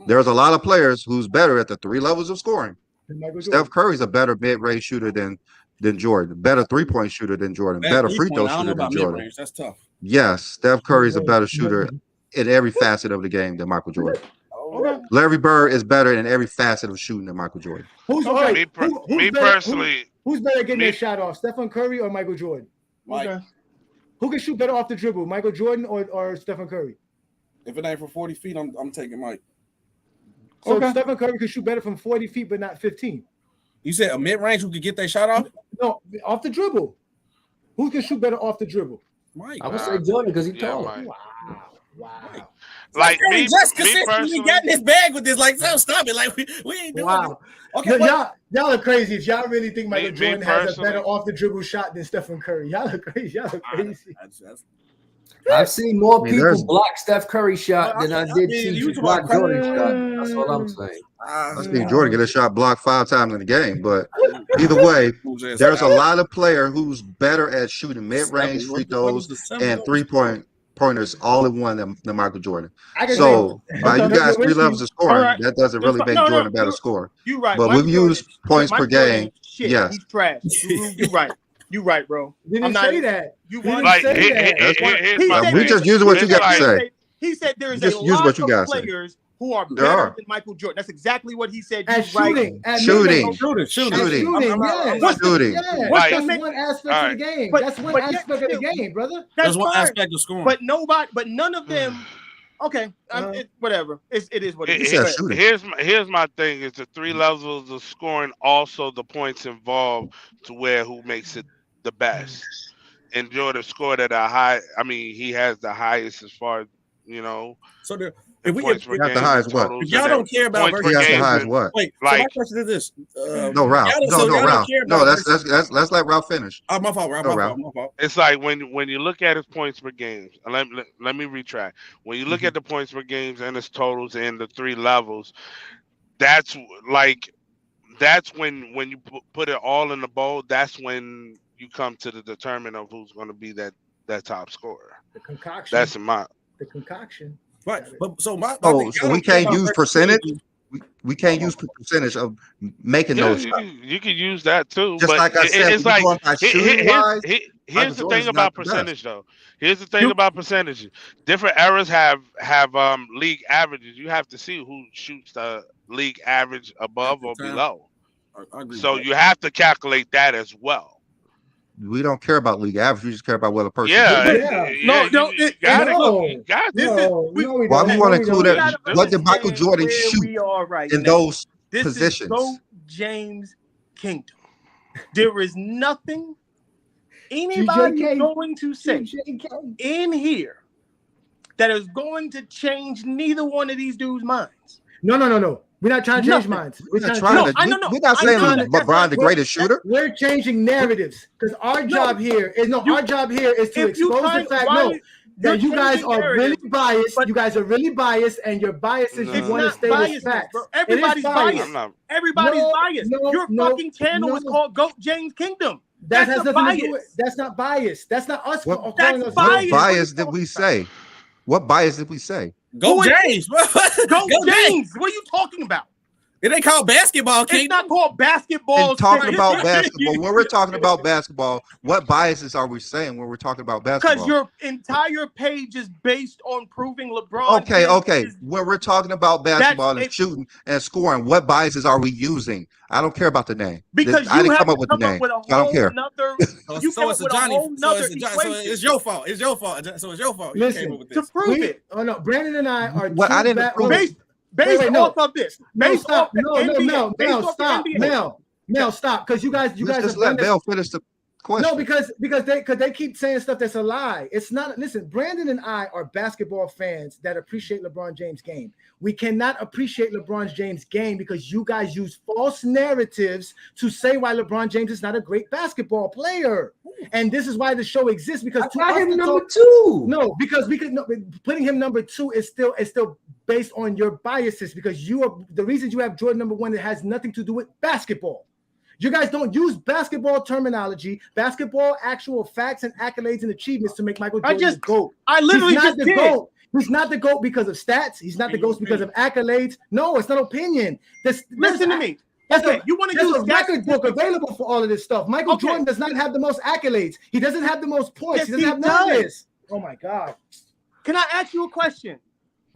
There's a lot of players who's better at the 3 levels of scoring. Michael Steph Jordan. Curry's a better mid-range shooter than Jordan, better 3-point shooter than Jordan, better free throw shooter than Jordan. Mid-range. That's tough. Yes, Steph Curry's a better shooter in every facet of the game than Michael Jordan. Okay. Larry Bird is better in every facet of shooting than Michael Jordan. Who's personally, who's better at getting their shot off, Stephen Curry or Michael Jordan? Okay. Who can shoot better off the dribble, Michael Jordan or Stephen Curry? If it ain't for 40 feet, I'm taking Mike. So Stephen Curry can shoot better from 40 feet, but not 15. You said a mid-range who could get their shot off? No, off the dribble. Who can shoot better off the dribble? Mike. I would say Jordan because he's taller. Wow. Like me, just me consistently personally, got in his bag with this. Like, so stop it. Like, we ain't doing it. Okay, no, y'all are crazy if y'all really think Michael Jordan has a better personally, off the dribble shot than Stephen Curry. Y'all are crazy. I've seen more people block Steph Curry shot than I did see you block Jordan shot. That's all I'm saying. I've seen Jordan get a shot blocked 5 times in the game, but either way, there's a lot of player who's better at shooting mid-range free throws and 3-pointers all in one than Michael Jordan. So by you guys 3 levels of scoring, that doesn't really make Jordan a better scorer. You're right. But we've used points per game. Yes, he's trash. You're right. You're right, bro. Didn't say that. You didn't like say that. We just use what you got to say. He said there is Just a use lot what you of guys say. players who are better than Michael Jordan. That's exactly what he said. At shooting. Shooting. Shooting. Like, That's one aspect of the game. That's one aspect of the game, brother. That's one aspect of scoring. But none of them. Okay, whatever. It is what it is. Here's my thing: is the 3 levels of scoring also the points involved to where who makes it the best. And Jordan scored at a high. I mean, he has the highest as far as So if we got the highest what? If y'all don't care about he has the highest what? Wait, so my question is this. No, Ralph. Ralph. No, let's let Ralph finish. Oh, my fault, Ralph. My fault. It's like when you look at his points per game. Let me retract. When you look at the points per games and his totals and the 3 levels, that's when you put it all in the bowl. That's when you come to the determinant of who's going to be that top scorer. The concoction. That's the concoction. Right, but so we can't use percentage. We can't use percentage of making those shots. You can use that too. Just but like I said, it's like here's the thing about the percentage, though. Here's the thing about percentage. Different eras have league averages. You have to see who shoots the league average above or below. I agree so you have to calculate that as well. We don't care about league average. We just care about what a person. No. Why we want to include that? What did Michael Jordan shoot in those positions? This is James Kingdom. There is nothing anybody is going to say in here that is going to change neither one of these dudes' minds. No. We're not trying to change minds. We're not saying LeBron the greatest shooter. We're changing narratives because our job here is to expose the fact that you guys are really biased. You guys are really biased, and your biases you want to stay with facts. Everybody's biased. Everybody's biased. Your fucking channel was called Goat James Kingdom. That has nothing to do with. That's not bias. That's not us. What bias did we say? What bias did we say? Go James. Go James. What are you talking about? It ain't called basketball, King. It's not called basketball. And talking about basketball. When we're talking about basketball, what biases are we saying when we're talking about basketball? Because your entire page is based on proving LeBron. Okay. When we're talking about basketball and shooting and scoring, what biases are we using? I don't care about the name. Because I didn't come up with the name. I don't care. So it's your fault. It's your fault. So it's your fault. Listen, to prove it. Oh no, Brandon and I are. I didn't prove it. Based off of this. Based off Mel, stop. Mel, stop. Because you guys just let Mel finish the question. No, because they keep saying stuff that's a lie. It's not. Listen, Brandon and I are basketball fans that appreciate LeBron James' game. We cannot appreciate LeBron James' game because you guys use false narratives to say why LeBron James is not a great basketball player. And this is why the show exists because I him number 2. No, because putting him number 2 is still based on your biases because the reason you have Jordan number 1, it has nothing to do with basketball. You guys don't use basketball terminology, basketball actual facts and accolades and achievements to make Michael Jordan the GOAT. I literally just did. GOAT. He's not the GOAT because of stats. He's not the GOAT because of accolades. No, it's not opinion. Listen to me. Okay, you want to use a record book available for all of this stuff. Michael Jordan does not have the most accolades. He doesn't have the most points. Yes, he doesn't have none of this. Oh my God. Can I ask you a question?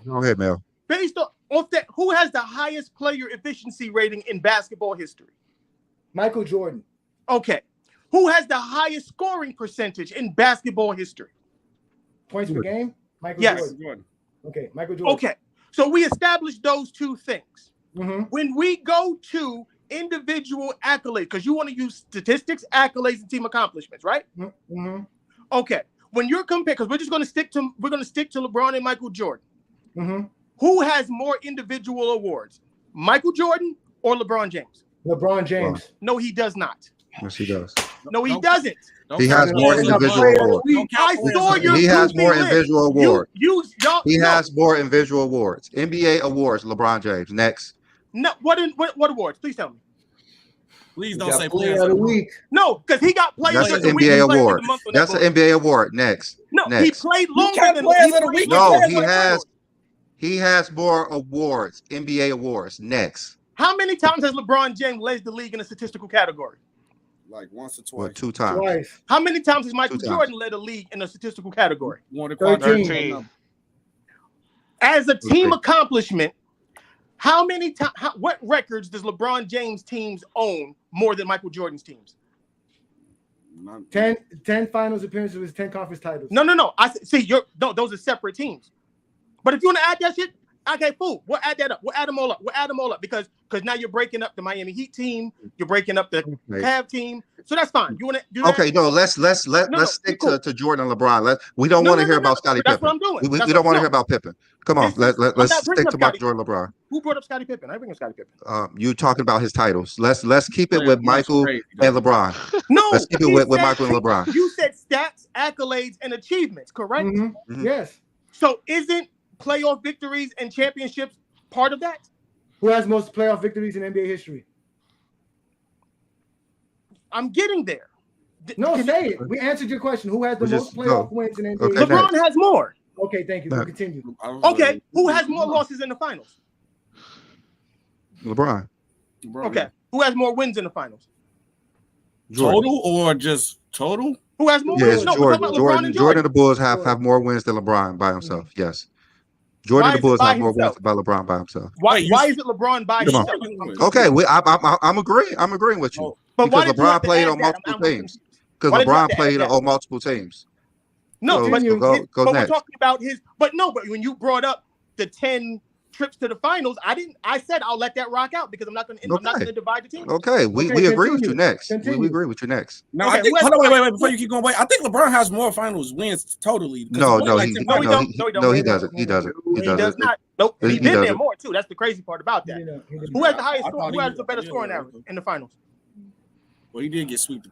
Go ahead, Mel. Based off that, who has the highest player efficiency rating in basketball history? Michael Jordan. Okay. Who has the highest scoring percentage in basketball history? Points per game? Michael Jordan. Okay, Michael Jordan. Okay. So we established those two things. Mm-hmm. When we go to individual accolades, because you want to use statistics, accolades, and team accomplishments, right? Mm-hmm. Okay. When you're comparing, because we're going to stick to LeBron and Michael Jordan. Mm-hmm. Who has more individual awards, Michael Jordan or LeBron James? LeBron James. No, he does not. Yes, he does. No, he doesn't. He has more individual awards. I saw your He has more list. individual awards. He has more individual awards. NBA awards, LeBron James. Next. No, what awards? Please tell me. Please don't say Player of the Week. No, because he got players That's of the an week. NBA award. That's an NBA award. Next. No, Next. he played longer than players of the week. No, he has more awards. NBA awards. Next. How many times has LeBron James led the league in a statistical category? Like once or twice. Well, 2 times. Twice. How many times has Michael Jordan led the league in a statistical category? 13. As a team accomplishment, how many times? What records does LeBron James teams own more than Michael Jordan's teams? 10 finals appearances with 10 conference titles. No. I see. Those are separate teams. But if you want to add that shit, okay, fool. We'll add that up. We'll add them all up because now you're breaking up the Miami Heat team. You're breaking up the Cavs team. So that's fine. You want to do that? Okay, no. Let's stick to Jordan and LeBron. We don't want to hear about Scottie Pippen. That's what I'm doing. We don't want to hear about Pippen. Come on, let's stick to Michael Jordan, LeBron. Who brought up Scottie Pippen? I bring up Scottie Pippen. You talking about his titles? Let's keep it with Michael and LeBron. No, let's keep it with Michael and LeBron. You said stats, accolades, and achievements, correct? Mm-hmm. Mm-hmm. Yes. So isn't playoff victories and championships part of that? Who has most playoff victories in NBA history? I'm getting there. No, say it. We answered your question. Who has the most playoff wins in NBA history? LeBron has more. Okay, thank you. We'll continue. Okay, who has more losses in the finals? LeBron. Okay, who has more wins in the finals? Jordan. Total or just total? Who has more wins? No, Jordan and the Bulls have more wins than LeBron by himself. Yes. Jordan and the Bulls have more wins than LeBron by himself. Why is it LeBron by himself? Okay, I'm agreeing with you. But because LeBron played on multiple teams. Because LeBron played on multiple teams. No, but go we're next. talking about his. But when you brought up the 10 trips to the finals, I said I'll let that rock out because I'm not going to divide the team. Okay, we agree with you next. We agree with you next. No, I think. Hold on, wait. Before you keep going, I think LeBron has more finals wins totally. No, he doesn't. He does not. Nope. He's been there more too. That's the crazy part about that. Who has the highest score? Who has the better scoring average in the finals? Well, he did get swept.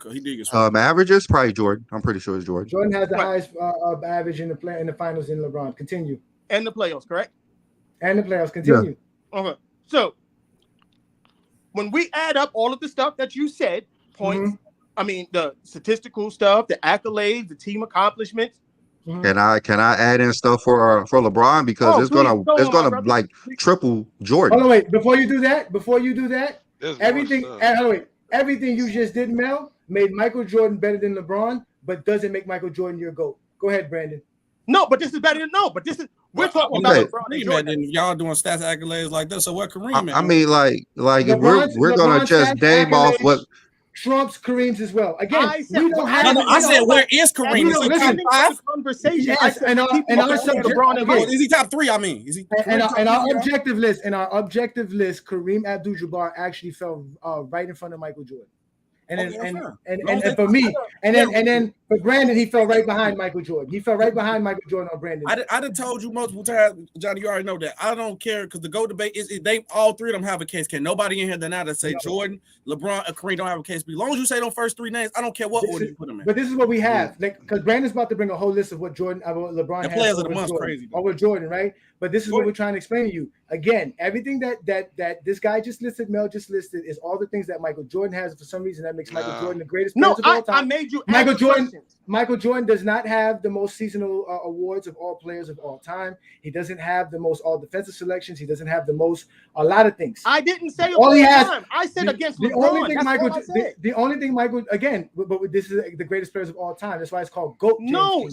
Averages probably Jordan. I'm pretty sure it's Jordan. Jordan has the highest average in the finals in LeBron. Continue. And the playoffs, correct? And the playoffs. Continue. Yeah. Okay. So when we add up all of the stuff that you said, points, I mean the statistical stuff, the accolades, the team accomplishments. Can I add in stuff for LeBron because it's gonna like triple Jordan. Hold on, wait. Before you do that, everything you just did, Mel, made Michael Jordan better than LeBron, but doesn't make Michael Jordan your GOAT. Go ahead, Brandon. No, but this is better than we're talking about LeBron and Jordan. Y'all doing stats accolades like this, so what Kareem? I mean, like if we're gonna just name off what Trump's Kareem's as well. Again, I said, where is Kareem? Is he top 5? Conversation. Yes, and our LeBron is he top 3? I mean, is he? And our objective list, Kareem Abdul-Jabbar actually fell right in front of Michael Jordan. And for me, and then for Brandon, he fell right behind Michael Jordan. He fell right behind Michael Jordan on Brandon. I done told you multiple times, Johnny. You already know that I don't care because the GOAT debate is they all three of them have a case. Can nobody in here deny that say Jordan, LeBron, and Kareem don't have a case? But as long as you say those first 3 names, I don't care what order you put them in. But this is what we have, because Brandon's about to bring a whole list of what LeBron has. Players of the month, crazy. Or with Jordan, right? But this is what we're trying to explain to you. Again, everything that this guy just listed, Mel just listed, is all the things that Michael Jordan has. And for some reason, that makes Michael Jordan the greatest player of all time. I made you Michael Jordan. Michael Jordan does not have the most seasonal awards of all players of all time. He doesn't have the most all defensive selections. He doesn't have the most a lot of things. I didn't say all he has. Time. I said against the LeBron. Only thing Michael. The only thing Michael again, but this is the greatest players of all time. That's why it's called GOAT.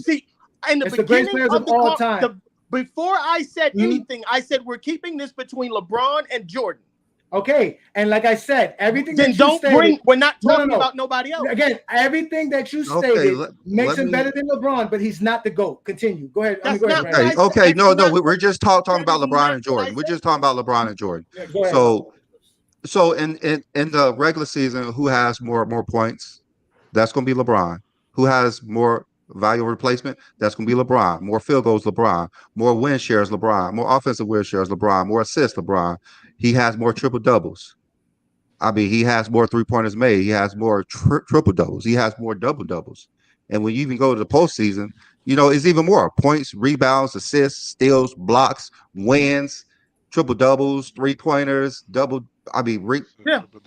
See, in the beginning the greatest players of all time. Before I said anything, I said we're keeping this between LeBron and Jordan. Okay, and like I said, everything then that you stated, we're not talking about nobody else. Again, everything that you stated makes him better than LeBron, but he's not the GOAT. Continue. Go ahead. Okay. No, we're just talking about LeBron and Jordan. We're just talking about LeBron and Jordan. So in the regular season, who has more points? That's going to be LeBron. Who has more value replacement? That's going to be LeBron. More field goals, LeBron. More win shares, LeBron. More offensive win shares, LeBron. More assists, LeBron. He has more triple doubles. I mean, he has more 3-pointers made. He has more triple doubles. He has more double doubles. And when you even go to the postseason, it's even more points, rebounds, assists, steals, blocks, wins, triple doubles, 3-pointers, double. I mean,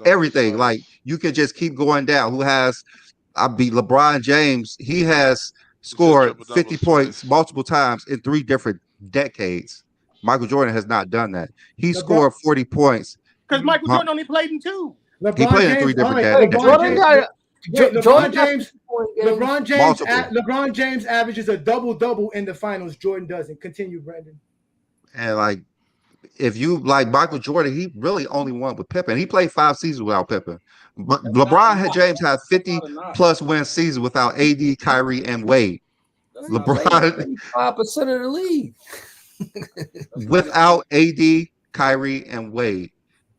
everything. Like, you can just keep going down. Who has? LeBron James, he has scored 50 points multiple times in 3 different decades. Michael Jordan has not done that. He scored 40 points. Because Michael Jordan only played in 2. He played in 3 different decades. LeBron James averages a double-double in the finals. Jordan doesn't. Continue, Brandon. And if you like Michael Jordan, he really only won with Pippen. He played 5 seasons without Pippen. But LeBron James had 50+ win seasons without AD, Kyrie, and Wade. LeBron 5% of the league without AD, Kyrie, and Wade.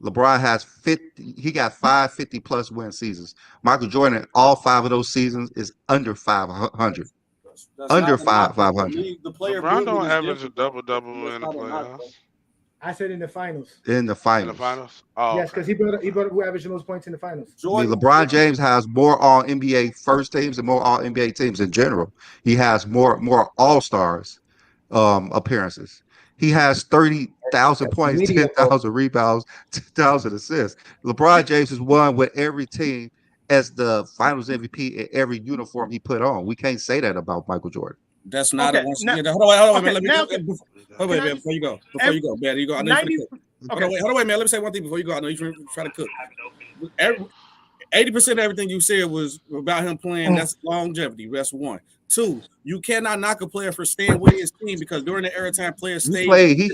LeBron has 50. He got 5 50+ win seasons. Michael Jordan, all 5 of those seasons is under 500. Under 500. LeBron don't average a double-double in the playoffs. I said in the finals. In the finals. Oh, yes, because he brought who averaged the most points in the finals. LeBron James has more All NBA first teams and more All NBA teams in general. He has more All Stars appearances. He has 30,000 points, 10,000 rebounds, 10,000 assists. LeBron James has won with every team as the Finals MVP in every uniform he put on. We can't say that about Michael Jordan. That's not a one. Hold on, man. Before you go, man. You go. I know you hold on, man. Let me say one thing before you go. I know you're trying to cook. 80% of everything you said was about him playing. That's longevity. That's 1. 2, you cannot knock a player for staying with his team because during the era time, players stay. He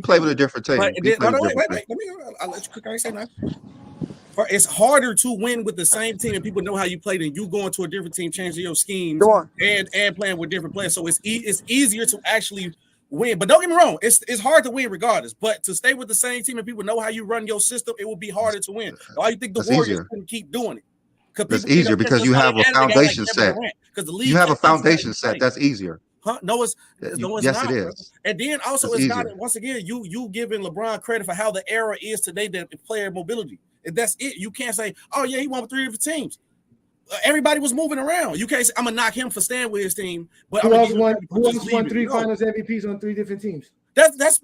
played with a different team. Wait. I'll let you cook. I ain't say nothing. It's harder to win with the same team and people know how you play than you going to a different team, changing your schemes and playing with different players. So it's easier to actually win. But don't get me wrong, it's hard to win regardless. But to stay with the same team and people know how you run your system, it will be harder to win. Why you think the Warriors can keep doing it? It's easier because you have a foundation set. You have a foundation set. That's easier. Huh? No, it's yes, not. It is. And then also it's not. Once again, you giving LeBron credit for how the era is today, that player mobility. And that's it. You can't say, oh yeah, he won with 3 different teams. Everybody was moving around. You can't say I'm gonna knock him for staying with his team. But who else won 3 Finals MVPs on 3 different teams? That's.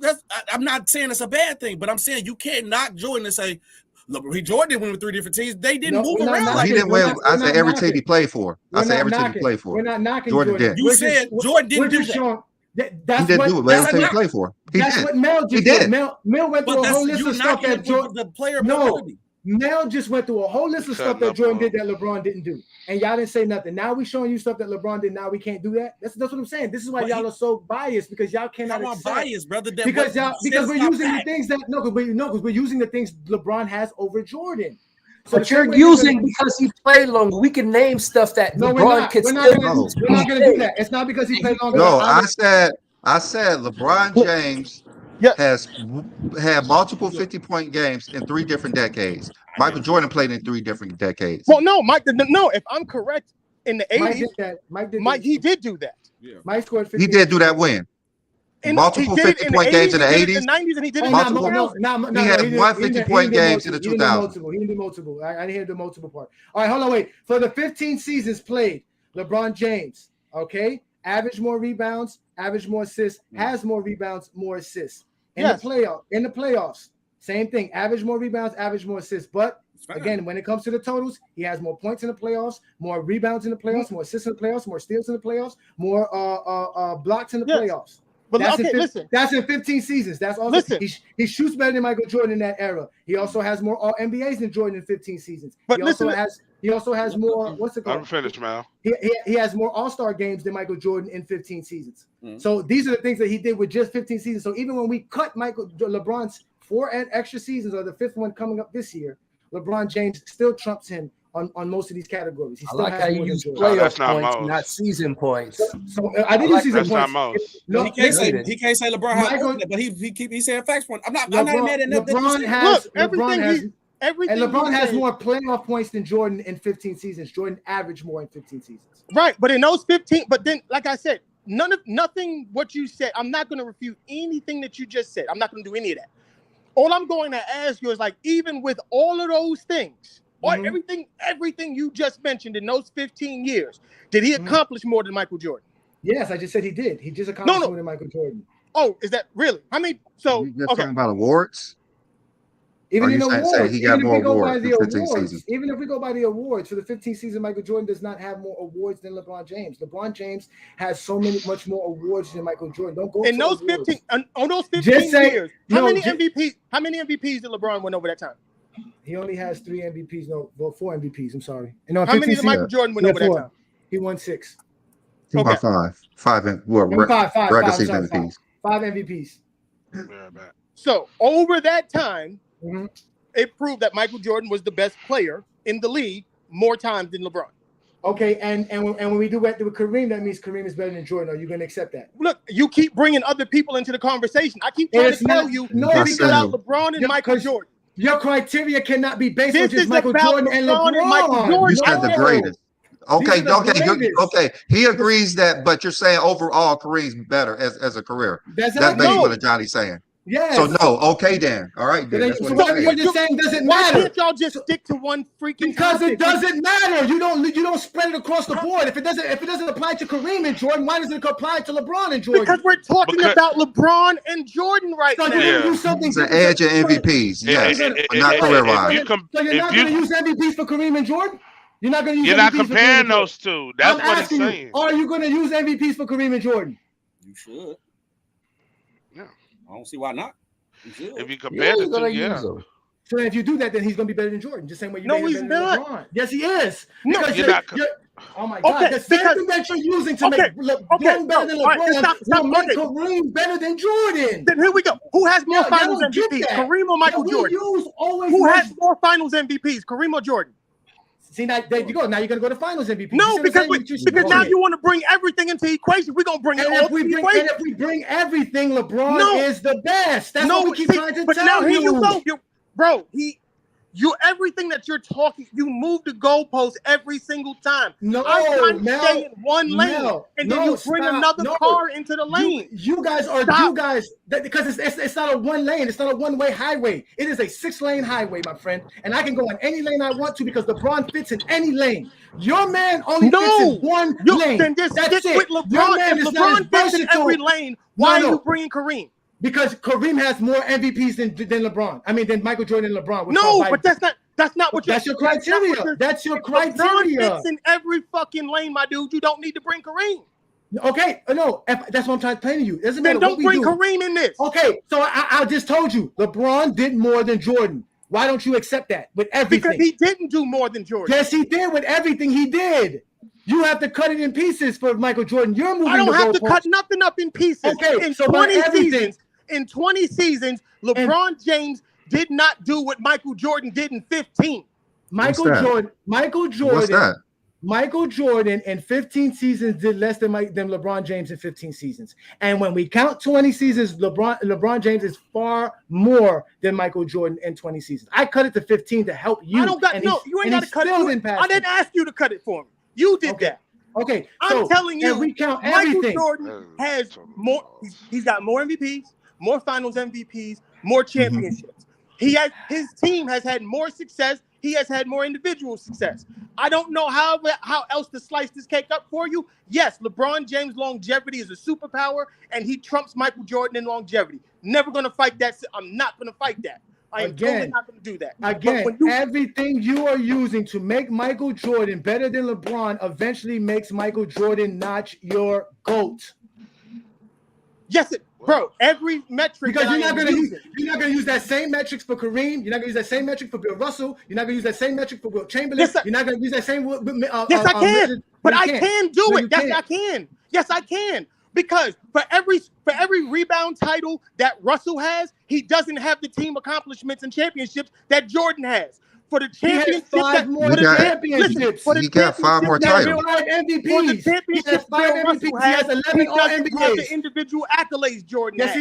I'm not saying it's a bad thing, but I'm saying you can't knock Jordan and say, look, Jordan didn't win with 3 different teams. They didn't move around. He didn't win. I said every team he played for. I said every team he played for. We're not knocking Jordan. Did. You said Jordan didn't do that. He didn't do it. Every team he played for. That's what Mel just did. Mel went through a whole list of stuff that Jordan. The player mobility. Mel just went through a whole list of stuff that Jordan did that LeBron didn't do, and y'all didn't say nothing. Now we showing you stuff that LeBron did. Now we can't do that. That's what I'm saying. This is why y'all are so biased because y'all cannot. I'm biased, brother. Because we're using the things that because we're using the things LeBron has over Jordan. So but you're using because he played longer. We can name stuff that LeBron can still do. We're not going to do that. It's not because he played longer. No, I said LeBron James has had multiple 50-point games in 3 different decades. Michael Jordan played in 3 different decades. Well, no, Mike. No, if I'm correct, in the 80s, he did do that. Yeah. Mike scored 50. He did do that when? Multiple 50-point games in the 80s, the 90s, and he did it. He had 150-point games in the 2000s. He didn't do multiple. I didn't hear the multiple part. All right, hold on, wait. For the 15 seasons played, LeBron James, okay, average more rebounds, average more assists, has more rebounds, more assists. In the playoffs, same thing. Average more rebounds, average more assists. But again, when it comes to the totals, he has more points in the playoffs, more rebounds in the playoffs, more assists in the playoffs, more steals in the playoffs, more blocks in the playoffs. But that's in 15 seasons. That's also he shoots better than Michael Jordan in that era. He also has more All NBAs than Jordan in 15 seasons. But he also has more. What's it called? I'm finished, man. He has more All-Star games than Michael Jordan in 15 seasons. So these are the things that he did with just 15 seasons. So even when we cut LeBron's 4 extra seasons, or the 5th one coming up this year, LeBron James still trumps him on most of these categories. He still like how you use playoff points, not season points. So I didn't use season that's points. Not most. No, he can't say LeBron has but he saying facts point. I'm not mad at that. LeBron has more playoff points than Jordan in 15 seasons. Jordan averaged more in 15 seasons. Right, but in those 15, but then, like I said, nothing what you said. I'm not going to refute anything that you just said. I'm not going to do any of that. All I'm going to ask you is, like, even with all of those things, or everything you just mentioned in those 15 years, did he accomplish more than Michael Jordan? Yes, I just said he did. He just accomplished more than Michael Jordan. Oh, is that really? I mean, so you're talking about awards. Even in awards, he got more awards in 15 seasons. Even if we go by the awards, for the 15 season, Michael Jordan does not have more awards than LeBron James. LeBron James has much more awards than Michael Jordan. Don't go in those awards. 15 on those 15 years. How many MVPs did LeBron win over that time? He only has 3 MVPs. No, 4 MVPs. I'm sorry. How many did Michael Jordan win over that time? He won 6. Okay. 5 regular season MVPs. 5 MVPs. So over that time, it proved that Michael Jordan was the best player in the league more times than LeBron. Okay, and when we do that with Kareem, that means Kareem is better than Jordan. Are you going to accept that? Look, you keep bringing other people into the conversation. I keep trying to tell you, because LeBron and Michael Jordan. Your criteria cannot be based on just Michael Jordan and LeBron. And Michael Jordan. You said the greatest. Okay. He agrees that, but you're saying overall Kareem's better as a career. That's basically what Johnny's saying. Yes. So no, okay then. All right then. That's what you're saying doesn't matter. Why can't y'all just stick to one freaking? Because it doesn't matter. You don't spread it across the board. If it doesn't apply to Kareem and Jordan, why does it apply to LeBron and Jordan? Because we're talking about LeBron and Jordan right now. You're do something. It's an edge of MVPs, yes, but not career-wise. So you're not going to use MVPs for Kareem and Jordan? You're not going to use. You're not comparing those two. That's what he's saying. Are you going to use MVPs for Kareem and Jordan? You should. Yeah. I don't see why not. If you compare the two, So if you do that, then he's going to be better than Jordan. Just same way you. No, he's not. LeBron. Yes, he is. No, you're not. Oh my God! The same thing that you're using to make LeBron better than LeBron will make Kareem better than Jordan. Then here we go. Who has more Finals MVPs, Kareem or Michael Jordan? Who has more Finals MVPs, Kareem or Jordan? See, now there you go. Now you're going to go to Finals MVP. No, because now you want to bring everything into the equation. We're going to bring it all into the equation. And if we bring everything, LeBron is the best. That's what we keep trying to tell you. But now here you go. Bro, everything that you're talking, you move the goalpost every single time. No, I'm trying to stay in one lane, and then you bring another car into the lane. You guys, because it's not a one lane, it's not a one-way highway. It is a 6-lane highway, my friend, and I can go in any lane I want to because LeBron fits in any lane. Your man only fits in one lane. Then just stick with LeBron. If LeBron fits in every lane, why are you bringing Kareem? Because Kareem has more MVPs than LeBron. I mean, than Michael Jordan and LeBron. No, but that's not what that's your criteria. That's your criteria. LeBron fits in every fucking lane, my dude. You don't need to bring Kareem. Okay, no, that's what I'm trying to explain to you. Doesn't matter. Then don't bring Kareem in this. Okay, so I just told you, LeBron did more than Jordan. Why don't you accept that with everything? Because he didn't do more than Jordan. Yes, he did with everything he did. You have to cut it in pieces for Michael Jordan. You're moving. I don't have to cut nothing up in pieces. Okay, in 20 seasons, LeBron James did not do what Michael Jordan did in 15. Michael Jordan in 15 seasons did less than LeBron James in 15 seasons. And when we count 20 seasons, LeBron James is far more than Michael Jordan in 20 seasons. I cut it to 15 to help you. You ain't got to cut it. I didn't ask you to cut it for me. You did that. Okay, I'm telling you, we count Michael everything. Jordan has more. He's got more MVPs, more Finals MVPs, more championships. His team has had more success. He has had more individual success. I don't know how else to slice this cake up for you. Yes, LeBron James' longevity is a superpower, and he trumps Michael Jordan in longevity. Never going to fight that. I'm not going to fight that. I am totally not going to do that. Again, everything you are using to make Michael Jordan better than LeBron eventually makes Michael Jordan not your GOAT. Yes, bro. Every metric because you're not gonna use that same metrics for Kareem. You're not gonna use that same metric for Bill Russell. You're not gonna use that same metric for Wilt Chamberlain. Yes, you're not gonna use that same. Yes, I can. But I can do it. Yes, I can. Yes, I can. Because for every rebound title that Russell has, he doesn't have the team accomplishments and championships that Jordan has. For the championship, he got 5 more titles. For the championship, he has 11 all NBAs. The individual accolades Jordan has.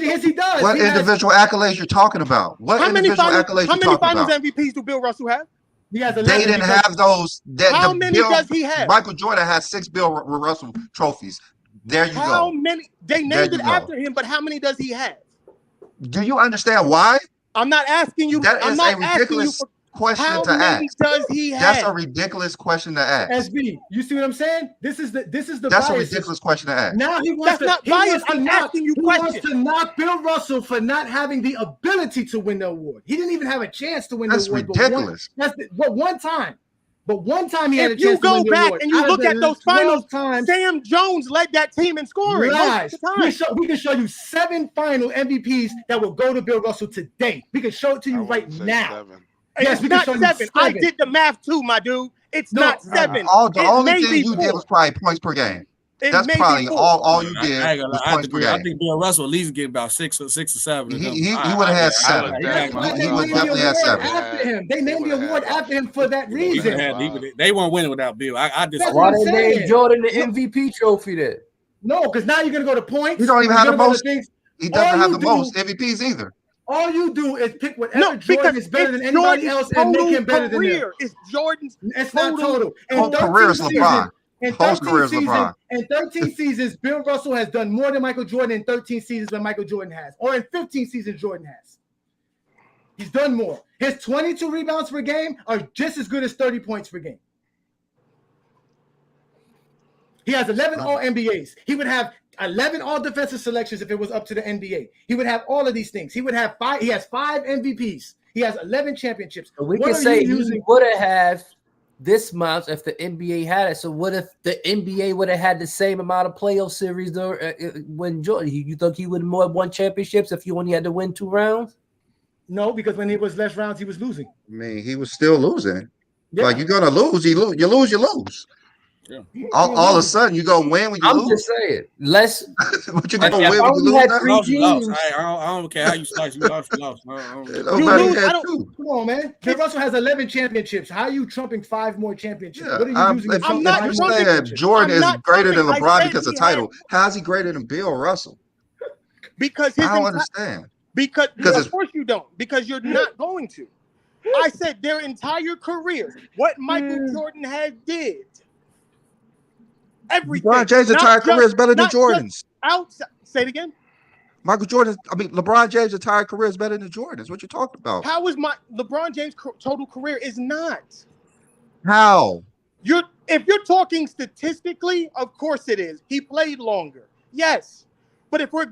Yes, he does. What individual accolades you're talking about? How many finals MVPs do Bill Russell have? He has 11. They didn't have those. How many does he have? Michael Jordan has 6 Bill Russell trophies. There you go. How many? They named it after him, but how many does he have? Do you understand why? I'm not asking you. That is a ridiculous question to ask. How many does he have? That's a ridiculous question to ask. SB, you see what I'm saying? This is the That's a ridiculous question to ask. Now he wants That's not biased. I'm asking you questions. He wants to knock Bill Russell for not having the ability to win the award. He didn't even have a chance to win the award. That's ridiculous. But one time. But one time he had a chance to win the award. If you go back and you look at those finals, Sam Jones led that team in scoring. Lies. We can show you 7 final MVPs that will go to Bill Russell today. We can show it to you right now. 7. Yes, it's not 7. I did the math too, my dude. It's not 7. The only thing you did was probably points per game. That's probably all you did. I think Bill Russell at least get about 6 or 7. He would have had 7. He would definitely have 7. After him. They named the award after him for that reason. They won't win without Bill. I just why they named Jordan the MVP trophy then? No, because now you're gonna go to points. He don't even have the most. He doesn't have the most MVPs either. All you do is pick whatever Jordan is better than anybody else and make him better than them. It's Jordan's. It's not total. Whole career is LeBron. In 13 seasons, Bill Russell has done more than Michael Jordan in 13 seasons than Michael Jordan has, or in 15 seasons Jordan has. He's done more. His 22 rebounds per game are just as good as 30 points per game. He has 11 All-NBAs. He would have 11 all-defensive selections if it was up to the NBA. He would have all of these things. He would have 5. He has 5 MVPs. He has 11 championships. So we can say he would have this much if the NBA had it. So what if the NBA would have had the same amount of playoff series when Jordan? You think he would have won championships if you only had to win 2 rounds? No, because when he was less rounds, he was losing. I mean, he was still losing. Yeah. Like, you're gonna lose. You lose. Yeah. All of a sudden, you gonna win when you lose. I'm just saying, less. But you gonna win when you lose. I don't care how you slice. You lost. Come on, man. Bill Russell has 11 championships. How are you trumping 5 more championships? Yeah, what are you using? I'm not saying Jordan is greater than LeBron because of title. How's he greater than Bill Russell? Because I don't understand. Because of course you don't. Because you're not going to. I said their entire careers. What Michael Jordan did. Everything. LeBron James' entire career is better than Jordan's. Say it again. LeBron James' entire career is better than Jordan's. What you talking about? How is LeBron James' total career is not? How? If you're talking statistically, of course it is. He played longer. Yes. But if you're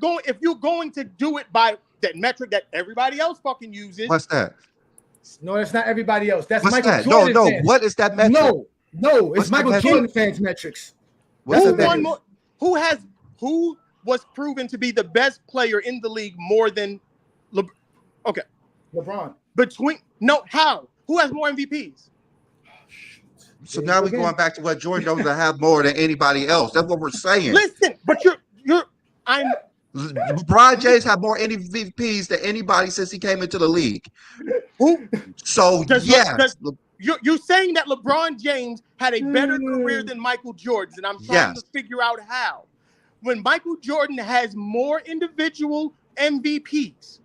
going to do it by that metric that everybody else fucking uses. What's that? No, it's not everybody else. That's What's Michael that? Jordan. No. What is that metric? No, it's Michael Jordan fans metrics. Who was proven to be the best player in the league more than LeBron. How? Who has more MVPs? So now we're going back to what Jordan doesn't have more than anybody else. That's what we're saying. Listen, but LeBron James had more MVPs than anybody since he came into the league. Who? So You're saying that LeBron James had a better career than Michael Jordan's, and I'm trying to figure out how. When Michael Jordan has more individual MVPs,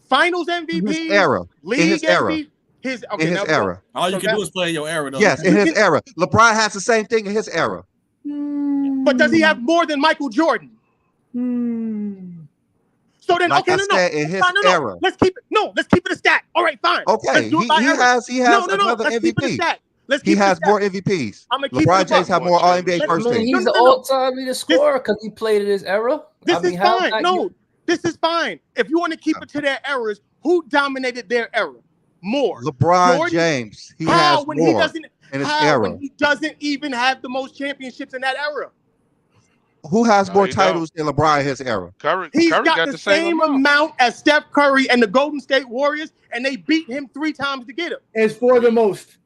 Finals MVPs, in his era, League MVP, in his era. All you can do is play in your era, though. Yes, in his era. LeBron has the same thing in his era. But does he have more than Michael Jordan? So then, like okay, I no. said, in his era. Let's keep it a stat. All right, fine. Okay, Let's do it by he era. has another Let's keep it a MVP. stat. Let's He keep it a has stat. more MVPs. I'm gonna keep LeBron it James have more All NBA I first mean, team. he's the all-time leader scorer because he played in his era. This I mean, is how fine. that No, this is fine. If you want to keep it to their eras, who dominated their era more? LeBron Jordan? James. He How has when more he doesn't? in his How era. when he doesn't even have the most championships in that era? Who has No, more he titles than LeBron in his era? He's Curry got the same amount as Steph Curry and the Golden State Warriors, and they beat him 3 times to get him. It's for the most.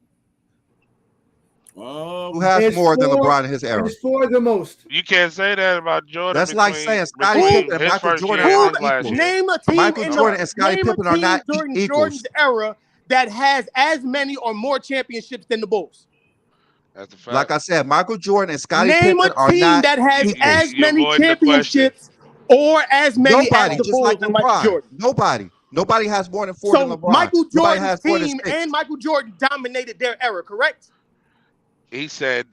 Who has more than LeBron in his era? It's for the most. You can't say that about Jordan. That's like saying Scottie Pippen and Michael Jordan are equal. Name a team Michael Jordan and Scottie Pippen are not during equals. Jordan's era that has as many or more championships than the Bulls. That's a fact. Like I said, Michael Jordan and Scottie Name Pippen a are team not that has equals. as many championships or as many Nobody, as the just Bulls like with Michael LeBron. Jordan. Nobody has more than 4 than So LeBron. Michael Nobody Jordan's has more than team 6. and Michael Jordan dominated their era, correct? He said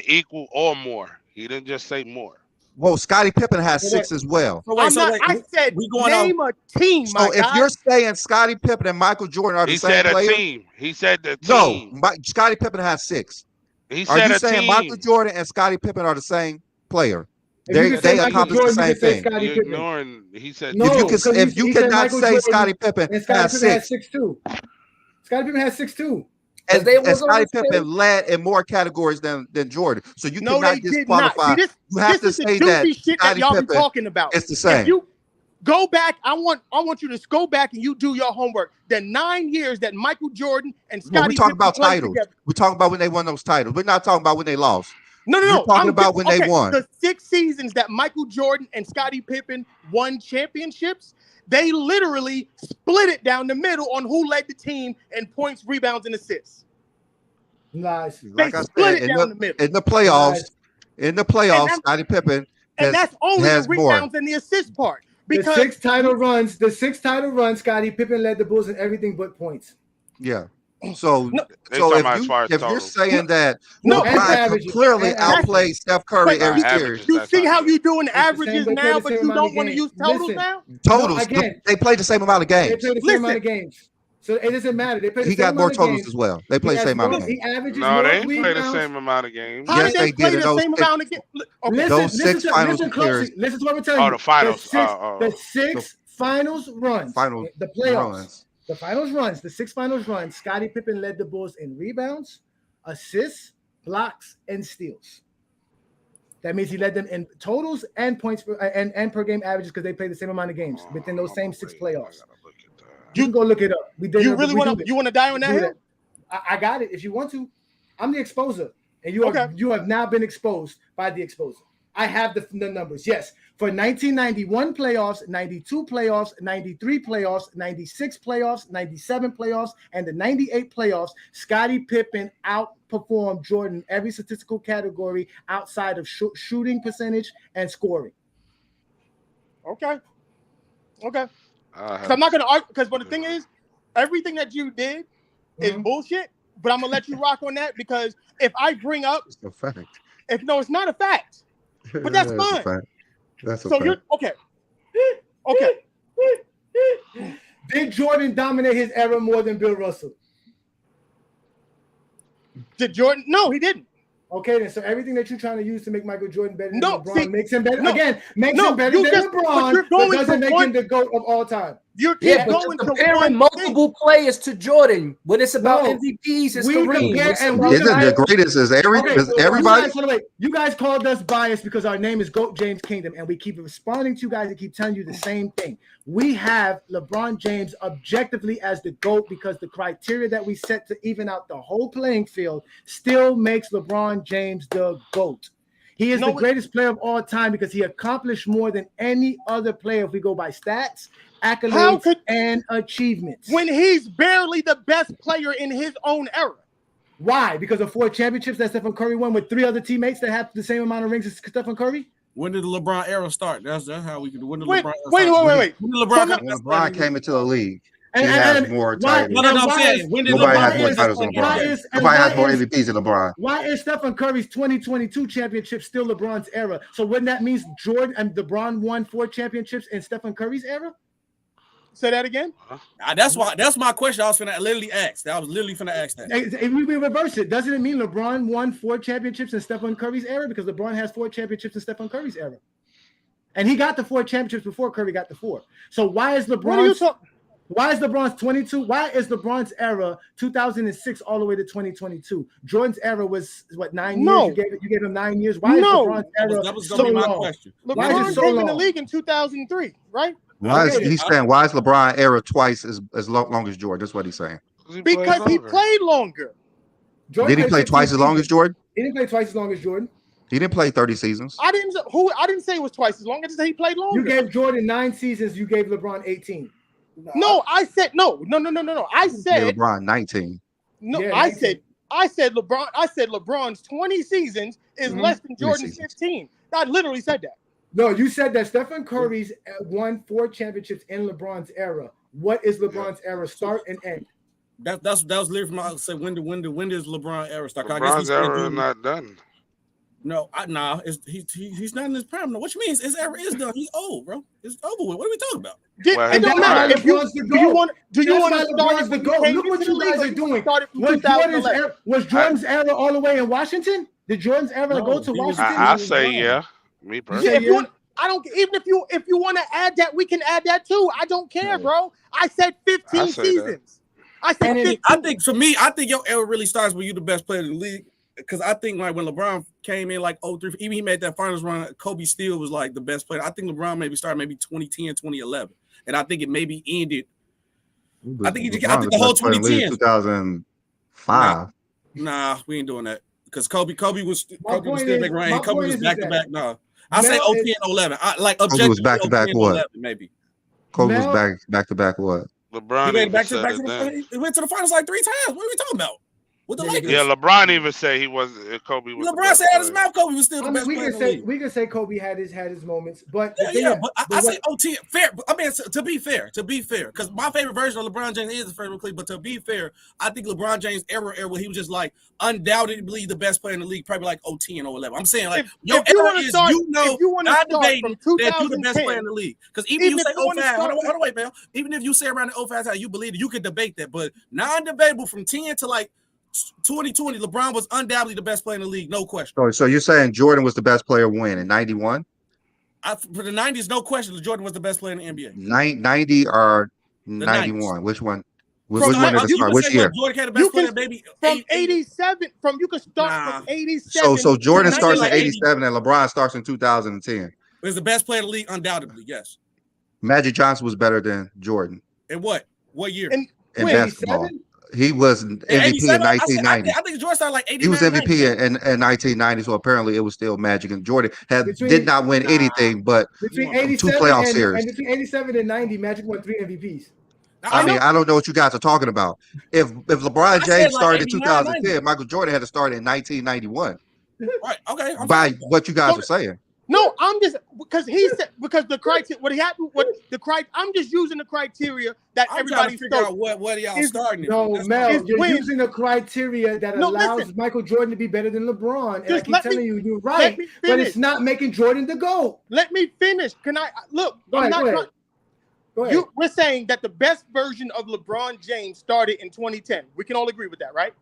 equal or more. He didn't just say more. Well, Scottie Pippen has 6 as well. I said name a team. So if you're saying Scottie Pippen and Michael Jordan are the same player, He said a team. He said the team. No, Scottie Pippen has 6. He Are said you a saying team. Michael Jordan and Scottie Pippen are the same player? If They accomplish the same thing. You're ignoring. He said No, if you cannot say Scottie Pippen has 6 too. Scottie Pippen has 6 too. And Scottie Pippen led in more categories than Jordan. So you cannot disqualify. You have to say that Scottie Pippen talking about. It's the same. If you go back, I want you to go back and you do your homework. The 9 years that Michael Jordan and Scottie We're talking Pippen about titles. together. We're talking about when they won those titles. We're not talking about when they lost. No. We're talking about when they won. The 6 seasons that Michael Jordan and Scottie Pippen won championships, they literally split it down the middle on who led the team in points, rebounds, and assists. Nice. Like I said, in the playoffs, Scottie Pippen and that's only has the rebounds and the assist part. Because the 6 title runs, Scottie Pippen led the Bulls in everything but points. Yeah. So if you're saying that LeBron clearly outplayed Steph Curry every series. You see how you're doing averages now, but you don't want to use totals now? Totals. They played the same amount of games. They played the same amount of games. So it doesn't matter. They play the he same got more amount of totals games. as well. They play the same amount of games. He averages no, they more didn't play the rebounds. same amount of games. How did they play the same amount of games? Those 6 finals appearances. Listen to what I'm telling you. The finals. The 6 finals runs. The playoffs. Runs. The finals runs. The 6 finals runs. Scottie Pippen led the Bulls in rebounds, assists, blocks, and steals. That means he led them in totals and points and per game averages because they played the same amount of games within those same 6 playoffs. You can go look it up. You really want to die on that hill? I got it. If you want to, I'm the exposer, and you have now been exposed by the exposer. I have the numbers. Yes, for 1991 playoffs, 92 playoffs, 93 playoffs, 96 playoffs, 97 playoffs, and the 98 playoffs, Scottie Pippen outperformed Jordan in every statistical category outside of shooting percentage and scoring. Okay. I'm not going to argue because the thing is, everything that you did is bullshit. But I'm gonna let you rock on that because if I bring up, it's a fact. It's not a fact, but that's fine. That's a so fact. You're okay. Okay. Did Jordan dominate his era more than Bill Russell? Did Jordan? No, he didn't. Okay, then. So everything that you're trying to use to make Michael Jordan better than LeBron makes him better. Makes him better than LeBron, but doesn't make him the GOAT of all time. You're comparing multiple players to Jordan when it's about MVPs. It's Kareem. Isn't the greatest as everybody? You guys called us biased because our name is GOAT James Kingdom, and we keep responding to you guys and keep telling you the same thing. We have LeBron James objectively as the GOAT because the criteria that we set to even out the whole playing field still makes LeBron James the GOAT. He is the greatest player of all time because he accomplished more than any other player if we go by stats, accolades, and achievements. When he's barely the best player in his own era. Why? Because of 4 championships that Stephen Curry won with 3 other teammates that have the same amount of rings as Stephen Curry? When did the LeBron era start? That's how we could. When did wait. LeBron Wait. LeBron came into the league. He has more titles. No, I'm saying when did nobody LeBron has more titles than LeBron. Nobody has more MVPs than LeBron. Why is Stephen Curry's 2022 championship still LeBron's era? So wouldn't that mean Jordan and LeBron won 4 championships in Stephen Curry's era? Say that again. That's my question. I was literally ask that. If we reverse it, doesn't it mean LeBron won 4 championships in Stephen Curry's era? Because LeBron has 4 championships in Stephen Curry's era, and he got the 4 championships before Curry got the 4. So why is LeBron's 22? Why is LeBron's era 2006 all the way to 2022? Jordan's era was what 9 years? You gave him 9 years. Why is LeBron's era that was so gonna be my long? question. LeBron came in the league in 2003, right? Why is LeBron era twice as long as Jordan? That's what he's saying. Because he played longer. Did he play twice as long as Jordan? He didn't play twice as long as Jordan. He didn't play 30 seasons. I didn't say it was twice as long. I just said he played longer. You gave Jordan 9 seasons. You gave LeBron 18. No, I said no. I said LeBron 19. No, yeah, I said LeBron. I said LeBron's 20 seasons is less than Jordan's 15. I literally said that. No, you said that Stephen Curry's won 4 championships in LeBron's era. What is LeBron's era start and end? That was literally from I said when does LeBron era start? LeBron's era not done. No, he's not in his prime. No, what you mean? His era is done. He's old, bro. It's over with. What are we talking about? It don't matter. Do you want to start the goal? Look what you guys are doing. Was Jordan's era all the way in Washington? Did Jordan's era go to Washington? I say yeah. Me personally. Yeah, I don't. Even if you want to add that, we can add that too. I don't care, bro. I said 15 seasons. I said 15. I think for me, your era really starts when you're the best player in the league. Because I think like when LeBron came in like 03, even he made that finals run, Kobe still was like the best player. I think LeBron maybe started 2010, 2011. And I think it maybe ended. I think the whole 2010. 2005. Nah, we ain't doing that. Because Kobe was still making rain. Kobe was back to back. No. I say 010 and 11. Kobe was back to back what? 11, maybe. Kobe was back to back what? LeBron he went he went to the finals like 3 times. What are we talking about? With the Lakers. Yeah, LeBron even said he was Kobe. LeBron said out his mouth Kobe was still the best player in the league. We can say Kobe had his moments, but but I say 010 fair. I mean, to be fair, because my favorite version of LeBron James is the first one, but to be fair, I think LeBron James era where he was just like undoubtedly the best player in the league, probably like 010 or 11. I'm saying like your era is not debating that you're the best player in the league. Because even if you say 05, hold on, wait, man. Even if you say around the 05 time, you believe it, you could debate that, but non-debatable from 10 to like 2020, LeBron was undoubtedly the best player in the league, no question. So you're saying Jordan was the best player when in 91? For the 90s, no question, Jordan was the best player in the NBA. 90 or 91? Which one? Which one did it start? Which year? Jordan had the best player, maybe from 87. You can start from 87. So Jordan starts in 87 and LeBron starts in 2010. Is the best player in the league, undoubtedly, yes. Magic Johnson was better than Jordan. In what? What year? In basketball. He was MVP in 1990. I think Jordan started like 89. He was MVP in 1990, so apparently it was still Magic. And Jordan did not win anything but between 2 playoff series. And between 87 and 90, Magic won 3 MVPs. I don't know what you guys are talking about. If LeBron James started in 2010, Michael Jordan had to start in 1991. Right. Okay. By what you guys are saying. No, I'm just because the criteria. I'm just using the criteria that everybody figure out what y'all starting. No, Mel, you're using the criteria that allows Michael Jordan to be better than LeBron. And I keep telling you, you're right, but it's not making Jordan the GOAT. Let me finish. Can I look? Go ahead. We're saying that the best version of LeBron James started in 2010. We can all agree with that, right?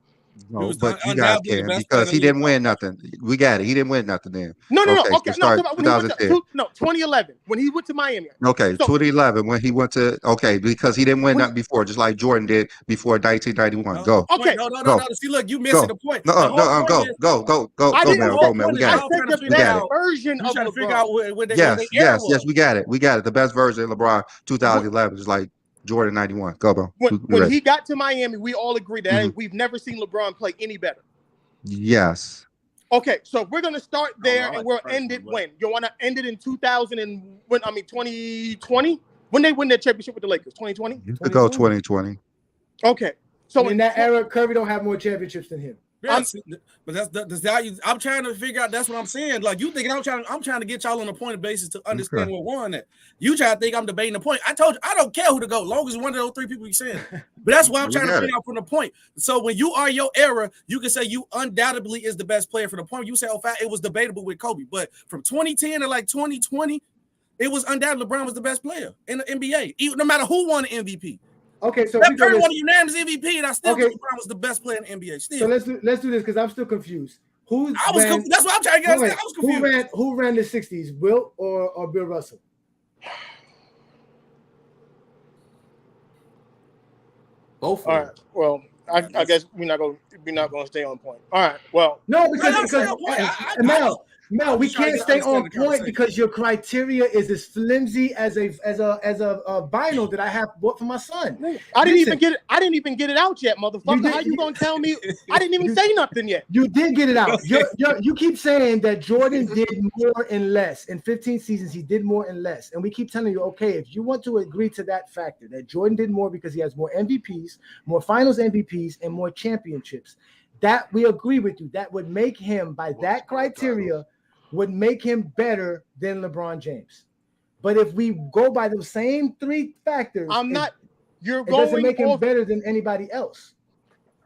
No, but you guys can because he didn't win nothing. We got it. He didn't win nothing then. No. Okay, no. 2011 when he went to Miami. Okay, 2011 when he went to because he didn't win nothing before, just like Jordan did before 1991. Go. Okay. No. See, look, you missing the point. Go, man. We got it. I said the best version of LeBron. Yes, we got it. The best version of LeBron 2011 is like Jordan 91. Go, bro. When he got to Miami, we all agreed that we've never seen LeBron play any better. Yes. Okay, so we're gonna start there and we'll end it when? You want to end it in 2020? When they win their championship with the Lakers? 2020? You could go 2020. Okay. So in that era, Curry don't have more championships than him. Yes, but that's how I'm trying to figure out. That's what I'm saying. Like you thinking I'm trying to get y'all on a point of basis to understand what won that. You try to think I'm debating the point. I told you I don't care who to go, long as one of those three people you said. But that's why I'm trying to figure out from the point. So when you are your era, you can say you undoubtedly is the best player for the point. You say, oh, it was debatable with Kobe, but from 2010 to like 2020, it was undoubtedly LeBron was the best player in the NBA, even no matter who won the MVP. Okay, so that Curry won a unanimous MVP, and I still think LeBron was the best player in the NBA. Still. So let's do this because I'm still confused. That's what I'm trying to get. I was confused. Who ran the 60s, Wilt or Bill Russell? Both. All right. Well, I guess we're not gonna stay on point. All right. Well, no, because Mel, we can't stay on point because your criteria is as flimsy as a vinyl that I have bought for my son. I didn't even get it out yet, motherfucker. How you gonna tell me? I didn't even say nothing yet. You did get it out. You keep saying that Jordan did more and less. In 15 seasons, he did more and less. And we keep telling you, okay, if you want to agree to that factor, that Jordan did more because he has more MVPs, more finals MVPs, and more championships, that we agree with you. That would make him, by that criteria, would make him better than LeBron James. But if we go by those same three factors, it doesn't make him better than anybody else.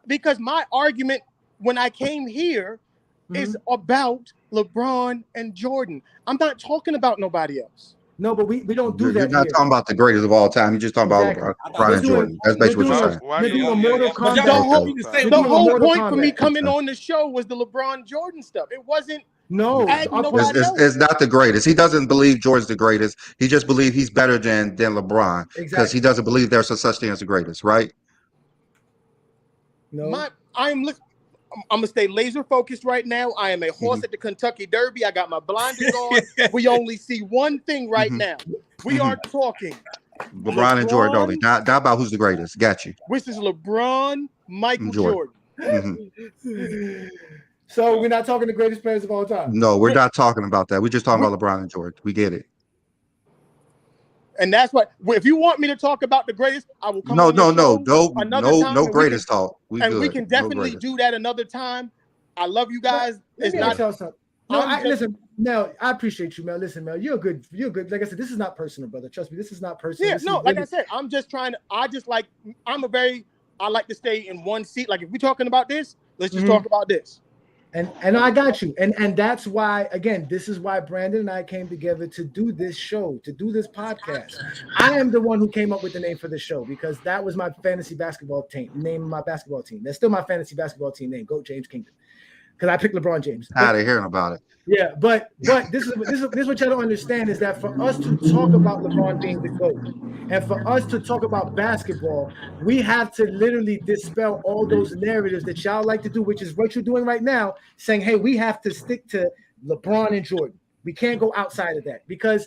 Because my argument when I came here is about LeBron and Jordan. I'm not talking about nobody else. No, but we don't do that. You're not talking about the greatest of all time. You're just talking about LeBron and Jordan. That's basically what you're saying. The whole point for me coming on the show was the LeBron Jordan stuff. It wasn't. No, it's not the greatest. He doesn't believe Jordan's the greatest. He just believes he's better than LeBron because he doesn't believe there's a such thing as the greatest, right? No, I'm gonna stay laser focused right now. I am a horse at the Kentucky Derby. I got my blinders on. We only see one thing right now. We are talking LeBron and Jordan only. Not about who's the greatest. Got you. Which is LeBron, Michael Jordan. So we're not talking the greatest players of all time. No, we're not talking about that. We're just talking about LeBron and Jordan. We get it. And that's what. If you want me to talk about the greatest, I will come. No greatest talk. We can definitely do that another time. I love you guys. It's not. Listen, Mel. I appreciate you, Mel. Listen, Mel, you're good. Like I said, this is not personal, brother. Trust me, this is not personal. Yeah, no, like I said, I'm just trying to. I like to stay in one seat. Like if we're talking about this, let's just talk about this. And I got you. And that's why, again, this is why Brandon and I came together to do this show, to do this podcast. I am the one who came up with the name for the show because that was my fantasy basketball team, name of my basketball team. That's still my fantasy basketball team name, GOAT James Kingdom. Because I picked LeBron James. Tired of hearing about it. Yeah, but this is what you don't understand is that for us to talk about LeBron being the GOAT and for us to talk about basketball, we have to literally dispel all those narratives that y'all like to do, which is what you're doing right now, saying, hey, we have to stick to LeBron and Jordan. We can't go outside of that because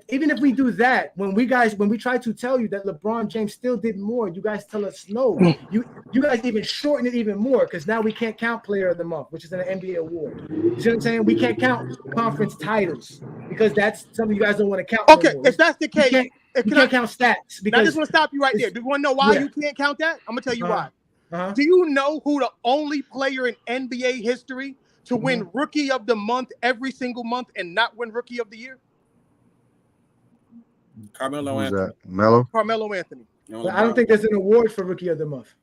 even if we do that, when we try to tell you that LeBron James still did more, you guys tell us no. You guys even shorten it even more because now we can't count Player of the Month, which is an NBA award. You see what I'm saying? We can't count conference titles because that's something you guys don't want to count. Okay, anymore. if that's the case, you can't count stats. Because I just want to stop you right there. Do you want to know why you can't count that? I'm gonna tell you why. Do you know who the only player in NBA history to win Rookie of the Month every single month and not win Rookie of the Year? Carmelo Anthony. Carmelo Anthony. But I don't think there's an award for Rookie of the Month.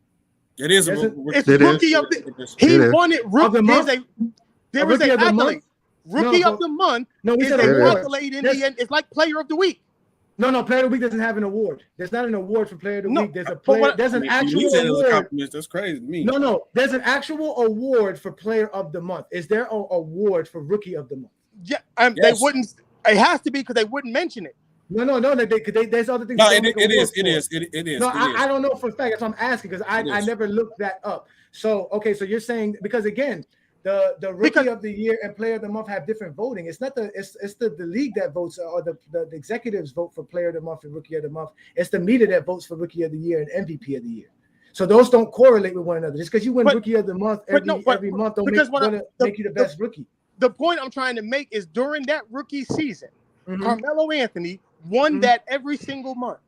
It is. It's Rookie of the. He won it. There is an accolade. Rookie of the Month is an accolade in the end. It's like Player of the Week. No, Player of the Week doesn't have an award. There's not an award for Player of the Week. There's a player. There's an actual award. That's crazy to me. No. There's an actual award for Player of the Month. Is there an award for Rookie of the Month? Yeah, they wouldn't. It has to be because they wouldn't mention it. No. There's other things. No, it is. No, I don't know for a fact. That's what I'm asking because I never looked that up. So so you're saying because again, the Rookie of the Year and Player of the Month have different voting. It's not it's the league that votes or the executives vote for Player of the Month and Rookie of the Month. It's the media that votes for Rookie of the Year and MVP of the Year. So those don't correlate with one another. Just because you win Rookie of the Month every month don't make you the best rookie. The point I'm trying to make is during that rookie season, Carmelo Anthony won that every single month.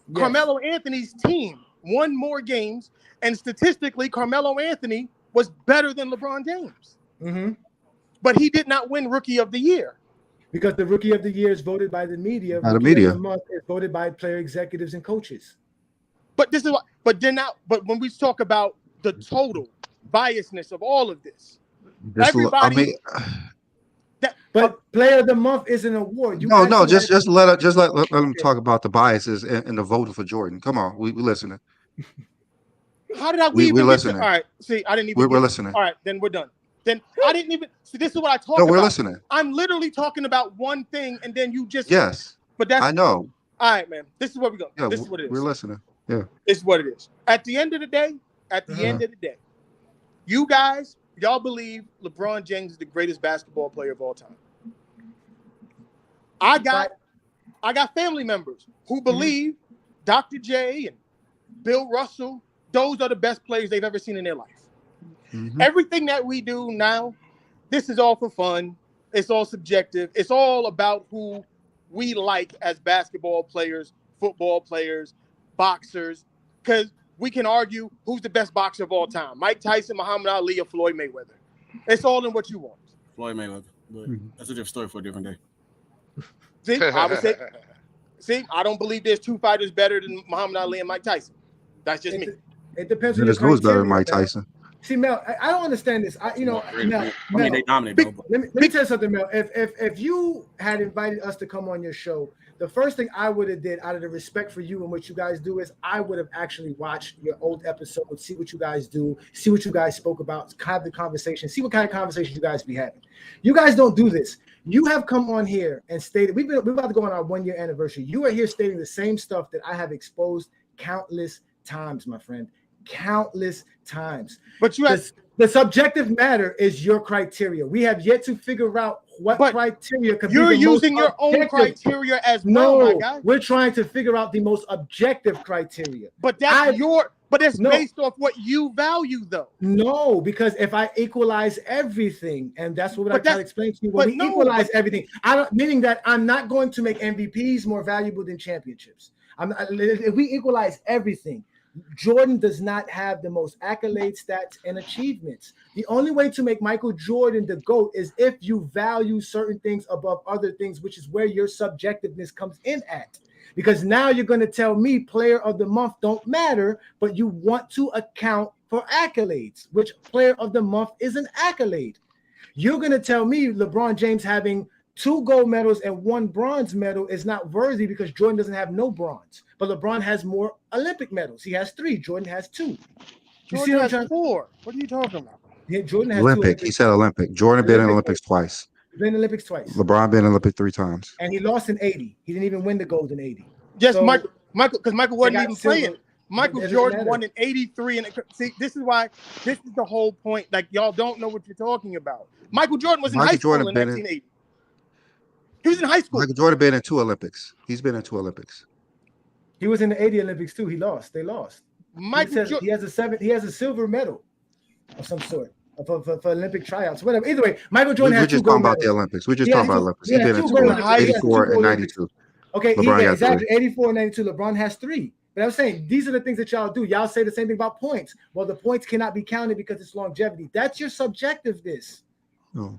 Yes. Carmelo Anthony's team won more games, and statistically, Carmelo Anthony was better than LeBron James. Mm-hmm. But he did not win Rookie of the Year. Because the Rookie of the Year is voted by the media. By the Rookie media. of the Month is voted by player executives and coaches. But this is what. But when we talk about the total biasness of all of this, everybody. Player of the Month is an award. Just let them talk about the biases and the voting for Jordan. Come on, we listening. How did we're listening? All right, see, I didn't even. We're listening. All right, then we're done. Then I didn't even see. This is what I talk about. No, we're listening. I'm literally talking about one thing, and then you just But that's I know. All right, man. This is where we go. Yeah, this is what it is. We're listening. Yeah. This is what it is. At the end of the day, you guys, y'all believe LeBron James is the greatest basketball player of all time. I got family members who believe Dr. J and Bill Russell, those are the best players they've ever seen in their life. Mm-hmm. Everything that we do now, this is all for fun. It's all subjective. It's all about who we like as basketball players, football players, boxers, because we can argue who's the best boxer of all time. Mike Tyson, Muhammad Ali, or Floyd Mayweather. It's all in what you want. Floyd Mayweather. But that's a different story for a different day. See, I would say, I don't believe there's two fighters better than Muhammad Ali and Mike Tyson. That's just me. It depends on who's better than Mike Tyson. See, Mel, I don't understand this. Mel, they dominate, though. Let me tell you something, Mel. If you had invited us to come on your show, the first thing I would have did out of the respect for you and what you guys do is I would have actually watched your old episodes, see what you guys do, see what you guys spoke about, have the conversation, see what kind of conversations you guys be having. You guys don't do this. You have come on here and stated, we're about to go on our 1-year anniversary. You are here stating the same stuff that I have exposed countless times, my friend. Countless times. But the subjective matter is your criteria. We have yet to figure out what criteria could be the using most your own criteria as well, my guy. We're trying to figure out the most objective criteria. But it's based off what you value, though. No, because if I equalize everything, and that's what I try to explain to you, when we equalize everything, meaning that I'm not going to make MVPs more valuable than championships. If we equalize everything, Jordan does not have the most accolades, stats, and achievements. The only way to make Michael Jordan the GOAT is if you value certain things above other things, which is where your subjectiveness comes in at. Because now you're going to tell me player of the month don't matter, but you want to account for accolades, which player of the month is an accolade. You're going to tell me LeBron James having 2 gold medals and 1 bronze medal is not worthy because Jordan doesn't have no bronze. But LeBron has more Olympic medals. He has 3. Jordan has 2. Jordan has 4. What are you talking about? Yeah, Jordan has Olympic. He said Olympic. Jordan been in Olympics twice. Been in Olympics twice. LeBron been in Olympic 3 times. And he lost in 80. He didn't even win the gold in 80. Yes, so, because Michael wasn't even playing. Michael Jordan won in 83. And see, this is the whole point. Like, y'all don't know what you're talking about. Michael Jordan was in high school in 1980. He was in high school. Michael Jordan been in 2 Olympics. He's been in 2 Olympics. He was in the 80 Olympics too. He lost. They lost. He has a silver medal of some sort for Olympic tryouts. Whatever. Either way, Michael Jordan has 2 gold medals. We're just talking about the Olympics. We're just talking about Olympics. He's been in 2, 84 and 92. Okay, exactly. 84 and 92. LeBron has 3. But I'm saying these are the things that y'all do. Y'all say the same thing about points. Well, the points cannot be counted because it's longevity. That's your subjectiveness. No.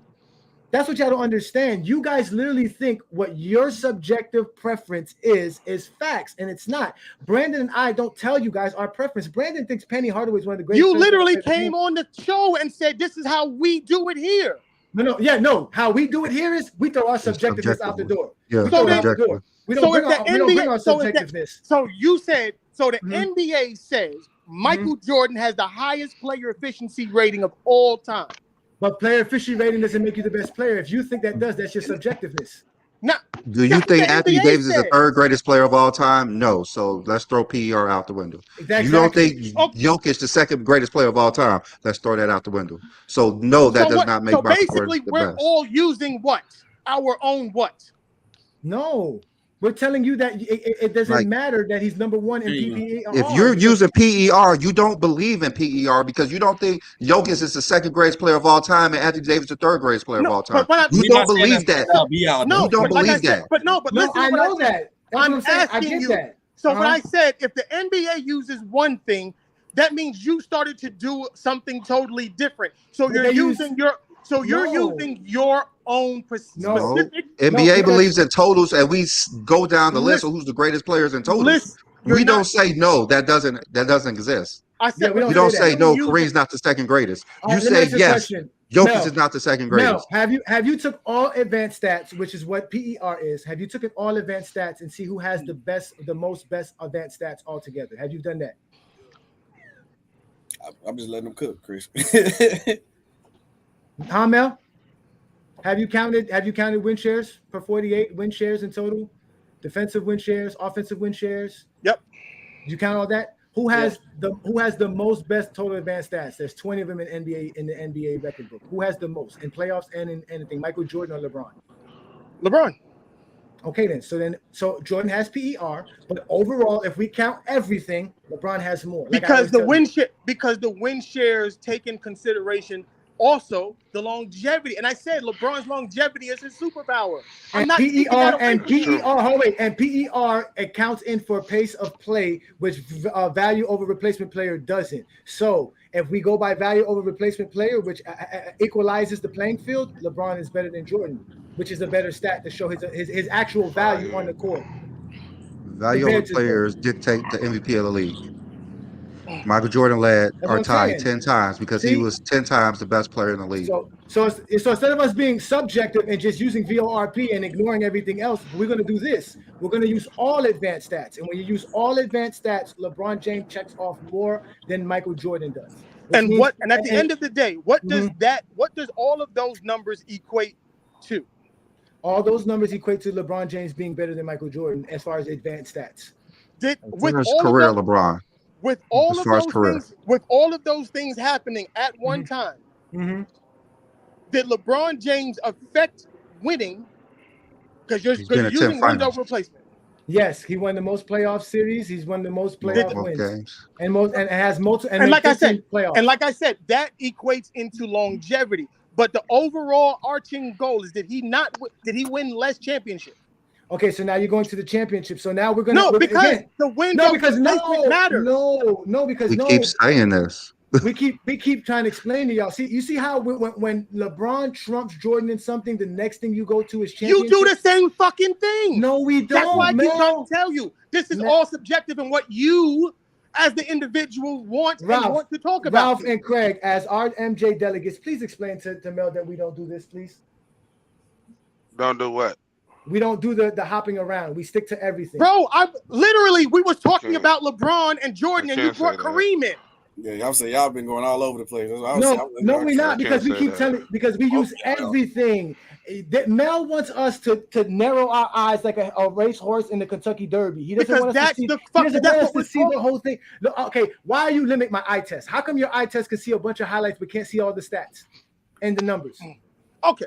That's what y'all don't understand. You guys literally think what your subjective preference is facts, and it's not. Brandon and I don't tell you guys our preference. Brandon thinks Penny Hardaway is one of the greatest. You literally came on the show and said, this is how we do it here. No. How we do it here is we throw our subjectiveness out the door. Yeah, we don't bring our subjectiveness. So you said, the NBA says Michael Jordan has the highest player efficiency rating of all time. But player efficiency rating doesn't make you the best player. If you think that does, that's your subjectiveness. No. Do you think Anthony Davis is the 3rd greatest player of all time? No. So let's throw PER out the window. Exactly. You don't think Jokic the 2nd greatest player of all time? Let's throw that out the window. So no, that does not make Michael Jordan the best. We're all using what? Our own what? No. We're telling you that it doesn't matter that he's number 1 in PER. If you're using PER, you don't believe in PER because you don't think Jokic is the 2nd greatest player of all time and Anthony Davis the 3rd greatest player of all time. You don't believe that. No, you don't believe that. But listen, I know that. I'm asking you. So when I said if the NBA uses one thing, that means you started to do something totally different. So you're using your own specific. NBA believes in totals, and we go down the list of who's the greatest players in totals. We don't say no, that doesn't exist. I said we don't say no, Kareem's not the second greatest. You say yes, Jokic is not the second greatest. Mel, have you took all advanced stats, which is what PER is? Have you took all advanced stats and see who has the most advanced stats altogether? Have you done that? I'm just letting them cook, Chris. Huh, Mel? Have you counted win shares per 48 win shares in total? Defensive win shares, offensive win shares? Yep. Did you count all that? Who has the most best total advanced stats? There's 20 of them in the NBA record book. Who has the most in playoffs and in anything? Michael Jordan or LeBron? LeBron. Okay, then. So Jordan has PER, but overall, if we count everything, LeBron has more. Because the win shares take in consideration also the longevity. And I said LeBron's longevity is his superpower. And PER accounts in for pace of play, which value over replacement player doesn't. So if we go by value over replacement player, which equalizes the playing field, LeBron is better than Jordan, which is a better stat to show his actual value on the court. Value over players dictate the MVP of the league. Michael Jordan led our tie 10 times because he was 10 times the best player in the league. So instead of us being subjective and just using VORP and ignoring everything else, we're going to do this. We're going to use all advanced stats. And when you use all advanced stats, LeBron James checks off more than Michael Jordan does. And at the end of the day, what does all of those numbers equate to? All those numbers equate to LeBron James being better than Michael Jordan as far as advanced stats. LeBron. With all of those things happening at one time, did LeBron James affect winning? Because you're using wins over replacement. Yes, he won the most playoff series. He's won the most playoff wins, games. and has multiple. And like I said, that equates into longevity. But the overall arching goal is did he win less championships? Okay, so now you're going to the championship. So now we're going to because we keep saying this. we keep trying to explain to y'all. See, you see how when LeBron trumps Jordan in something, the next thing you go to is championship. You do the same fucking thing. No, we don't. That's why I keep trying to tell you. This is all subjective in what you, as the individual, want to talk about. Ralph and Craig, as our MJ delegates, please explain to Mel that we don't do this, please. Don't do what? We don't do the hopping around. We stick to everything. Bro, we was talking about LeBron and Jordan, and you brought Kareem in. Yeah, y'all say y'all been going all over the place. No, we're not, because we keep telling, because we use everything. Mel wants us to narrow our eyes like a racehorse in the Kentucky Derby. He doesn't want us to see the whole thing. No, okay, why are you limiting my eye test? How come your eye test can see a bunch of highlights but can't see all the stats and the numbers? Okay,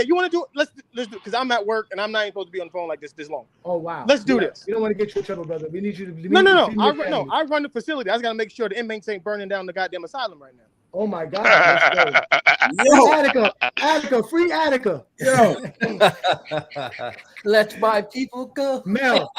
you want to do it? Let's do it, because I'm at work and I'm not even supposed to be on the phone like this long. Oh wow. Let's do this. You don't want to get you in trouble, brother. We need you to. I run the facility. I just got to make sure the inmates ain't burning down the goddamn asylum right now. Oh my God. Attica, free Attica. Yo. Let my people go. Mel,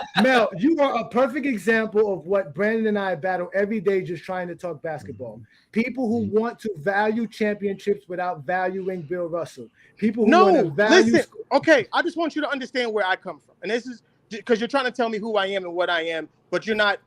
you are a perfect example of what Brandon and I battle every day just trying to talk basketball. People who want to value championships without valuing Bill Russell. People who want to value. Listen, okay, I just want you to understand where I come from. And this is because you're trying to tell me who I am and what I am, but you're not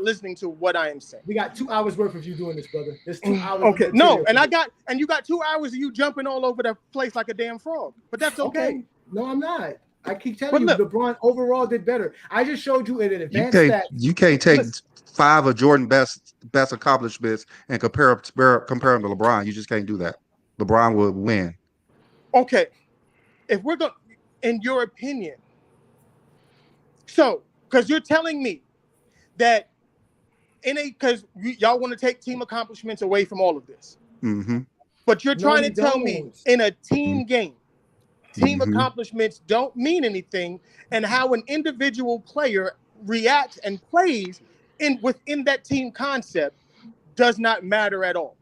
listening to what I am saying. We got 2 hours worth of you doing this, brother. There's 2 hours. Okay, no, and you got 2 hours of you jumping all over the place like a damn frog. But that's okay. No, I'm not. I keep telling you, LeBron overall did better. I just showed you an advanced stat. You can't take 5 of Jordan's best accomplishments and compare them to LeBron. You just can't do that. LeBron would win. Okay, if we're going, in your opinion, so because you're telling me that because y'all want to take team accomplishments away from all of this, but you're trying to tell me in a team game, team accomplishments don't mean anything, and how an individual player reacts and plays within that team concept does not matter at all.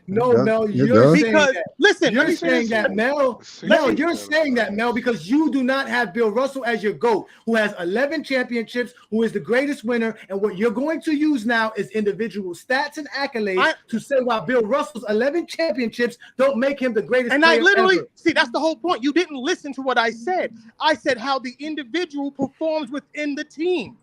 No, Mel, It you're does. saying Because that. listen, You're let me saying finish. that, Mel. Mel, you're saying that, Mel, because you do not have Bill Russell as your GOAT, who has 11 championships, who is the greatest winner. And what you're going to use now is individual stats and accolades to say why Bill Russell's 11 championships don't make him the greatest And player I literally ever. see that's the whole point. You didn't listen to what I said. I said how the individual performs within the team.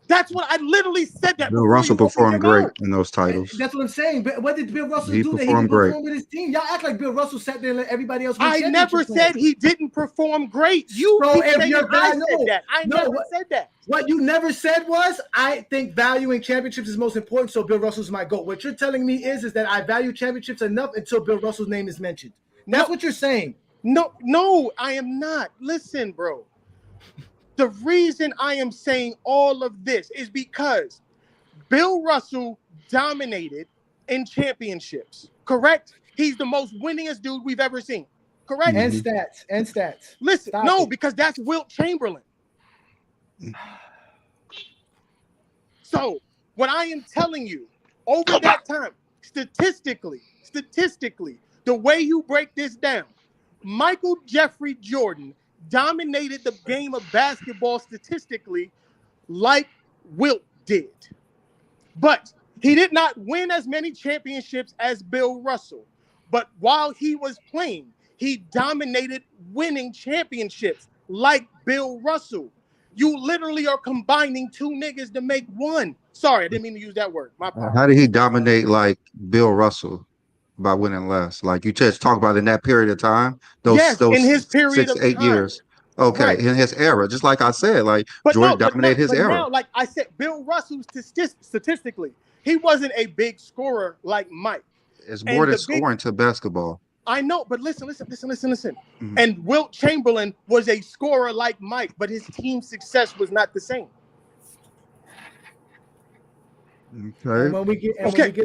That's what I literally said that Bill before Russell you opened your performed great mouth. in those titles. That's what I'm saying. But what did Bill Russell He do that he could performed great. perform with his team? Y'all act like Bill Russell sat there and let everybody else win I never said he didn't perform great. You So keep if saying you're I bad, said no, that. I no, never what- said that. What you never said was, I think valuing championships is most important, so Bill Russell's my GOAT. What you're telling me is that I value championships enough until Bill Russell's name is mentioned. That's what you're saying. No, I am not. Listen, bro. The reason I am saying all of this is because Bill Russell dominated in championships, correct? He's the most winningest dude we've ever seen, correct? And stats. Listen, because that's Wilt Chamberlain. So what I am telling you, over that time, statistically, the way you break this down, Michael Jeffrey Jordan dominated the game of basketball statistically like Wilt did. But he did not win as many championships as Bill Russell. But while he was playing, he dominated winning championships like Bill Russell. You literally are combining two niggas to make one. Sorry, I didn't mean to use that word. My apologies. How did he dominate like Bill Russell by winning less? Like you just talk about in that period of time, those in his period 6 of 8 time. years. Okay, Right. in his era, just like I said, like But Jordan dominated his era. Now, like I said, Bill Russell statistically, he wasn't a big scorer like Mike. It's more than scoring to basketball. I know, but listen. Mm-hmm. And Wilt Chamberlain was a scorer like Mike, but his team success was not the same. Okay. And when we get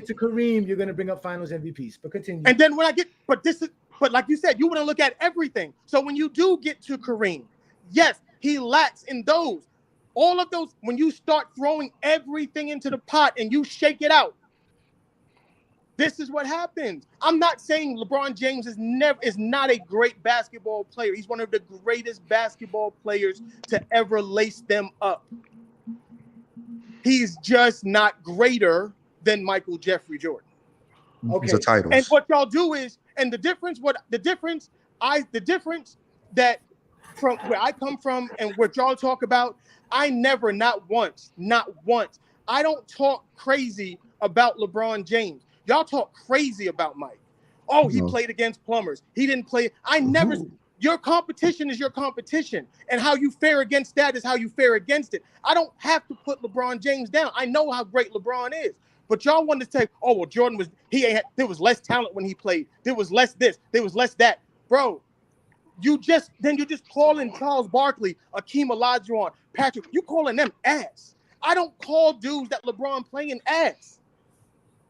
to Kareem, you're gonna bring up Finals MVPs. But continue. And then when I get, but like you said, you want to look at everything. So when you do get to Kareem, yes, he lacks in those. All of those, when you start throwing everything into the pot and you shake it out, this is what happens. I'm not saying LeBron James is not a great basketball player. He's one of the greatest basketball players to ever lace them up. He's just not greater than Michael Jeffrey Jordan. Okay. It's a title. And what y'all do is, and the difference that from where I come from and what y'all talk about, I never, not once, I don't talk crazy about LeBron James. Y'all talk crazy about Mike. Oh, he played against plumbers. He didn't play. Your competition is your competition. And how you fare against that is how you fare against it. I don't have to put LeBron James down. I know how great LeBron is. But y'all want to say, oh, well, Jordan there was less talent when he played. There was less this, there was less that. Bro, you're just calling Charles Barkley, Akeem Olajuwon, Patrick, you calling them ass. I don't call dudes that LeBron playing ass.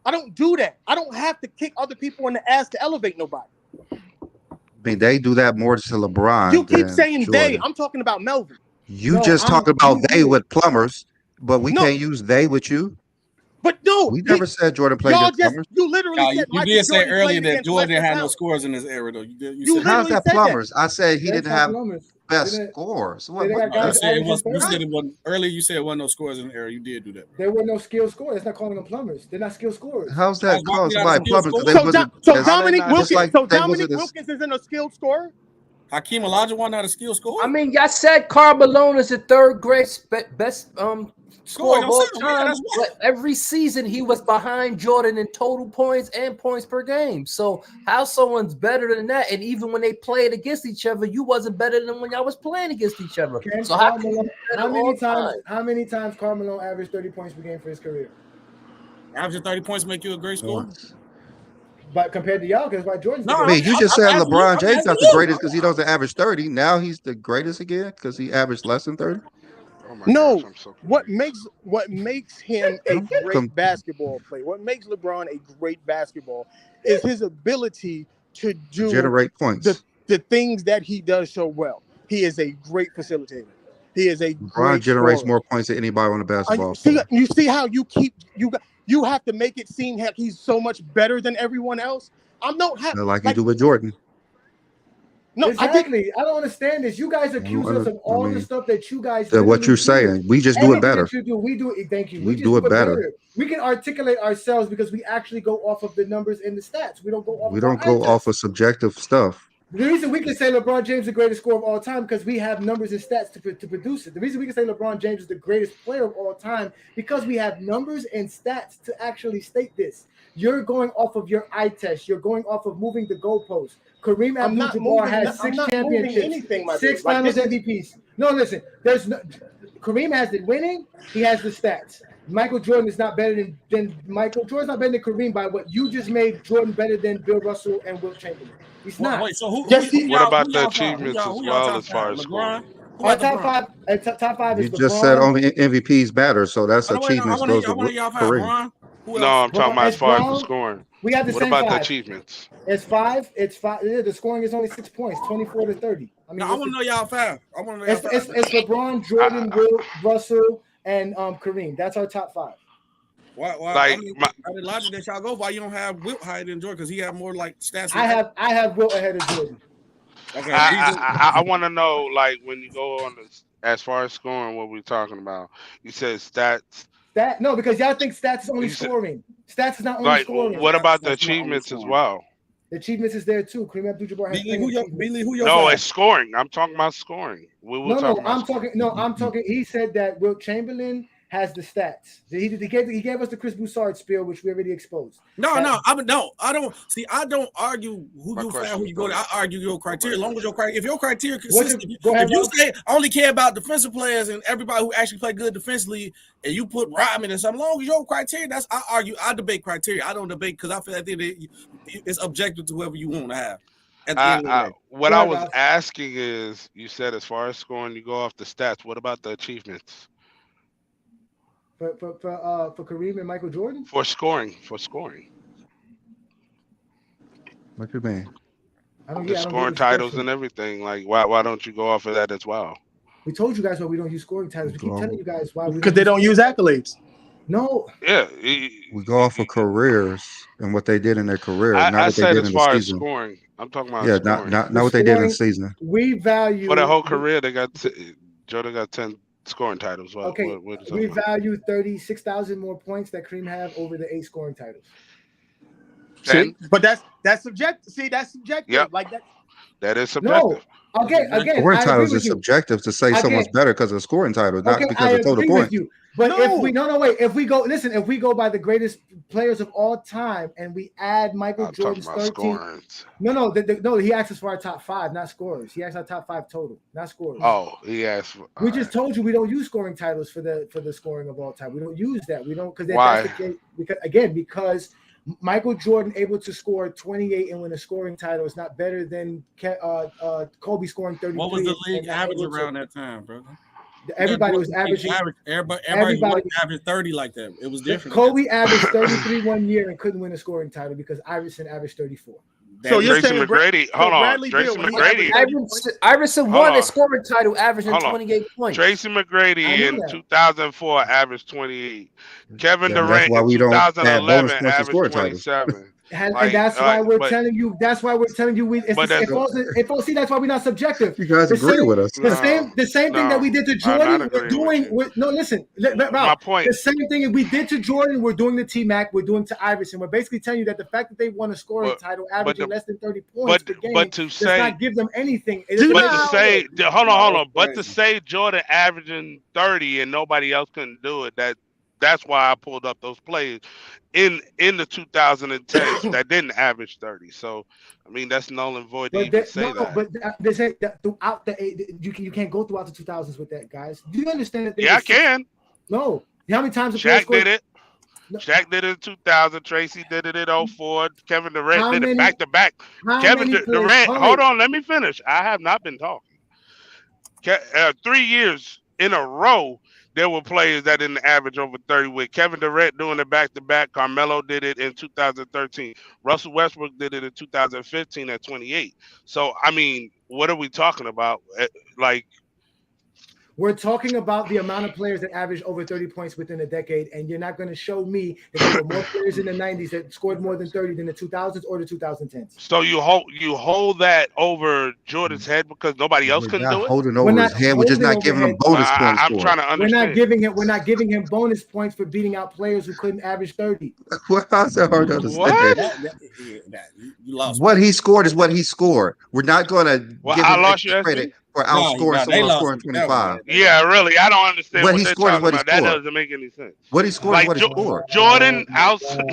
I don't do that. I don't have to kick other people in the ass to elevate nobody. I mean, they do that more to LeBron. You keep saying Jordan. they. I'm talking about Melvin. You just talking about they with plumbers, but we can't use they with you. But no, we never said Jordan played against plumbers. You literally said you did say earlier that Jordan didn't have no scores in his era, though. You said how's that plumbers? I said he didn't have plumbers. best scores. You said it wasn't earlier. You said it wasn't no scores in the era. You did do that. There were no skilled scorers. That's not calling them plumbers. They're not skilled scorers. How's that called somebody plumbers? So Dominique Wilkins isn't a skilled scorer. Hakeem Olajuwon not a skilled scorer. I mean, y'all said Karl Malone is the third great best scorer of all time. But every season he was behind Jordan in total points and points per game. So how someone's better than that? And even when they played against each other, you wasn't better than when y'all was playing against each other. So how many times Karl Malone averaged 30 points per game for his career? Averaging 30 points make you a great scorer? But compared to y'all, because why Jordan's I mean, you just said LeBron James not the greatest because he doesn't average 30. Now he's the greatest again because he averaged less than 30. No, what makes him a great basketball player? What makes LeBron a great basketball is his ability to generate points. The things that he does so well. He is a great facilitator. He is a LeBron generates more points than anybody on the basketball. You see how you you have to make it seem like he's so much better than everyone else. I don't have like you do with Jordan. No, exactly. I don't understand this. You guys accuse us of all the stuff that you guys. What you're saying, we just do it better. That you do, we do it. Thank you. We do it better. We can articulate ourselves because we actually go off of the numbers and the stats. We don't go off. We don't go off of subjective stuff. The reason we can say LeBron James is the greatest scorer of all time because we have numbers and stats to produce it. The reason we can say LeBron James is the greatest player of all time because we have numbers and stats to actually state this. You're going off of your eye test. You're going off of moving the goalposts. Kareem Abdul-Jabbar has 6 championships, 6 Finals MVPs. No, listen. Kareem has the winning. He has the stats. Michael Jordan is not better than Michael. Jordan's not better than Kareem by what you just made Jordan better than Bill Russell and Wilt Chamberlain. He's not. Wait, so what about the achievements as well as far as LeBron? Top five is LeBron. You just said only MVPs matter, so that's achievements goes to Kareem. No, I'm talking about as far as the scoring. We have the what same about 5. the achievements? It's 5. It's 5. Yeah, the scoring is only 6 points, 24 to 30. I mean, I want to know y'all 5. I want to know y'all 5. It's LeBron, Jordan, Wilt, Russell, and Kareem. That's our top 5. Why? Like, the logic that y'all go, why you don't have Wilt higher than Jordan? Because he have more like stats. I have Wilt ahead of Jordan. Okay. I want to know, like, when you go on this, as far as scoring, what we're talking about. You said stats. No, because y'all think stats is only scoring. Stats is not only scoring. What about the achievements as well? The achievements is there too. Kareem Abdul-Jabbar has No, it's scoring. I'm talking about scoring. I'm talking. He said that Wilt Chamberlain has the stats. He gave us the Chris Broussard spiel, which we already exposed. I don't argue who you found, who you go to. I argue your criteria. As long as if your criteria consistent, if you say only care about defensive players and everybody who actually play good defensively, and you put Rodman and something, as long as your criteria, I debate criteria. I don't debate because I feel like it's objective to whoever you want to have. What I was asking is, you said as far as scoring, you go off the stats. What about the achievements? For Kareem and Michael Jordan? For scoring. What you mean? The scoring titles and everything. Like, why don't you go off of that as well? We told you guys why we don't use scoring titles. We keep telling you guys why. Because they don't use accolades. No. Yeah. We go off of careers and what they did in their career, not what they did in the season. Scoring. I'm talking about scoring. not what they did in the season. We value for the whole career. They got Jordan got 10 scoring titles. Okay, we value 36,000 more points that Kareem have over the 8 scoring titles. See, but that's subjective. See, that's subjective. Yep. Like that. That is subjective. No. Again, scoring titles is subjective to say someone's better because of scoring titles, not because of total points. But if we go by the greatest players of all time and we add Michael Jordan's 13. No, he asked us for our top 5, not scorers. He asked our top 5 total, not scorers. Oh, he asked. We just told you we don't use scoring titles for the scoring of all time. We don't use that. We don't because why? Because Michael Jordan able to score 28 and win a scoring title is not better than Kobe scoring 33. What was the league average around that time, brother? Everybody was averaging. Everybody averaged 30 like that. It was different. Kobe averaged 33 one year and couldn't win a scoring title because Iverson averaged 34. So you're Tracy saying McGrady. Hold on, Tracy McGrady. Iverson won a scoring title, averaging 28 points. Tracy McGrady in 2004 averaged 28. Kevin Durant in 2011 averaged 27. And that's why we're telling you. That's why we're telling you. See, that's why we're not subjective. You guys agree with us. The same thing that we did to Jordan. We're doing. Listen. My point. The same thing we did to Jordan. We're doing to T-Mac. We're doing to Iverson. We're basically telling you that the fact that they won a scoring title, averaging less than 30 points per game, does not give them anything. Hold on. But to say Jordan averaging 30 and nobody else couldn't do it, that's why I pulled up those plays in the 2010s that didn't average 30. So, I mean, that's null and void to even say that. But they say that throughout you can't go throughout the 2000s with that, guys. Do you understand that? Yeah, I can. No. How many times Shaq did it? No. Shaq did it in 2000. Tracy did it in 2004. Kevin Durant did it back to back. Kevin Durant. Hold on, let me finish. I have not been talking. 3 years in a row, there were players that didn't average over 30 with Kevin Durant doing it back to back. Carmelo did it in 2013. Russell Westbrook did it in 2015 at 28. So, I mean, what are we talking about? Like, We're talking about the amount of players that averaged over 30 points within a decade, and you're not going to show me that there were more players in the 90s that scored more than 30 than the 2000s or the 2010s. So you hold that over Jordan's head because nobody else We're couldn't not do it? holding We're over not his head. We're just holding not giving him overhead. bonus points I'm for it. trying to understand. We're not giving him bonus points for beating out players who couldn't average 30. How's that hard to understand? What? You lost What me. he scored is what he scored. We're not going to Well, give I him lost you, extra SB. credit for No, outscoring they someone lost scoring me. That was 25. bad. Yeah, really. I don't understand What what he they're scored is talking what he about. That scored. doesn't make any sense. What he scored is Like what he scored. Jordan,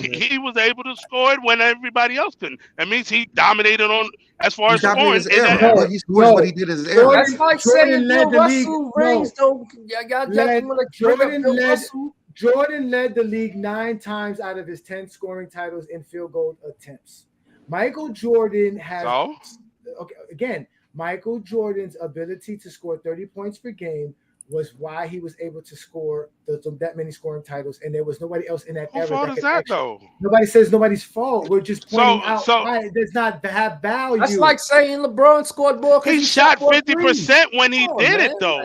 he was able to score it when everybody else couldn't. That means he dominated on as far He as dominated scoring his in that era. era. What he scored is what he did in his era. Jordan, That's like Jordan saying led Bill the league. Russell rings don't. Y'all Led, want to bring up Bill led, Russell? Jordan led the league 9 times out of his 10 scoring titles in field goal attempts. Michael Jordan has okay, again, Michael Jordan's ability to score 30 points per game was why he was able to score that many scoring titles, and there was nobody else in that era fault that is could that actually. though? Nobody says nobody's fault. We're just pointing out So why it does not have value. That's like saying LeBron scored more because he shot more 50% when he did it though.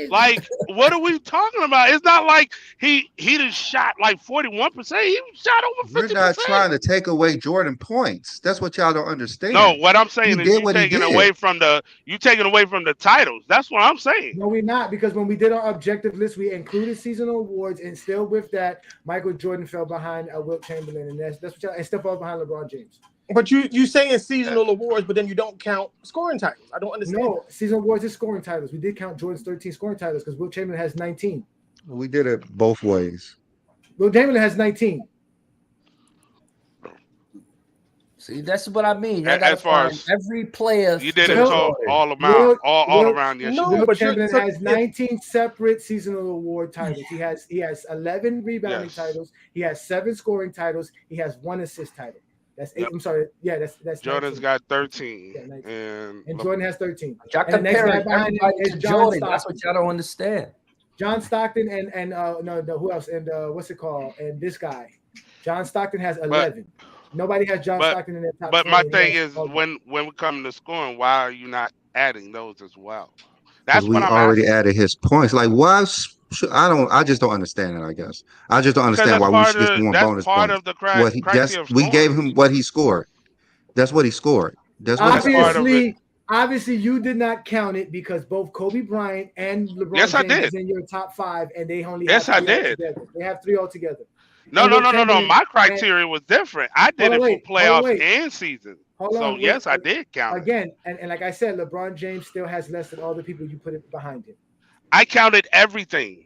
Like, what are we talking about? It's not like he just shot like 41%. He shot over 50%. We're not trying to take away Jordan points. That's what y'all don't understand. No, what I'm saying is did you what he taking did. away from the titles. That's what I'm saying. No, we're not, because when we did our objective list, we included seasonal awards, and still with that, Michael Jordan fell behind Wilt Chamberlain, and that's what y'all, and still fell behind LeBron James. But you saying seasonal awards, but then you don't count scoring titles. I don't understand. No, seasonal awards is scoring titles. We did count Jordan's 13 scoring titles because Wilt Chamberlain has 19. We did it both ways. Wilt Chamberlain has 19. See, that's what I mean. As far as every player, you did it all around. Yes, no, Wilt Chamberlain has 19 separate seasonal award titles. He has 11 rebounding titles. He has 7 scoring titles. He has 1 assist title. That's 8. Yep. I'm sorry. Yeah, that's Jordan's 19. got 13. Yeah, and Jordan has 13. Y'all comparing everybody to Jordan. That's what y'all don't understand. John Stockton and no, who else? And what's it called? And this guy, John Stockton has 11. Nobody has John Stockton in their top 20. But my thing is, when we come to scoring, why are you not adding those as well? That's what I'm already asking. added his points. Like, why? I just don't understand it. I guess I just don't understand why we should just want bonus part points. Of the criteria of we gave him what he scored. That's what he scored. That's what Obviously, you did not count it because both Kobe Bryant and LeBron James is in your top 5, and they only have 3 altogether. They have 3 altogether. No. My criteria was different. I did it for playoffs and season. Yes, I did count again. And like I said, LeBron James still has less than all the people you put it behind him. I counted everything.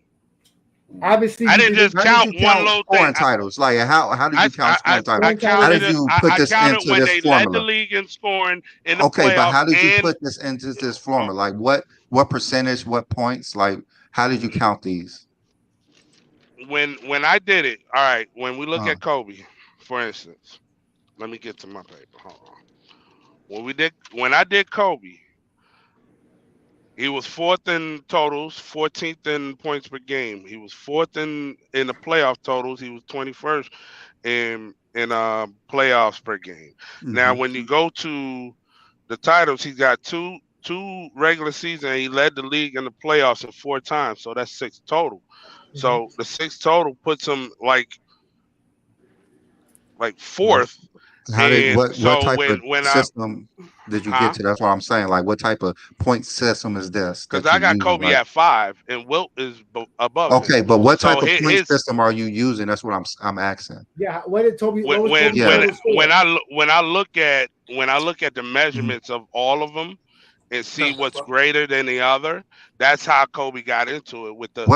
Obviously, I didn't just count one little thing. Titles. Like how did you count scoring titles? How did you put this into when this they formula? led the league in scoring in the okay, playoffs. But how did you put this into this formula? Like what percentage, what points? Like how did you count these? When I did it, all right. When we look at Kobe, for instance, let me get to my paper. Hold on. When I did Kobe, he was 4th in totals, 14th in points per game. He was 4th in the playoff totals. He was 21st in playoffs per game. Mm-hmm. Now, when you go to the titles, he's got two regular season. He led the league in the playoffs in 4 times, so that's 6 total. Mm-hmm. So the 6 total puts him like 4th. What type of system did you get to? That's what I'm saying. Like, what type of point system is this? Because I got Kobe at 5, and Wilt is above. Okay, but what type of point system are you using? That's what I'm asking. Yeah, what did Toby? When I look at the measurements of all of them and see what's greater than the other, that's how Kobe got into it with the.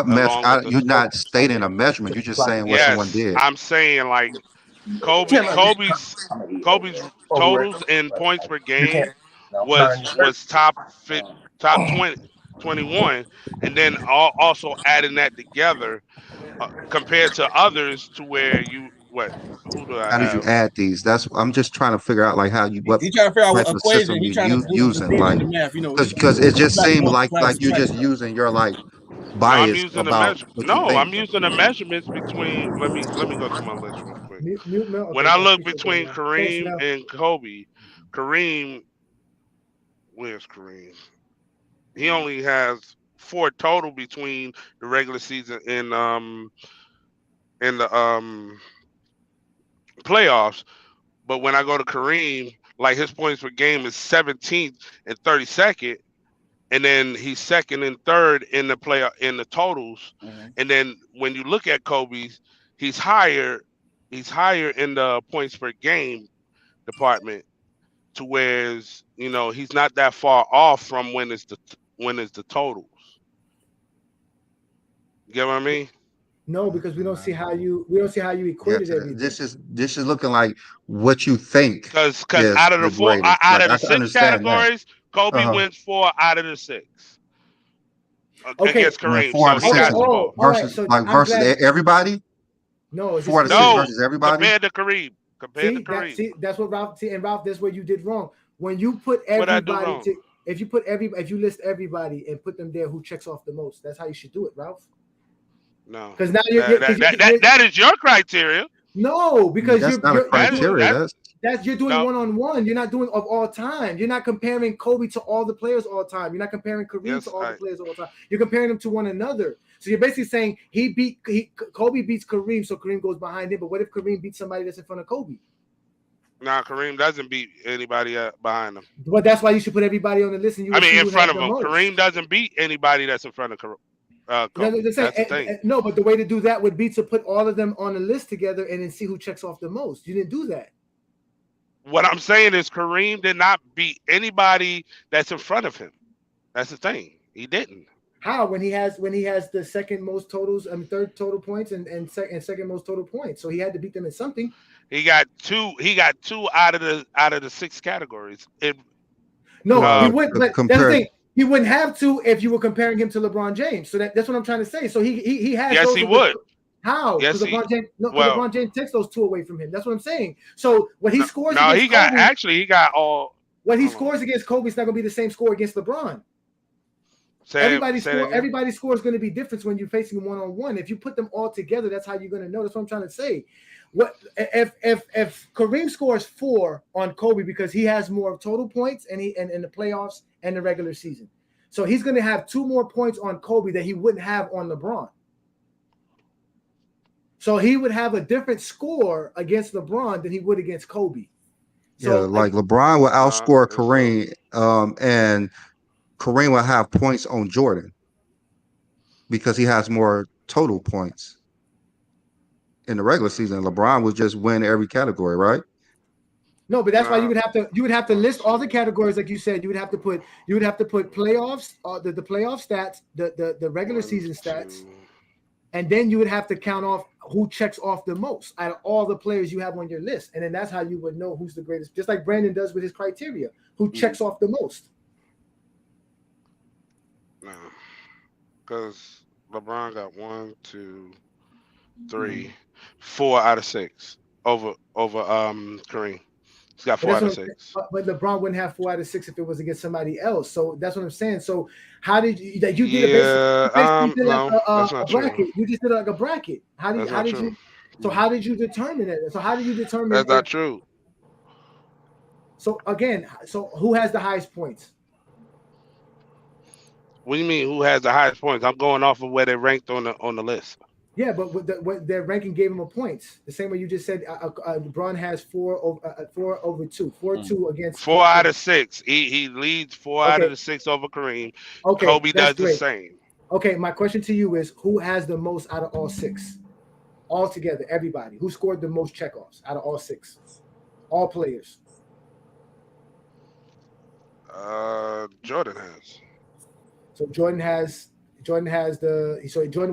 You're not stating a measurement. You're just saying what someone did. I'm saying like. Kobe's totals in points per game was top 21, and then also adding that together compared to others to where who do I have? How did you add these? I'm just trying to figure out like how you what trying to figure out what equation you using like because it just seemed like you're just using your like bias about I'm using the measurements between. Let me go to my list real quick. When I look between Kareem and Kobe, where's Kareem? He only has 4 total between the regular season and in the playoffs. But when I go to Kareem, like his points per game is 17th and 32nd, and then he's second and third in the in the totals. And then when you look at Kobe's, he's higher in the points per game department, to whereas he's not that far off from when it's the totals. You get what I mean? No, because we don't see how you equated everything. This is looking like what you think Because is out of the the 4 greatest. out Like of I the can 6 understand that. categories, Kobe wins 4 out of the 6 against Win Kareem. 4 out So of he 6 got is both. all right. versus So like I'm versus glad. everybody. No, it's 4 out of just 6 No, versus everybody. compared to Kareem. That's what Ralph. See, and Ralph, that's where you did wrong. When you put What I do everybody wrong? if you list everybody and put them there, who checks off the most? That's how you should do it, Ralph. No, Because now that is your criteria. No, because That's not a criteria. you're doing one-on-one. You're not doing of all time. You're not comparing Kobe to all the players all time. You're not comparing Kareem to all the players all time. You're comparing them to one another. So you're basically saying Kobe beats Kareem, so Kareem goes behind him. But what if Kareem beats somebody that's in front of Kobe? Nah, Kareem doesn't beat anybody behind him. But that's why you should put everybody on the list. And in front of him. Kareem doesn't beat anybody that's in front of Kobe. That's the thing. No, but the way to do that would be to put all of them on a list together and then see who checks off the most. You didn't do that. What I'm saying is Kareem did not beat anybody that's in front of him. That's the thing. He didn't. How? When he has the second most totals, third total points and second most total points. So he had to beat them in something. He got two out of the 6 categories. He would, but that's the thing. He wouldn't have to if you were comparing him to LeBron James. So that's what I'm trying to say. So he has. Yes, he would. How? Yes, LeBron James takes those 2 away from him. That's what I'm saying. So what he scores against he got Kobe, he got all. What he scores against Kobe is not going to be the same score against LeBron. Everybody's score is going to be different when you're facing one-on-one. If you put them all together, that's how you're going to know. That's what I'm trying to say. What if Kareem scores 4 on Kobe because he has more total points and in the playoffs and the regular season, so he's going to have 2 more points on Kobe that he wouldn't have on LeBron. So he would have a different score against LeBron than he would against Kobe. So LeBron will outscore Kareem, and Kareem will have points on Jordan because he has more total points. In the regular season, LeBron would just win every category, right? No, but that's why you would have to list all the categories like you said. You would have to put playoffs, the playoff stats, the regular season stats, and then you would have to count off who checks off the most out of all the players you have on your list, and then that's how you would know who's the greatest. Just like Brandon does with his criteria, who checks off the most. No, because LeBron got 1, 2, 3, 4 out of 6 over Kareem. He's got 4 out of 6. But LeBron wouldn't have 4 out of 6 if it was against somebody else. So that's what I'm saying. So how did you did a bracket? You just did like a bracket. How did you determine it? So how did you determine that's not true? So again, who has the highest points? What do you mean? Who has the highest points? I'm going off of where they ranked on the list. Yeah, but what their ranking gave him a points. The same way you just said, LeBron has 4 over 2, 4-2 against 4 out of 6. He leads 4 out of the 6 over Kareem. Okay, Kobe does the same. Okay, my question to you is, who has the most out of all 6? All together, everybody. Who scored the most checkoffs out of all 6? All players. Jordan has. So Jordan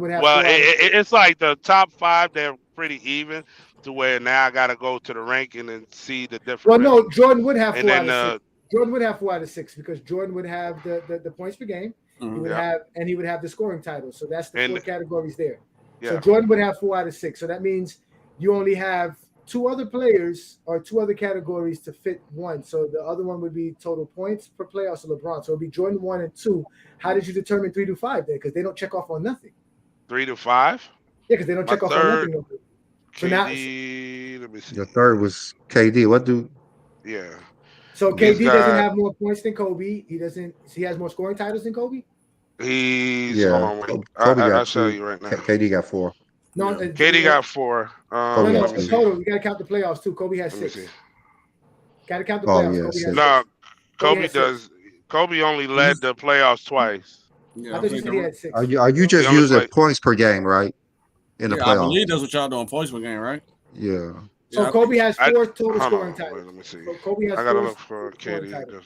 would have. Well, it's like the top 5. They're pretty even to where now I got to go to the ranking and see the difference. Well, no, Jordan would have 4 out of 6. Jordan would have 4 out of 6 because Jordan would have the points per game. He would have the scoring title. So that's the 4 categories there. Yeah. So Jordan would have 4 out of 6. So that means you only have 2 other players or 2 other categories to fit one. So the other one would be total points per play, also LeBron. So it'd be Jordan 1 and 2. How did you determine 3 to 5 there? Because they don't check off on nothing. 3 to 5? Yeah, because they don't check off on nothing. So KD, now, let me see. Your third was KD. What do? Yeah. So KD doesn't have more points than Kobe. He has more scoring titles than Kobe. He's hold on, wait. Kobe got I'll show 2. you right now. KD got 4. No, KD got 4. Kobe no, has let me two. see. total. You gotta count the playoffs too. Kobe has Let me 6. see. Gotta count the Oh, playoffs. yeah, Kobe has 6. No, Kobe has does. Kobe only led the playoffs twice. I thought you said he had 6. Are you He just only using played. points per game, right? In the Yeah, I playoffs. believe that's what y'all doing points per game, right? Yeah. So Yeah, Kobe has 4 total Hold scoring on, titles. wait, let me see. So Kobe has I gotta 4 look for scoring KD. titles.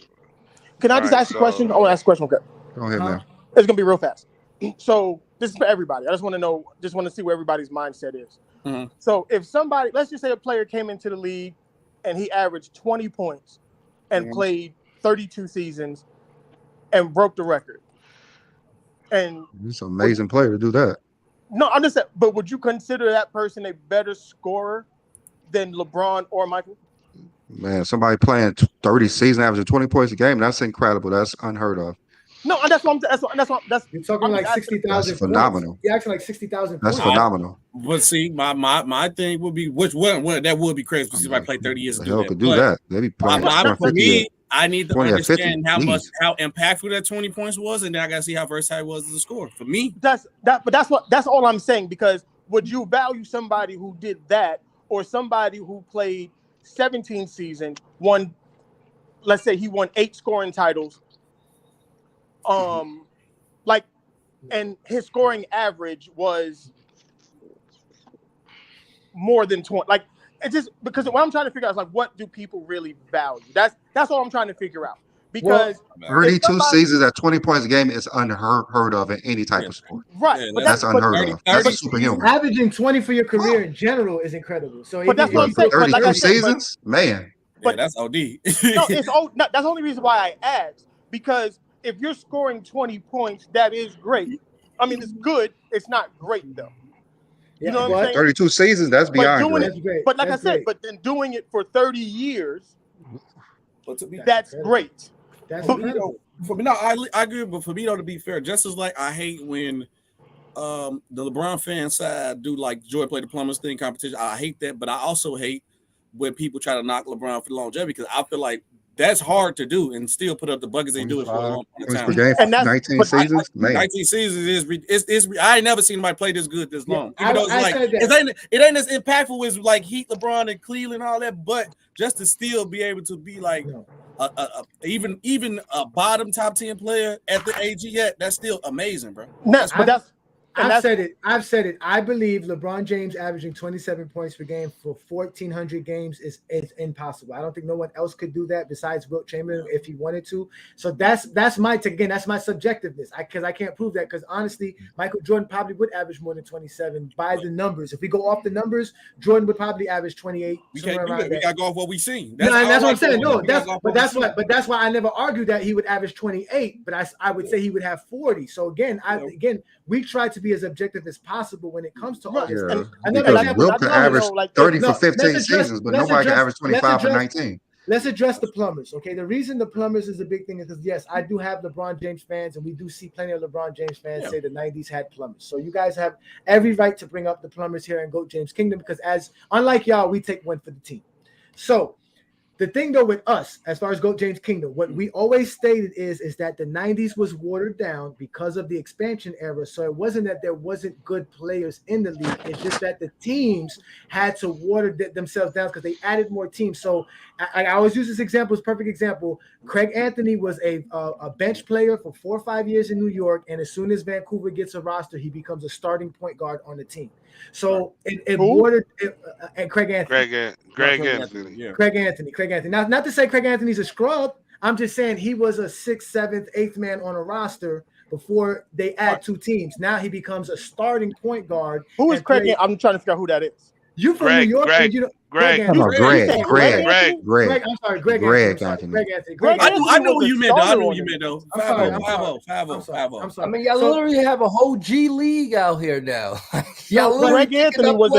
Can I All just right, ask a question? I want to ask a question. Okay. Go ahead, man. It's gonna be real fast. So this is for everybody. I just want to know, just want to see where everybody's mindset is. Mhm. So if somebody, let's just say a player came into the league and he averaged 20 points and played 32 seasons and broke the record. And He's an amazing player to do that. no, I'm just saying, but would you consider that person a better scorer than LeBron or Michael? Man, somebody playing 30 season averaging 20 points a game, that's incredible. That's unheard of. No, and that's what I'm. You're talking like 60,000 That's points. phenomenal. You're acting like 60,000 That's points. phenomenal. But see, my thing would be which one that would be crazy because if I play 30 years The to do hell that. could do But that. They be playing for 50 me, I need to 20 at 50, understand how please. impactful that 20 points was, and then I gotta see how versatile it was as a score. For me, that's all I'm saying. Because would you value somebody who did that or somebody who played 17 seasons, let's say he won 8 scoring titles, and his scoring average was more than 20. Like, it's just because what I'm trying to figure out is like, what do people really value? That's all I'm trying to figure out. Because 32 seasons at 20 points a game is unheard of in any type of sport. Right, Yeah, but that's unheard of. That's superhuman. Averaging 20 for your career in general is incredible. So, but that's what I'm saying. 32 seasons, man. But that's OD. No, that's the only reason why I asked, because if you're scoring 20 points, that is great. I mean, it's good. It's not great though. You know what I'm saying? 32 seasons, that's beyond great. But like I said, but then doing it for 30 years, that's great. That's for me, no, I agree. But for me, though, to be fair, just as like I hate when the LeBron fan side do like Joy play the plumbers thing competition. I hate that, but I also hate when people try to knock LeBron for the longevity because I feel like that's hard to do and still put up the buckets they do it for a long time. Per game for 19 seasons, man. 19 seasons is I ain't never seen anybody play this good this long. Even though it ain't as impactful as like Heat, LeBron, and Cleveland, and all that, but just to still be able to be like even a bottom top 10 player at the age he at, that's still amazing, bro. I've said it. I believe LeBron James averaging 27 points per game for 1,400 games is impossible. I don't think no one else could do that besides Wilt Chamberlain if he wanted to. So that's my take. Again, that's my subjectiveness. Because I can't prove that. Because honestly, Michael Jordan probably would average more than 27 by the numbers. If we go off the numbers, Jordan would probably average 28. We can't do that. We gotta go off what we seen. That's what I'm saying. No, that's why I never argued that he would average 28. But I would say he would have 40. So again, we try to be as objective as possible when it comes to all this. Wilt can average 30 for 15 seasons, but nobody can average 25 for 19. Let's address the plumbers. Okay, the reason the plumbers is a big thing is because yes, I do have LeBron James fans, and we do see plenty of LeBron James fans say the 90s had plumbers. So you guys have every right to bring up the plumbers here in GOAT James Kingdom because unlike y'all, we take one for the team. So the thing though with us, as far as GOAT James Kingdom, what we always stated is that the 90s was watered down because of the expansion era. So it wasn't that there wasn't good players in the league. It's just that the teams had to water themselves down because they added more teams. So I always use this example as a perfect example. Craig Anthony was a bench player for 4 or 5 years in New York. And as soon as Vancouver gets a roster, he becomes a starting point guard on the team. So it watered and Craig Anthony. Craig Anthony. Craig Anthony. Now, not to say Craig Anthony's a scrub. I'm just saying he was a 6th, 7th, 8th man on a roster before they add 2 teams. Now he becomes a starting point guard. Who is Craig? I'm trying to figure out who that is. You from New York? Greg. I'm sorry, Greg Anthony. I know what you meant. I know what you meant though. 5-0. I'm sorry. I mean, y'all literally have a whole G League out here now. Greg Anthony was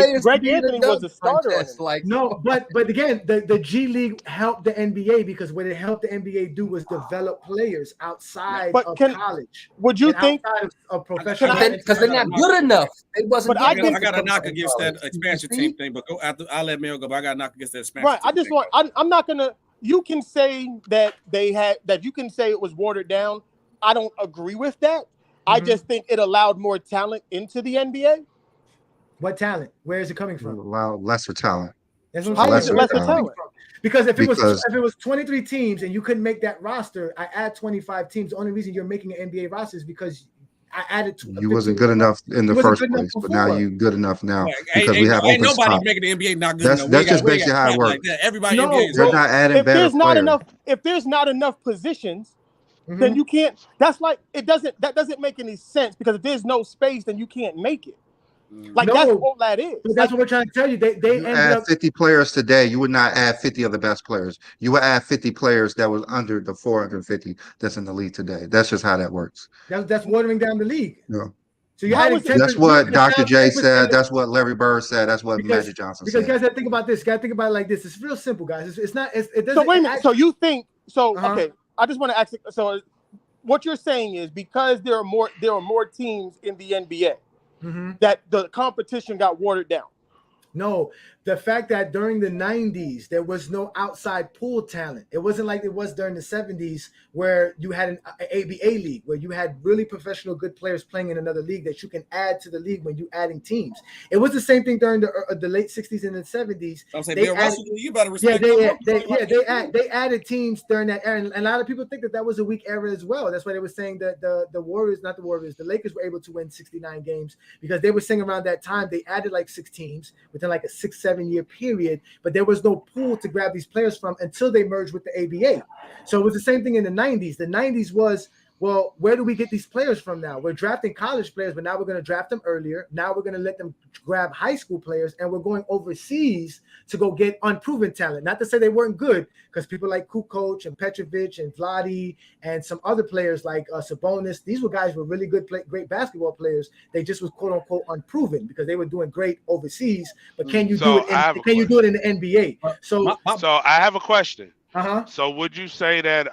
a starter. But again, the G League helped the NBA because what it helped the NBA do was develop players outside of college. Would you think of professional? Because they're not good enough. It wasn't. I got a knock against that expansion team thing, but go after. I'll let Mel go. But I got to knock against that expansion. Right. I'm not gonna. You can say that you can say it was watered down. I don't agree with that, I just think it allowed more talent into the NBA. What talent? Where is it coming from? Allow lesser talent. That's what How I'm is it saying. lesser talent? Because if it was 23 teams and you couldn't make that roster, I add 25 teams. The only reason you're making an NBA roster is because I added. You wasn't good enough in the first place, but now you good enough now because we have ain't open nobody spots. making the NBA not good enough. That's just basically how it works. Like everybody, they're not adding better players. If there's not enough positions, then you can't. That's like that doesn't make any sense because if there's no space, then you can't make it. Like that's all that is. That's what we're trying to tell you. They ended add up 50 players today. You would not add 50 of the best players. You would add 50 players that was under the 450 that's in the league today. That's just how that works. That's watering down the league. Yeah. So you're adding that's what Dr. J said. That's what Larry Bird said. That's what Magic Johnson said. Because guys, gotta think about this. Gotta think about it like this. It's real simple, guys. It doesn't. So wait a minute. So you think? So okay. I just want to ask. So what you're saying is because there are more teams in the NBA. That the competition got watered down. No, the fact that during the 90s, there was no outside pool talent. It wasn't like it was during the 70s where you had an ABA league, where you had really professional good players playing in another league that you can add to the league when you adding teams. It was the same thing during the late 60s and the 70s. I'm saying, Bill Russell, you better respect. They added teams during that era. And a lot of people think that was a weak era as well. That's why they were saying that the Lakers were able to win 69 games because they were saying around that time they added like 6 teams within like a 6-7 year period, but there was no pool to grab these players from until they merged with the ABA. So it was the same thing in the 90s. The 90s was, well, where do we get these players from now? We're drafting college players, but now we're going to draft them earlier. Now we're going to let them grab high school players, and we're going overseas to go get unproven talent. Not to say they weren't good, because people like Kukoc and Petrovic and Vladi and some other players like Sabonis, these were guys who were really good, great basketball players. They just was quote unquote unproven because they were doing great overseas. But can you do it? Can you do it in the NBA? So I have a question. So would you say that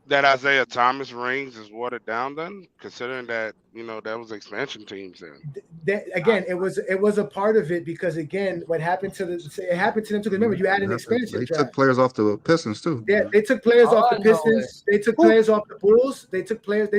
that Isaiah Thomas rings is watered down then, considering that that was expansion teams then? Again, it was a part of it because again, what happened to them too. Remember, you added an expansion. They took players off the Pistons too. Yeah, they took players off the Pistons. They took players off the Bulls. They took players.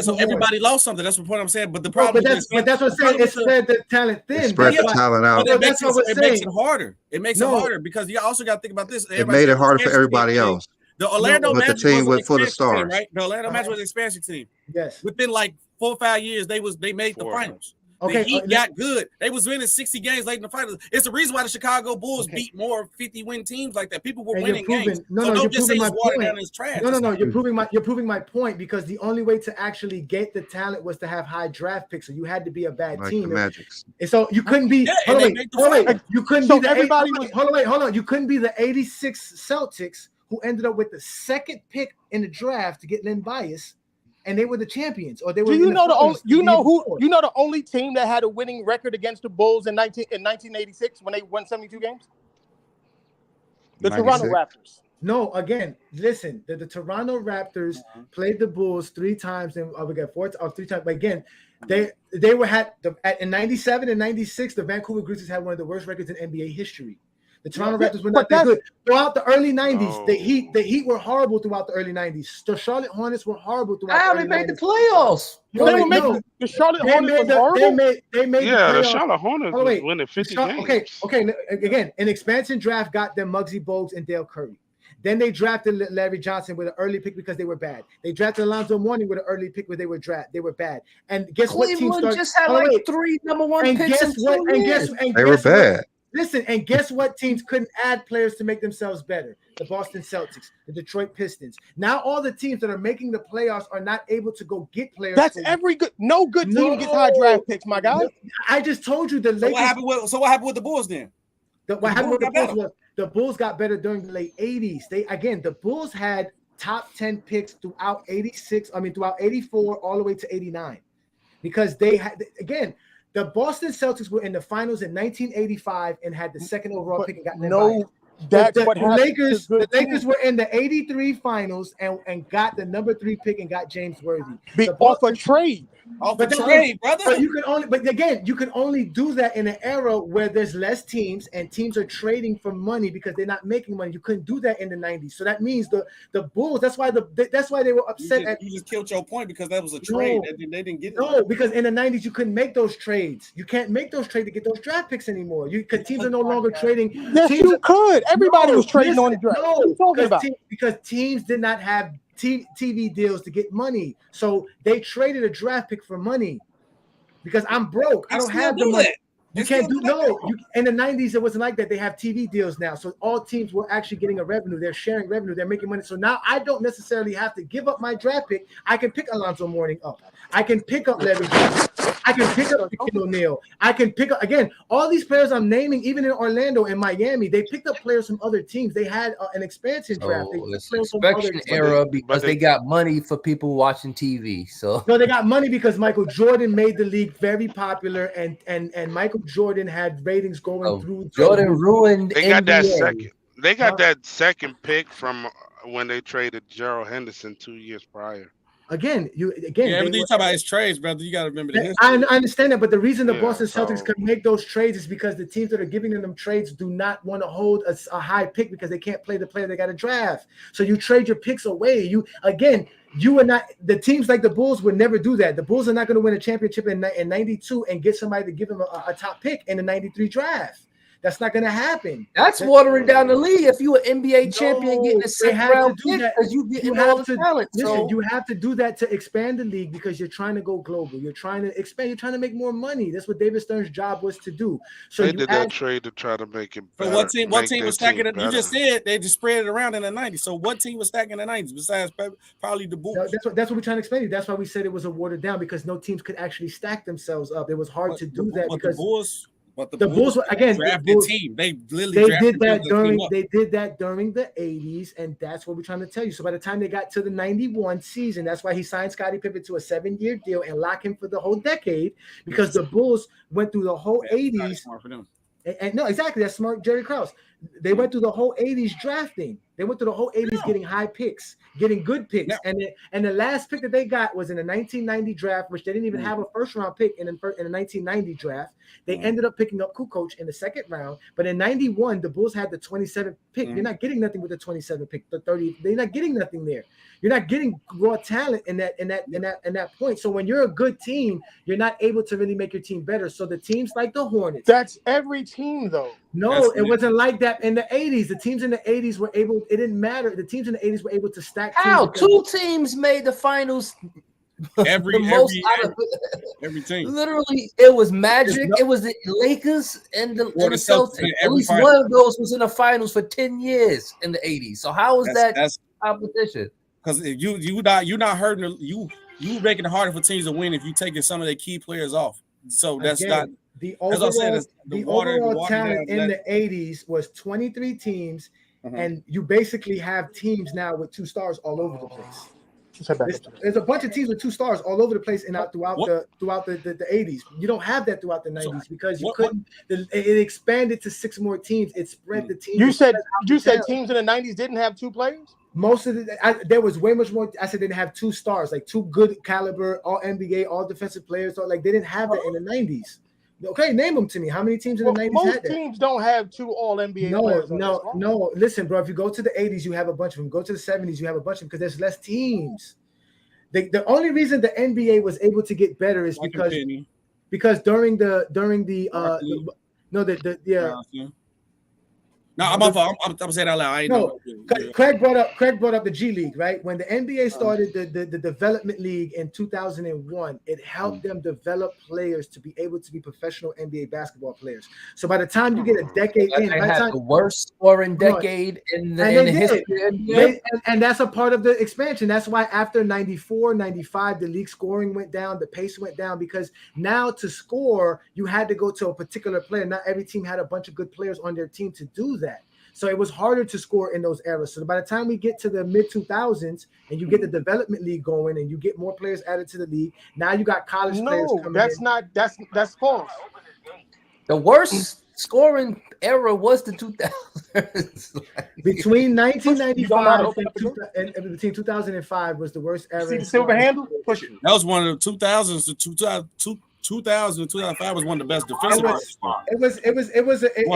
So everybody lost something. That's the point I'm saying. But the problem, that's what I'm saying. It spread the talent thin. It spread the talent out. It makes it harder. It makes it harder because you also got to think about this. It made it harder for everybody else. The Orlando Magic team was full of stars, team, right? The Orlando Magic was an expansion team. Yes. Within like 4 or 5 years, they made the finals. Okay, the Heat got good. They was winning 60 games late in the finals. It's the reason why the Chicago Bulls beat more 50-win teams like that. People were winning games. Don't just say it's watered down as trash. No. You're proving my point because the only way to actually get the talent was to have high draft picks. So you had to be a bad team. The Magics. And so you couldn't be. Hold on. You couldn't be the. You couldn't be the 86 Celtics who ended up with the second pick in the draft to get Len Bias, and they were the champions. Or they were. the only team that had a winning record against the Bulls in 1986 when they won 72 games? The 96. Toronto Raptors. No, again, listen. The Toronto Raptors played the Bulls 3 times, and we got 3 times. But again, they in 97 and 96. The Vancouver Grizzlies had one of the worst records in NBA history. The Toronto Raptors were not that good. Throughout the early 90s, the Heat were horrible throughout the early 90s. The Charlotte Hornets were horrible throughout the early 90s. They made the playoffs. The Charlotte Hornets were horrible? They made the Charlotte Hornets was winning 50 games. Okay. Again, an expansion draft got them Muggsy Bogues and Dale Curry. Then they drafted Larry Johnson with an early pick because they were bad. They drafted Alonzo Mourning with an early pick where they were bad. And guess what team started? Just had 3 number 1 picks in 2 years. They were bad. Listen, and guess what teams couldn't add players to make themselves better? The Boston Celtics, the Detroit Pistons. Now all the teams that are making the playoffs are not able to go get players. That's no good team gets high draft picks, my guy. I just told you the Lakers. So what happened with the Bulls then? What happened with the Bulls was the Bulls got better during the late 80s. The Bulls had top 10 picks throughout 84 all the way to 89. Because they had the Boston Celtics were in the finals in 1985 and had the second overall pick and got That's the what happened. The Lakers were in the 83 finals and got the number 3 pick and got James Worthy. Off a trade. Off a trade, brother. But again, you can only do that in an era where there's less teams and teams are trading for money because they're not making money. You couldn't do that in the 90s. So that means the Bulls, that's why they were upset. You just killed your point because that was a trade. They didn't get it. No, because in the 90s you couldn't make those trades. You can't make those trades to get those draft picks anymore. Because teams are no longer trading. Yes, you could. Everybody was trading on the draft. No, what are you talking about? Because teams did not have TV deals to get money, so they traded a draft pick for money. Because I'm broke, I don't have the money. You can't do in the 90s it wasn't like that. They have TV deals now, so all teams were actually getting a revenue. They're sharing revenue. They're making money. So now I don't necessarily have to give up my draft pick. I can pick Alonzo Mourning up. I can pick up Larry Johnson. I can pick up Shaquille O'Neal. I can pick up again all these players I'm naming. Even in Orlando and Miami, they picked up players from other teams. They had an expansion draft. It's expansion era because they got money for people watching TV. So no, they got money because Michael Jordan made the league very popular, and Michael Jordan had ratings going through. Jordan ruined. They got that second. They got that second pick from when they traded Gerald Henderson 2 years prior. Again, everything you talk about is trades, brother. You got to remember the history. I understand that, but the reason the Boston Celtics can make those trades is because the teams that are giving them trades do not want to hold a high pick because they can't play the player they got to draft. So you trade your picks away. You are not the teams like the Bulls would never do that. The Bulls are not going to win a championship in 92 and get somebody to give them a top pick in the 93 draft. That's not going to happen. That's watering down the league. If you an NBA champion getting a second round pick because you getting all the talent. Listen, you have to do that to expand the league because you're trying to go global. You're trying to expand. You're trying to make more money. That's what David Stern's job was to do. So they did that trade to try to make it better. What team was stacking it? You just said they just spread it around in the 90s. So what team was stacking the 90s besides probably the Bulls? That's what we're trying to explain. That's why we said it was a watered down because no teams could actually stack themselves up. It was hard to do that because the Bulls. But the Bulls again drafted team. They did that during the 80s, and that's what we're trying to tell you. So by the time they got to the 91 season, that's why he signed Scottie Pippen to a 7-year deal and locked him for the whole decade because the Bulls went through the whole 80s. And no, exactly. That's smart, Jerry Krause. They went through the whole 80s drafting. They went through the whole 80s getting high picks, getting good picks. Yeah. And the last pick that they got was in the 1990 draft, which they didn't even have a first-round pick in the 1990 draft. They ended up picking up Kukoc in the second round. But in 91, the Bulls had the 27th pick. You're not getting nothing with the 27th pick, the 30. They're not getting nothing there. You're not getting raw talent in that point. So when you're a good team, you're not able to really make your team better. So the teams like the Hornets. That's every team, though. No, it wasn't like that in the 80s. The teams in the 80s were able. It didn't matter. The teams in the 80s were able to stack. How two teams made the finals? Every team. Literally, it was Magic. It was the Lakers and the Celtics. At least one of those was in the finals for 10 years in the 80s. So how is that competition? Because you're not hurting you making it harder for teams to win if you taking some of their key players off. So that's not the overall talent in the 80s was 23 teams, and you basically have teams now with 2 stars all over the place. There's a bunch of teams with 2 stars all over the place and throughout the 80s. You don't have that throughout the 90s because you couldn't. It expanded to 6 more teams. It spread the teams. You said teams in the 90s didn't have 2 players. Most of there was way much more. I said they didn't have 2 stars, like 2 good caliber, all NBA, all defensive players. So like they didn't have that in the 90s. Okay, name them to me. How many teams in the 90s most had that? Teams don't have 2 all NBA players. No. Listen, bro. If you go to the 80s, you have a bunch of them. Go to the 70s, you have a bunch of them because there's less teams. The only reason the NBA was able to get better is because during the No, I'm saying out loud. Craig brought up the G League, right? When the NBA started the development league in 2001, it helped them develop players to be able to be professional NBA basketball players. So by the time you get a decade in, they had the worst scoring decade in the history of the NBA. And that's a part of the expansion. That's why after 94, 95, the league scoring went down, the pace went down because now to score, you had to go to a particular player. Not every team had a bunch of good players on their team to do that. So it was harder to score in those eras. So by the time we get to the mid 2000s and you get the development league going and you get more players added to the league, now you got college players coming in. That's false. The worst scoring era was the 2000s. Between 1995 open up and between 2005 was the worst era. See the silver handle? Push it. That was one of the 2000s to 2000 and 2005 was one of the best defensive eras. One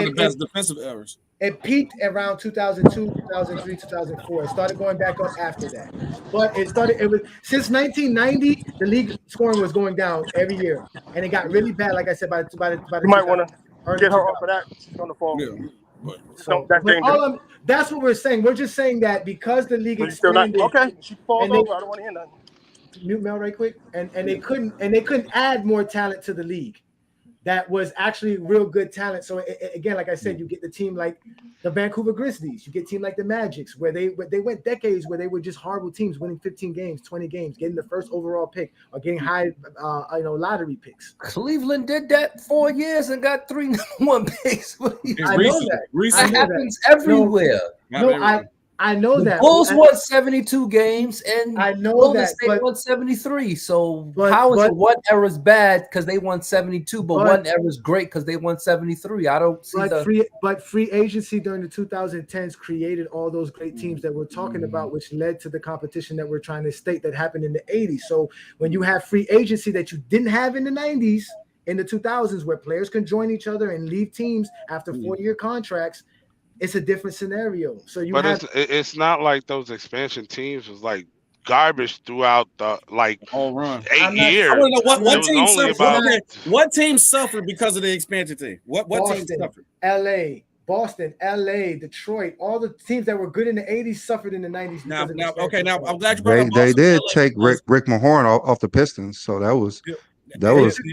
of the best defensive eras. It peaked around 2002, 2003, 2004. It started going back up after that. But it was since 1990, the league scoring was going down every year. And it got really bad, like I said, by the You might want to get her off of that. She's going to fall. Yeah. So, that's what we're saying. We're just saying that because the league expanded. Okay, she falls over. I don't want to hear nothing. Mute Mel right quick. And they couldn't add more talent to the league. That was actually real good talent. So again, like I said, you get the team like the Vancouver Grizzlies. You get a team like the Magics, where they went decades where they were just horrible teams, winning 15 games, 20 games, getting the first overall pick or getting high, lottery picks. Cleveland did that 4 years and got 3 #1 picks. I know that. It happens everywhere. I know that. Bulls won 72 games and I know Golden that State won 73. So how is it one era's bad because they won 72, but one era's great because they won 73? I don't see But free agency during the 2010s created all those great teams that we're talking about, which led to the competition that we're trying to state that happened in the 80s. So when you have free agency that you didn't have in the 90s, in the 2000s, where players can join each other and leave teams after 4-year contracts, it's a different scenario. So it's not like those expansion teams was like garbage throughout the whole run. 8 years. I want to know what team suffered because of the expansion team. What team suffered? Boston, LA, Detroit, all the teams that were good in the 80s suffered in the 90s. Now I'm glad you brought up Boston. They did take Rick Mahorn off the Pistons, so that was big.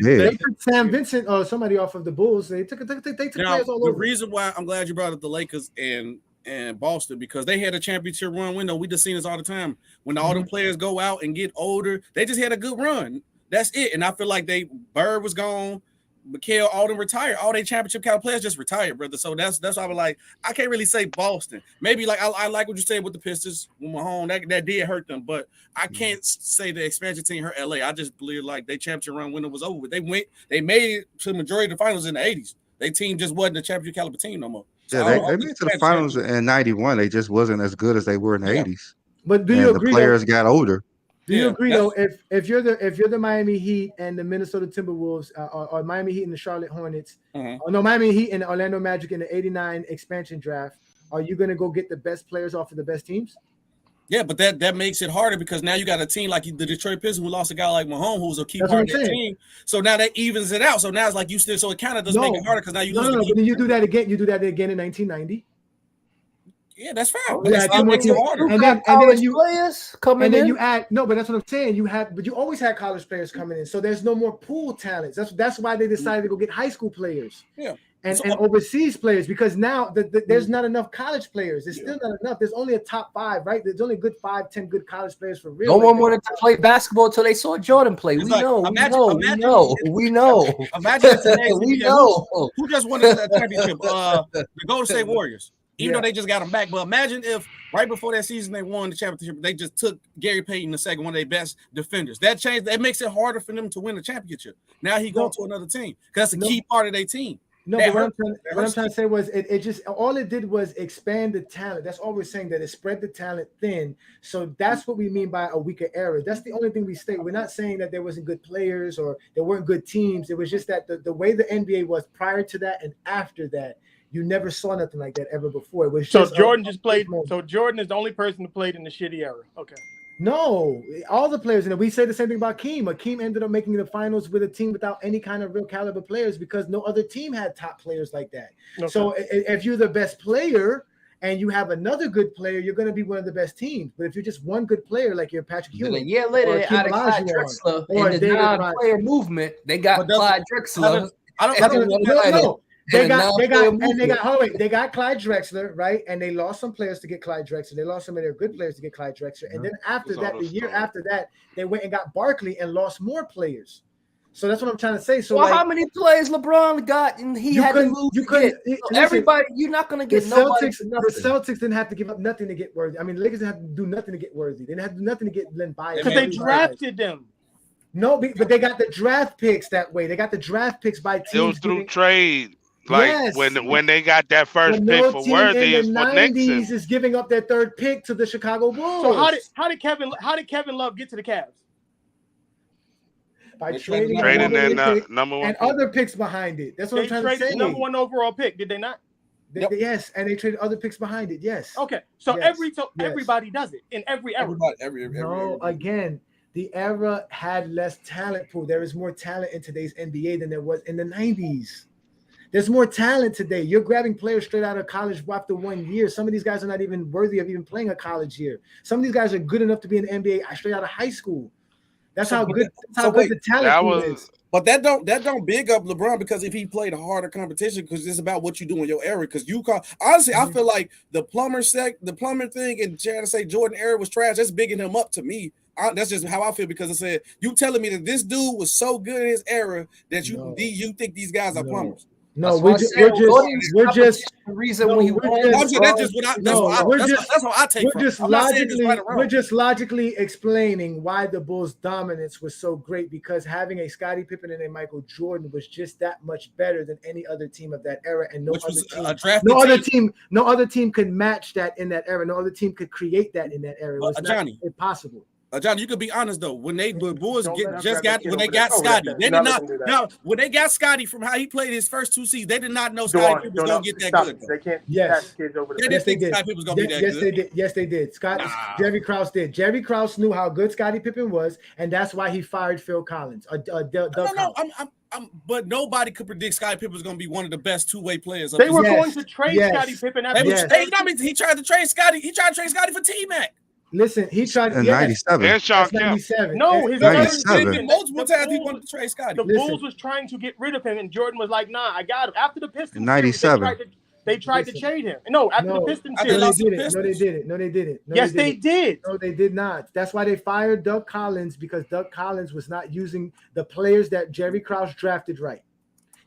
They took Sam Vincent or somebody off of the Bulls. They took players all over. The reason why I'm glad you brought up the Lakers and Boston, because they had a championship run window. We just seen this all the time. When all them players go out and get older, they just had a good run. That's it. And I feel like Bird was gone, Mikhail, all them retired. All their championship kind of players just retired, brother. So that's why I was like, I can't really say Boston. Maybe like I like what you said with the Pistons, with Mahone, that did hurt them, but I can't say the expansion team hurt LA. I just believe like their championship run window was over. They made it to the majority of the finals in the 80s. Their team just wasn't a championship caliber team no more. So they made it to the finals in 91. They just wasn't as good as they were in the 80s. But do you agree? The players got older. Do you agree though? If you're the Miami Heat and the Minnesota Timberwolves, or Miami Heat and the Charlotte Hornets, or no, Miami Heat and the Orlando Magic in the '89 expansion draft, are you going to go get the best players off of the best teams? Yeah, but that makes it harder because now you got a team like the Detroit Pistons who lost a guy like Mahone who's a key part of their team. So now that evens it out. So now it's like you still. So it kind of does make it harder because now you lose. But then you do that again. You do that again in 1990. Yeah, that's fine. But that still makes it harder. And then you players coming in. And then you add but that's what I'm saying. But you always had college players coming in, so there's no more pool talents. That's why they decided to go get high school players. Yeah. And overseas players, because now there's not enough college players. There's still not enough. There's only a top 5, right? There's only good 5-10 good college players for real. No one wanted to play basketball until they saw Jordan play. We know. We know. Imagine today, we know who just won the championship. The Golden State Warriors. Even though they just got him back. But imagine if right before that season they won the championship, they just took Gary Payton II, one of their best defenders. That changed. That makes it harder for them to win the championship. Now he going to another team because that's a key part of their team. No, but what I'm trying to say was it just all it did was expand the talent. That's all we're saying, that it spread the talent thin. So that's what we mean by a weaker era. That's the only thing we state. We're not saying that there wasn't good players or there weren't good teams. It was just that the way the NBA was prior to that and after that, you never saw nothing like that ever before. It was just Jordan just played. So Jordan is the only person who played in the shitty era. Okay. No, all the players in it. We say the same thing about Akeem. Akeem ended up making the finals with a team without any kind of real caliber players because no other team had top players like that. Okay. So if you're the best player and you have another good player, you're going to be one of the best teams. But if you're just one good player, like you're Patrick Ewing, a year later, out of Clyde Drexler in the non-player movement, they got Clyde Drexler. They got Clyde Drexler, right? And they lost some players to get Clyde Drexler. They lost some of their good players to get Clyde Drexler. And then after that, the year after that, they went and got Barkley and lost more players. So that's what I'm trying to say. So how many players LeBron got and he had to move? Everybody, you're not going to get nobody. The Celtics didn't have to give up nothing to get worthy. I mean, the Lakers didn't have to do nothing to get worthy. They didn't have to do nothing to get Len Bias. Because they drafted them. No, but they got the draft picks that way. They got the draft picks by teams. It was through trade. Like Yes. when they got that first But pick no for team Worthy in is the for Nixon. 90s is giving up their third pick to the Chicago Bulls. So how did Kevin Love get to the Cavs? By They trading traded a number in one pick number one and pick. other picks behind it. That's what I'm They trying to traded say. the number 1 overall pick, did they not? Yes, and they traded other picks behind it. Yes. Okay, so Yes. everybody does it in every era. No, again, the era had less talent pool. There is more talent in today's NBA than there was in the 90s. There's more talent today. You're grabbing players straight out of college after 1 year. Some of these guys are not even worthy of even playing a college year. Some of these guys are good enough to be in the NBA straight out of high school. That's how good the talent pool is. But that don't big up LeBron, because if he played a harder competition, because it's about what you do in your era. Because honestly, I feel like the plumber thing and trying to say Jordan era was trash. That's bigging him up to me. That's just how I feel, because I said you telling me that this dude was so good in his era that you think these guys are plumbers. No, we're just the reason we won. That's how I take it. We're just logically explaining why the Bulls' dominance was so great, because having a Scottie Pippen and a Michael Jordan was just that much better than any other team of that era, and no other team could match that in that era. No other team could create that in that era. It was not impossible. Johnny, you could be honest though. When the Bulls when they got Scotty, they did not. Now, when they got Scotty from how he played his first 2 seasons, they did not know Scotty Pippen was going to get that good. They can't. Yes, kids over they didn't think Scotty Pippen was going to be that good. Yes, they did. Jerry Krause did. Jerry Krause knew how good Scottie Pippen was, and that's why he fired Phil Collins. But nobody could predict Scottie Pippen was going to be one of the best two-way players. They were going to trade Scottie Pippen. He tried to trade Scotty. He tried to trade Scotty for T-Mac. Listen, he tried in 97. And Sean Kemp. 97. No, his 97. Multiple times he wanted to trade Scotty. The Bulls was trying to get rid of him, and Jordan was like, "Nah, I got him." After the Pistons, 97. They tried to trade him. No, after the Pistons, No, they didn't. Yes, they did. No, they did not. That's why they fired Doug Collins, because Doug Collins was not using the players that Jerry Krause drafted right.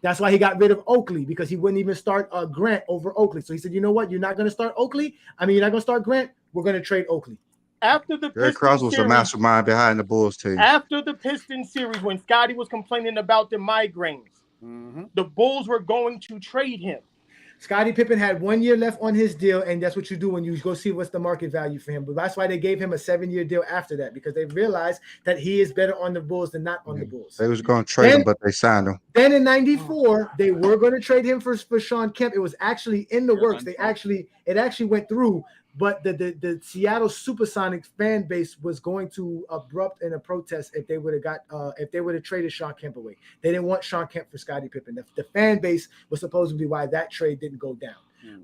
That's why he got rid of Oakley, because he wouldn't even start Grant over Oakley. So he said, "You know what? You're not going to start Oakley. You're not going to start Grant. We're going to trade Oakley." After the Jerry Krause was the mastermind behind the Bulls team. After the Pistons series, when Scotty was complaining about the migraines, the Bulls were going to trade him. Scottie Pippen had 1 year left on his deal, and that's what you do when you go see what's the market value for him. But that's why they gave him a 7-year deal after that, because they realized that he is better on the Bulls than not on the Bulls. They was going to trade him, but they signed him. Then in 94, they were going to trade him for Sean Kemp. It was actually in the works. It actually went through. But the Seattle Supersonics fan base was going to erupt in a protest if they would have traded Sean Kemp away. They didn't want Sean Kemp for Scottie Pippen. The fan base was supposedly why that trade didn't go down.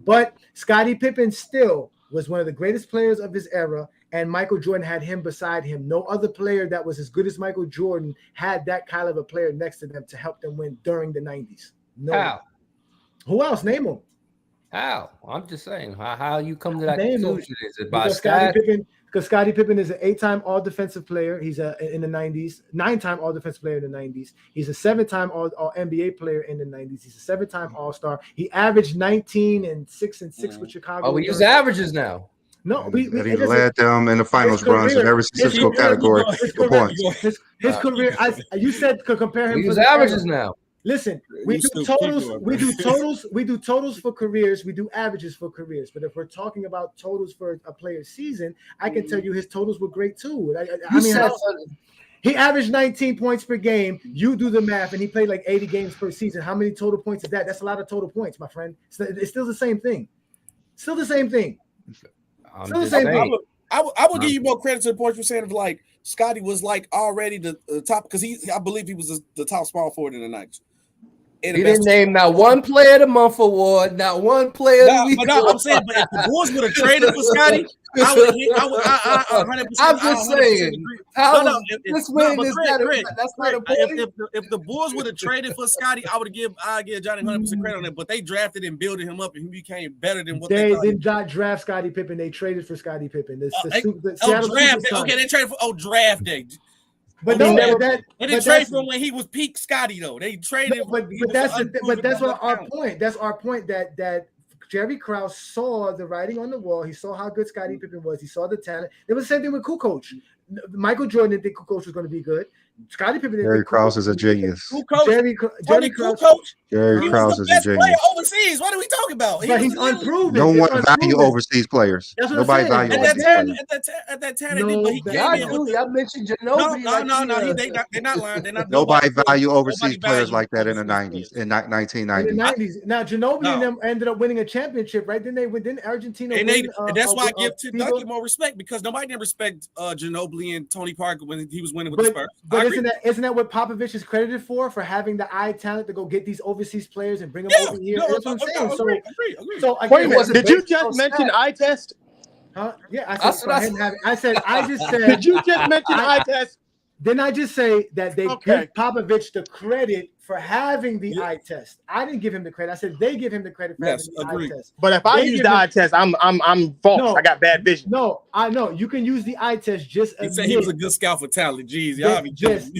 But Scottie Pippen still was one of the greatest players of his era, and Michael Jordan had him beside him. No other player that was as good as Michael Jordan had that caliber player next to them to help them win during the 90s. No. How? Who else? Name them. How? I'm just saying how you come to that conclusion. Is it by because Scottie Pippen is an 8-time all-defensive player. He's in the 90s, 9-time all-defensive player in the 90s. He's a 7-time all NBA player in the 90s. He's a 7-time All-Star. He averaged 19 and 6 with Chicago. Oh, we use averages now. No, he led them in the finals runs in every statistical category. His career. You said could compare him. We use averages now. Listen, we do totals for careers. We do averages for careers. But if we're talking about totals for a player's season, I can tell you his totals were great too. He averaged 19 points per game. You do the math, and he played like 80 games per season. How many total points is that? That's a lot of total points, my friend. It's still the same thing. Still the same thing. I would give you more credit to the point you're saying of like Scotty was like already the top, because I believe he was the top small forward in the night. He didn't name not one player of the month award, not one player of the week. I'm saying, but if the Bulls would have traded for Scotty, I'm just saying. If the Bulls would have traded for Scotty, I give Johnny 100% credit on that. But they drafted and built him up, and he became better than what they did not draft Scottie Pippen. They traded for Scottie Pippen. Draft day. Okay, they traded for draft day. But they didn't trade for him when he was peak Scotty though. They traded. But that's what our point. That's our point that Jerry Krause saw the writing on the wall. He saw how good Scottie Pippen was. He saw the talent. It was the same thing with Kukoc. Michael Jordan didn't think Kukoc was going to be good. Scottie Pippen. Jerry Krause is a genius. Who coach? Jerry Krause. Jerry He Krause was is the a best player genius. overseas. What are we talking about? But he's unproven. No It's one unproven. value overseas players. That's what Nobody I'm saying. value Back overseas then, players. At that time, No, they did, but he y'all came in do. with Y'all mentioned Ginobili. They're not lying. They're not Nobody value nobody overseas players like that in the overseas 90s, players. in in the 1990s. 90s. Now Ginobili and No. them ended up winning a championship, right? Didn't Argentina And win? that's why I give FIBA? Duncan more respect, because nobody didn't respect Ginobili and Tony Parker when he was winning with the Spurs. But isn't that what Popovich is credited for having the eye talent to go get these overseas players and bring them over here? No, That's what I'm saying. agree. So Wait a minute. wasn't Did you based just on mention stats. eye test? Huh? Yeah, I That's said what for him having. I just said. Did you just mention eye test? Didn't I just say that they Okay. give Popovich the credit for having the eye test? I didn't give him the credit. I said they give him the credit for having the eye test. But if I use the eye test, I'm false. No. I got bad vision. No, I know you can use the eye test. Just He admit, said he was a good scout for talent. Jeez, y'all be just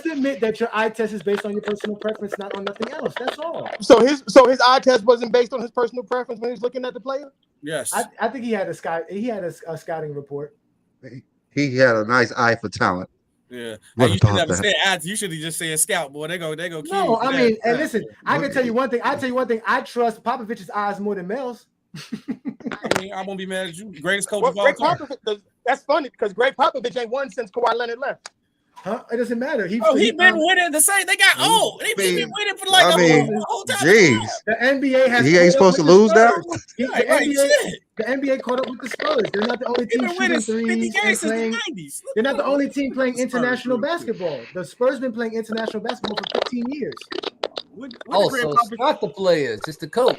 admit that your eye test is based on your personal preference, not on nothing else. That's all. So his eye test wasn't based on his personal preference when he was looking at the player. Yes, I think he had a scouting report. He had a nice eye for talent. Yeah, What you should about never that? say ads. You should have just said scout, boy. They go. No, I mean, and listen, I can tell you one thing. I trust Popovich's eyes more than Mel's. I won't be mad at you. Greatest coach Well, of all Greg time. Popovich, that's funny because Greg Popovich ain't won since Kawhi Leonard left. Huh? It doesn't matter. He been winning the same. They got old. He been winning for like a whole time. Jeez. The NBA has. He ain't supposed to lose now. The NBA caught up with the Spurs. They're not the only team shooting threes and playing. They're not the only team playing international basketball. The Spurs been playing international basketball for 15 years. So it's not the players, it's the coach.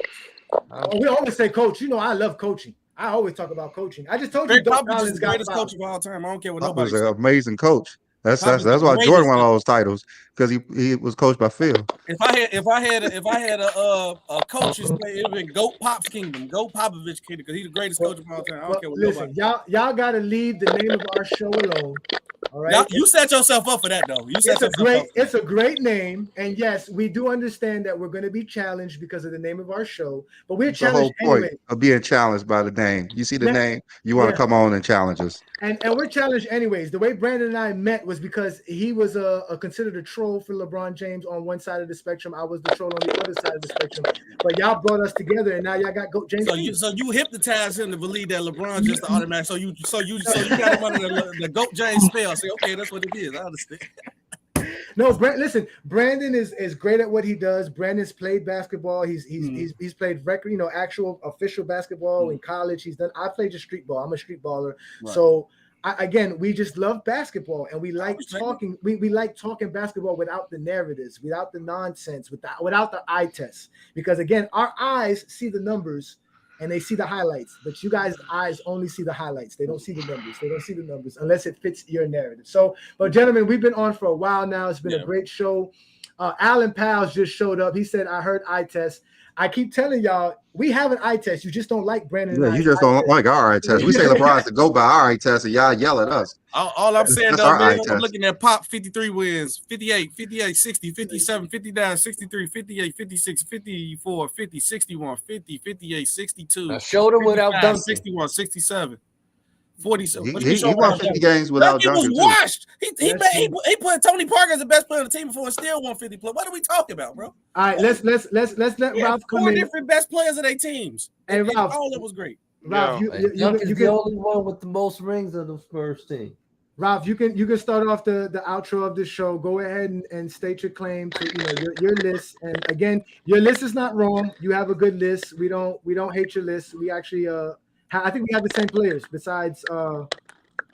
We always say coach. You know, I love coaching. I always talk about coaching. I just told you, Greg Doc Popovich Collins is the got greatest fouled. coach of all time. I don't care what Pop nobody was an says. amazing coach. That's Pop is why the Jordan greatest won all those titles, because he was coached by Phil. If I had a coach's play, it would be Goat Pop's Kingdom, Goat Popovich Kingdom, because he's the greatest coach of all time. I don't care what Listen, nobody. y'all got to leave the name of our show alone. All right. You set yourself up for that, though. It's a great name, and yes, we do understand that we're going to be challenged because of the name of our show, but we're That's the whole challenged point anyway. of being challenged by the name. You see the name, you want to come on and challenge us. And we're challenged anyways. The way Brandon and I met was because he was considered a troll for LeBron James on one side of the spectrum. I was the troll on the other side of the spectrum. But y'all brought us together, and now y'all got James. So you hypnotized him to believe that LeBron just the automatic. So you got him under the Goat James spell. Say, okay, that's what it is. I understand. No, listen, Brandon is great at what he does. Brandon's played basketball. He's played record, actual official basketball in college. I played just street ball. I'm a street baller. Right. So again, we just love basketball, and we like talking. We like talking basketball without the narratives, without the nonsense, without the eye test. Because again, our eyes see the numbers and they see the highlights, but you guys' eyes only see the highlights. They don't see the numbers. They don't see the numbers unless it fits your narrative. So, but gentlemen, we've been on for a while now. It's been a great show. Alan Powell just showed up. He said, "I heard eye test." I keep telling y'all, we have an eye test. You just don't like Brandon. Yeah, you just don't like our eye test. We say LeBron's to go by our eye test, and y'all yell at us. All I'm saying, though, man, I'm looking at Pop 53 wins, 58, 60, 57, 59, 63, 58, 56, 54, 50, 61, 50, 58, 62. Now show them without Duncan. 61, 67. 47. He won 50 games without Duncan. He was washed. He put Tony Parker as the best player on the team before and still won 50 plus. What are we talking about, bro? All right, let's let Ralph come in. 4 different best players of their teams. Hey, Ralph, all of it was great. Ralph, Duncan's the only one with the most rings of the Spurs team. Ralph, you can start off the outro of the show. Go ahead and state your claim to your list. And again, your list is not wrong. You have a good list. We don't hate your list. We actually I think we have the same players besides Karl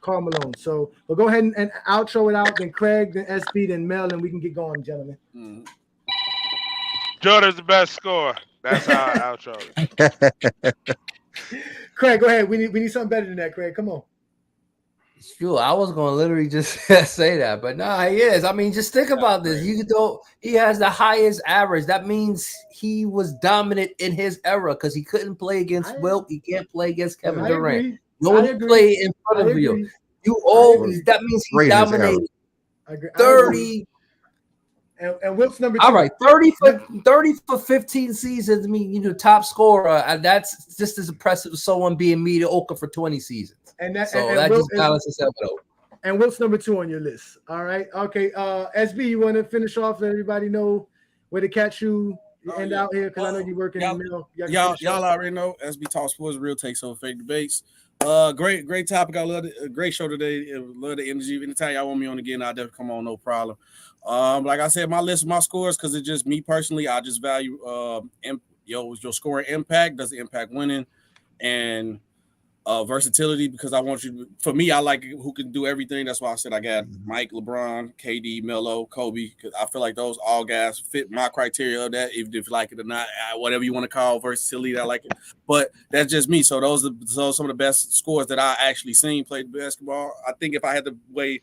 Malone. So we'll go ahead and outro it out. Then Craig, then SB, then Mel, and we can get going, gentlemen. Jordan's the best scorer. That's how I outro it. Craig, go ahead. We need something better than that, Craig. Come on. Sure, I was going to literally just say that, but no, he is. I mean, just think about this. He has the highest average. That means he was dominant in his era because he couldn't play against Wilt. He can't play against Kevin Durant. No one play in front of you. That means he dominated 30. And Wilt's number 2. All right, 30 for 15 seasons. I mean, top scorer, and that's just as impressive as someone being mediocre for 20 seasons. And that just balances that out. And Wilt's number 2 on your list. All right. Okay. SB, you want to finish off? Let everybody know where to catch you and out here, because I know you're working in the mill. Y'all already know SB Talk Sports, real takes over fake debates. Great topic. I love it. Great show today. Love the energy. Anytime y'all want me on again, I'll definitely come on, no problem. Like I said, my list of my scores, because it's just me personally, I just value your scoring impact. Does it impact winning? And versatility, because I want you. For me, I like who can do everything. That's why I said I got Mike, LeBron, KD, Melo, Kobe, because I feel like those all guys fit my criteria of that. Even if you like it or not, whatever you want to call versatility, I like it. But that's just me. So those are some of the best scores that I actually seen played basketball. I think if I had to weigh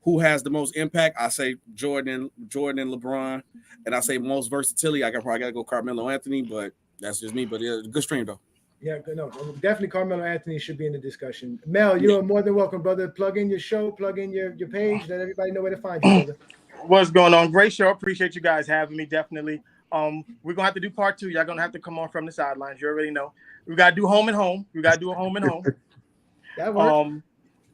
who has the most impact, I say Jordan and LeBron, and I say most versatility, I probably got to go Carmelo Anthony. But that's just me. But yeah, good stream though. Yeah, no, definitely Carmelo Anthony should be in the discussion. Mel, you're more than welcome, brother. Plug in your show, plug in your page, let everybody know where to find you, brother. What's going on? Great show. Appreciate you guys having me, definitely. We're gonna have to do part 2. Y'all gonna have to come on from the sidelines. You already know. We gotta do home and home. We gotta do a home and home. That works.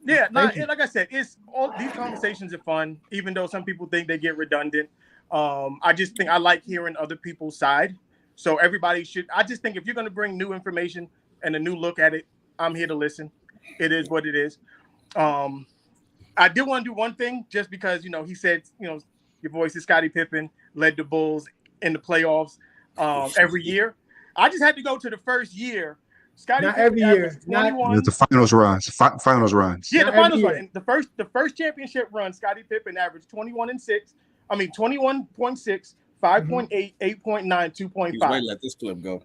Like I said, it's all these conversations are fun, even though some people think they get redundant. I just think I like hearing other people's side. So everybody should. I just think if you're going to bring new information and a new look at it, I'm here to listen. It is what it is. I did want to do one thing, just because he said your voice is Scottie Pippen led the Bulls in the playoffs every year. I just had to go to the first year. Scottie Not every year. The finals runs. Finals runs. Yeah, the finals run. And the first championship run, Scottie Pippen averaged 21.6, 5.8, 8.9, 2.5. Let this clip go.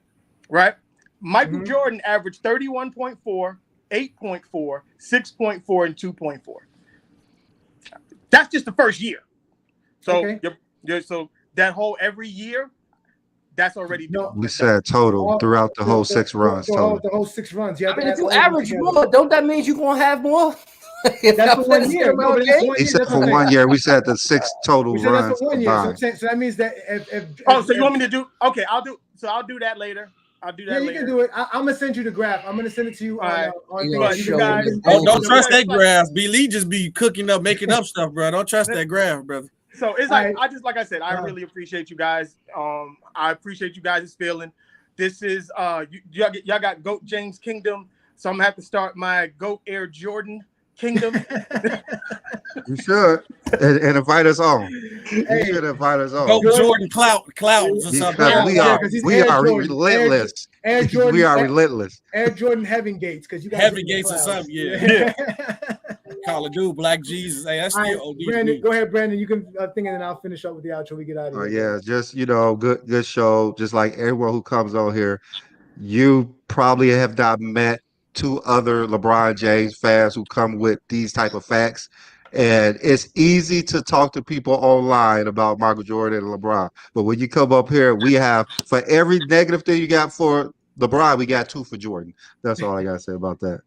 Right? Michael Jordan averaged 31.4, 8.4, 6.4, and 2.4. That's just the first year. So, so that whole every year, that's already done. We said total throughout the whole 6 runs. The whole 6 runs. Yeah, if you average more, don't that mean you're going to have more? That's for 1 year. He said for 1 year. We said the 6 total runs. That's for 1 year. So that means that so you want me to do? Okay, I'll do that later. I'll do that later. You can do it. I'm gonna send you the graph. I'm gonna send it to you. Don't trust that graph. B. Lee just be cooking up, making up stuff, bro. Don't trust that graph, brother. So it's like like I said, I really appreciate you guys. I appreciate you guys' feeling. This is y'all got GOAT James Kingdom, so I'm gonna have to start my GOAT Air Jordan Kingdom. You should and invite us on. You should invite us on. GOAT Jordan clouds or something. We are relentless. Air Jordan, we are relentless. Air Jordan Heaven Gates, because you got Heaven Gates or something. Yeah. Call it dude, Black Jesus. Hey, that's still OD. Brandon, go ahead, Brandon. You can think, and then I'll finish up with the outro. We get out of here. Yeah, just good show. Just like everyone who comes on here, you probably have not met 2 other LeBron James fans who come with these type of facts. And it's easy to talk to people online about Michael Jordan and LeBron. But when you come up here, we have, for every negative thing you got for LeBron, we got 2 for Jordan. That's all I got to say about that.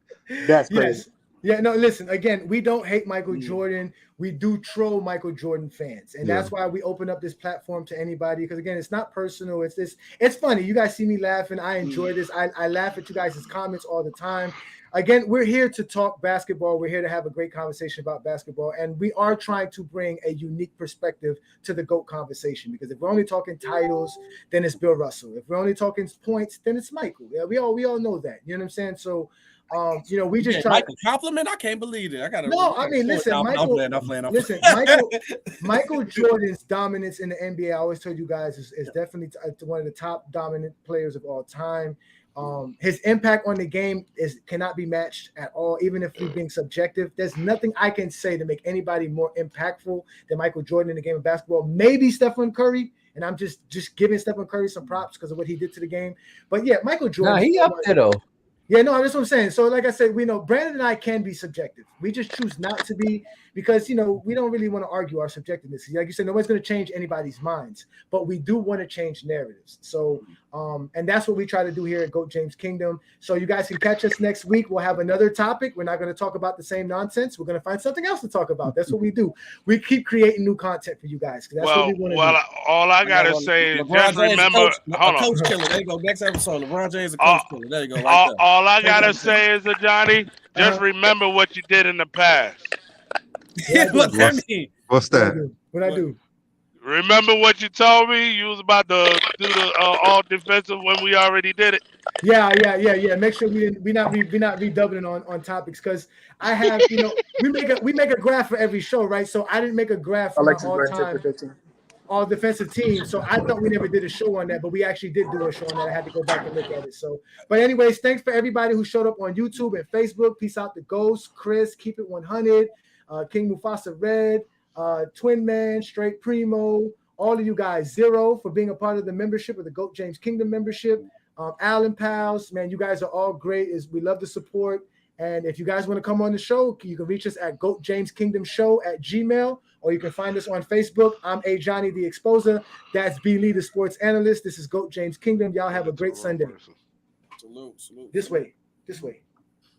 That's crazy. Yes. Yeah, no, listen, again, we don't hate Michael Jordan. We do troll Michael Jordan fans. And that's why we open up this platform to anybody. Because, again, it's not personal. It's funny. You guys see me laughing. I enjoy this. I laugh at you guys' comments all the time. Again, we're here to talk basketball. We're here to have a great conversation about basketball. And we are trying to bring a unique perspective to the GOAT conversation. Because if we're only talking titles, then it's Bill Russell. If we're only talking points, then it's Michael. Yeah, we all know that. You know what I'm saying? So, we just try. Michael compliment. I can't believe it. Michael Jordan's dominance in the NBA. I always told you guys is definitely one of the top dominant players of all time. His impact on the game cannot be matched at all, even if we're being subjective. There's nothing I can say to make anybody more impactful than Michael Jordan in the game of basketball. Maybe Stephen Curry, and I'm just giving Stephen Curry some props because of what he did to the game. But yeah, Michael Jordan. Nah, he up there though. Yeah, no, that's what I'm saying. So, like I said, we know Brandon and I can be subjective. We just choose not to be because, we don't really want to argue our subjectiveness. Like you said, nobody's going to change anybody's minds, but we do want to change narratives. So, and that's what we try to do here at GOAT James Kingdom. So you guys can catch us next week. We'll have another topic. We're not going to talk about the same nonsense. We're going to find something else to talk about. That's what we do. We keep creating new content for you guys. That's what we want to do. All I got to say is just remember. Hold on. Coach killer. There you go. Next episode, LeBron James, a coach killer. There you go. Right there. All I got to say is, Johnny, just remember what you did in the past. What's that mean? What's that? What I do? Remember what you told me? You was about to do the all defensive when we already did it. Yeah. Make sure we not redoubling on topics, because I have, we make a graph for every show, right? So I didn't make a graph for my all-time all defensive team. So I thought we never did a show on that, but we actually did do a show on that. I had to go back and look at it. So, but anyways, thanks for everybody who showed up on YouTube and Facebook. Peace out to Ghost, Chris, Keep It 100, King Mufasa Red, Twin Man, Straight Primo, all of you guys, Zero for being a part of the membership of the GOAT James Kingdom membership. Alan Pals, man, you guys are all great. We love the support. And if you guys want to come on the show, you can reach us at GoatJamesKingdomShow@gmail.com, or you can find us on Facebook. I'm A. Johnny the Exposer. That's B. Lee the Sports Analyst. This is GOAT James Kingdom. Y'all have a great Sunday. Salute. This way.